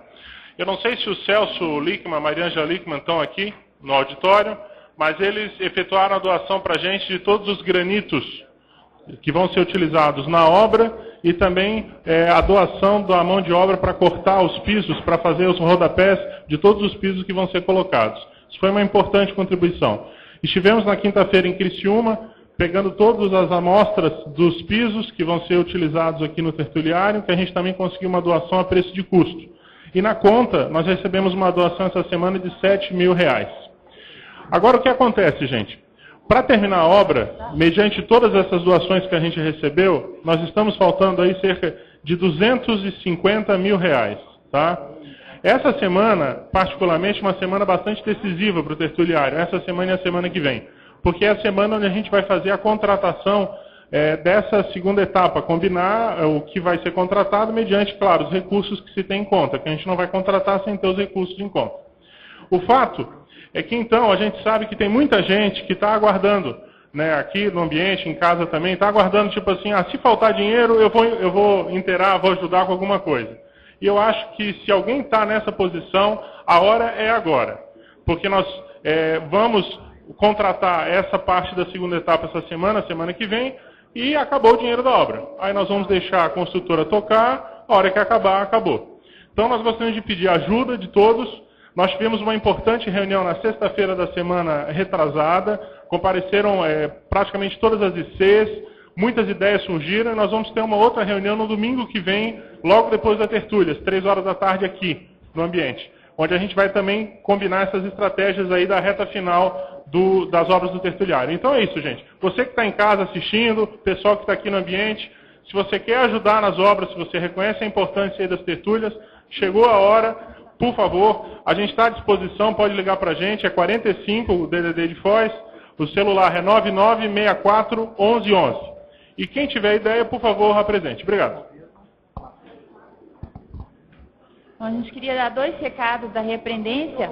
Eu não sei se o Celso Lickman, a Maria Angela Lickman estão aqui no auditório, mas eles efetuaram a doação para a gente de todos os granitos que vão ser utilizados na obra e também a doação da mão de obra para cortar os pisos, para fazer os rodapés de todos os pisos que vão ser colocados. Isso foi uma importante contribuição. Estivemos na quinta-feira em Criciúma, pegando todas as amostras dos pisos que vão ser utilizados aqui no tertuliário, que a gente também conseguiu uma doação a preço de custo. E na conta, nós recebemos uma doação essa semana de R$7.000. Agora, o que acontece, gente? Para terminar a obra, mediante todas essas doações que a gente recebeu, nós estamos faltando aí cerca de R$250 mil, tá? Essa semana, particularmente, uma semana bastante decisiva para o tertuliário, essa semana e a semana que vem, porque é a semana onde a gente vai fazer a contratação dessa segunda etapa, combinar o que vai ser contratado mediante, claro, os recursos que se tem em conta, que a gente não vai contratar sem ter os recursos em conta. O fato é que, então, a gente sabe que tem muita gente que está aguardando, né, aqui no ambiente, em casa também, está aguardando, tipo assim, se faltar dinheiro, eu vou inteirar, vou ajudar com alguma coisa. E eu acho que se alguém está nessa posição, a hora é agora. Porque nós vamos contratar essa parte da segunda etapa essa semana que vem, e acabou o dinheiro da obra. Aí nós vamos deixar a construtora tocar, a hora que acabar, acabou. Então nós gostaríamos de pedir ajuda de todos. Nós tivemos uma importante reunião na sexta-feira da semana retrasada, compareceram praticamente todas as ICs, muitas ideias surgiram, e nós vamos ter uma outra reunião no domingo que vem, logo depois da tertúlia, às 3 horas da tarde aqui, no ambiente, onde a gente vai também combinar essas estratégias aí da reta final das obras do tertuliário. Então é isso, gente. Você que está em casa assistindo, pessoal que está aqui no ambiente, se você quer ajudar nas obras, se você reconhece a importância aí das tertúlias, chegou a hora, por favor, a gente está à disposição, pode ligar para a gente, é 45, o DDD de Foz, o celular é 9964-1111. E quem tiver ideia, por favor, apresente. Obrigado. Bom, a gente queria dar 2 recados da repreendência.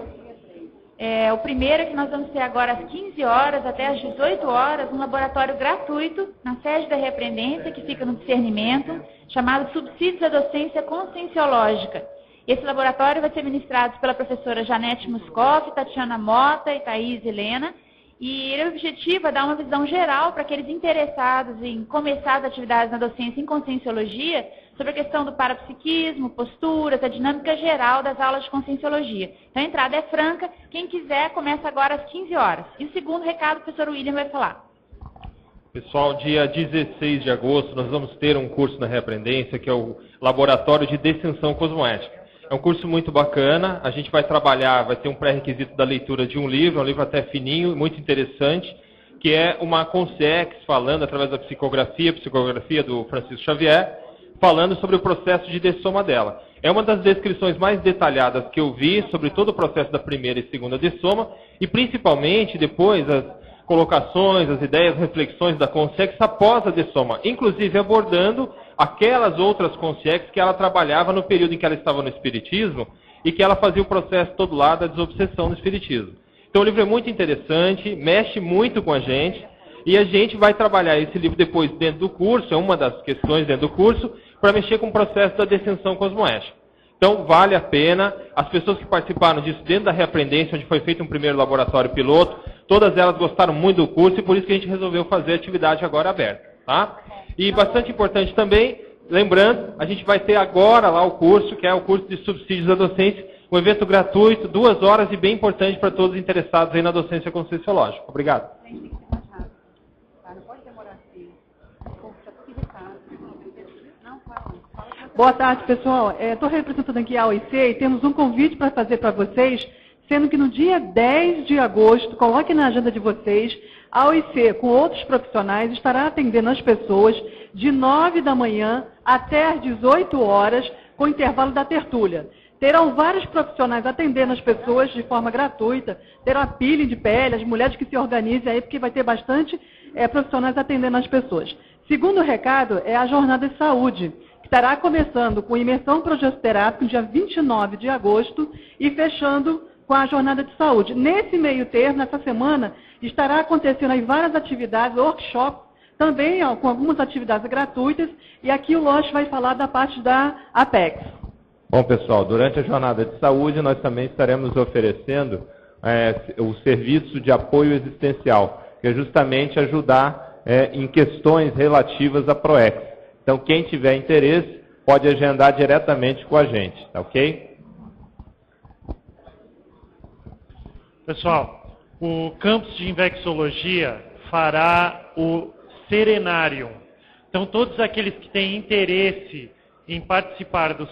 O primeiro é que nós vamos ter agora às 15 horas até às 18 horas um laboratório gratuito na sede da repreendência, que fica no discernimento, chamado Subsídios à Docência Conscienciológica. Esse laboratório vai ser ministrado pela professora Janete Muscoff, Tatiana Mota e Thaís Helena, e o objetivo é dar uma visão geral para aqueles interessados em começar as atividades na docência em Conscienciologia sobre a questão do parapsiquismo, posturas, a dinâmica geral das aulas de Conscienciologia. Então a entrada é franca, quem quiser começa agora às 15 horas. E o segundo recado o professor William vai falar. Pessoal, dia 16 de agosto nós vamos ter um curso na Reaprendência, que é o Laboratório de Descensão Cosmoética. É um curso muito bacana, a gente vai trabalhar, vai ter um pré-requisito da leitura de um livro até fininho, muito interessante, que é uma consciex falando através da psicografia do Francisco Xavier, falando sobre o processo de dessoma dela. É uma das descrições mais detalhadas que eu vi sobre todo o processo da primeira e segunda dessoma, e principalmente depois as colocações, as ideias, as reflexões da consciex após a dessoma, inclusive abordando aquelas outras consciex que ela trabalhava no período em que ela estava no Espiritismo e que ela fazia o processo todo lá da desobsessão no Espiritismo. Então o livro é muito interessante, mexe muito com a gente, e a gente vai trabalhar esse livro depois dentro do curso, é uma das questões dentro do curso, para mexer com o processo da descensão cosmoética. Então vale a pena, as pessoas que participaram disso dentro da Reaprendência, onde foi feito um primeiro laboratório piloto, todas elas gostaram muito do curso e por isso que a gente resolveu fazer a atividade agora aberta, tá? E bastante importante também, lembrando, a gente vai ter agora lá o curso, que é o curso de subsídios à docência, um evento gratuito, 2 horas e bem importante para todos os interessados aí na docência conscienciológica. Obrigado. Boa tarde, pessoal. Estou representando aqui a OIC e temos um convite para fazer para vocês, sendo que no dia 10 de agosto, coloque na agenda de vocês, a OIC, com outros profissionais, estará atendendo as pessoas de 9 da manhã até às 18 horas, com intervalo da tertúlia. Terão vários profissionais atendendo as pessoas de forma gratuita, terão a peeling de pele, as mulheres que se organizem aí, porque vai ter bastante profissionais atendendo as pessoas. Segundo recado é a jornada de saúde, que estará começando com imersão progestoterápica no dia 29 de agosto e fechando com a jornada de saúde. Nesse meio termo, nessa semana, estará acontecendo aí várias atividades, workshops, também com algumas atividades gratuitas, e aqui o Loche vai falar da parte da Apex. Bom, pessoal, durante a jornada de saúde, nós também estaremos oferecendo o serviço de apoio existencial, que é justamente ajudar em questões relativas à PROEX. Então, quem tiver interesse, pode agendar diretamente com a gente, tá ok? Pessoal, o campus de Invexologia fará o Serenarium. Então, todos aqueles que têm interesse em participar do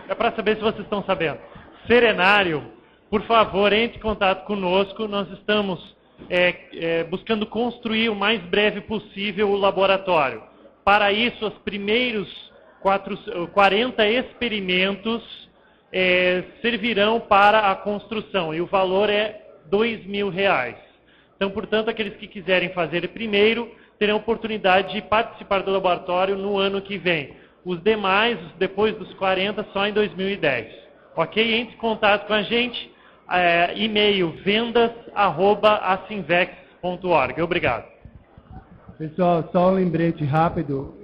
é para saber se vocês estão sabendo. Serenarium, por favor, entre em contato conosco. Nós estamos buscando construir o mais breve possível o laboratório. Para isso, os primeiros 40 experimentos servirão para a construção, e o valor é R$2.000. Então, portanto, aqueles que quiserem fazer primeiro terão oportunidade de participar do laboratório no ano que vem. Os demais, depois dos 40, só em 2010. Ok? Entre em contato com a gente. E-mail vendas@acinvex.org. Obrigado. Pessoal, só um lembrete rápido.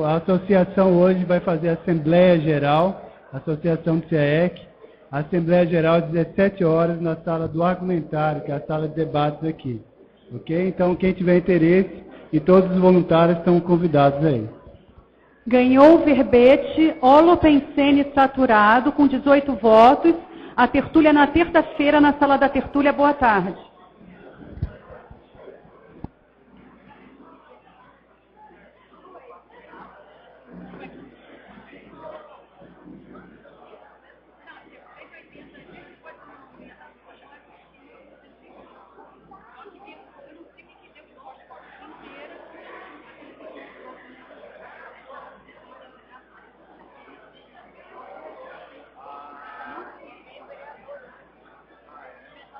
A associação hoje vai fazer a Assembleia Geral, a Associação do CIEC, a Assembleia Geral às 17 horas na sala do argumentário, que é a sala de debates aqui. Ok? Então, quem tiver interesse, e todos os voluntários estão convidados aí. Ganhou o verbete holopensene saturado com 18 votos. A tertúlia na terça-feira na sala da tertúlia. Boa tarde.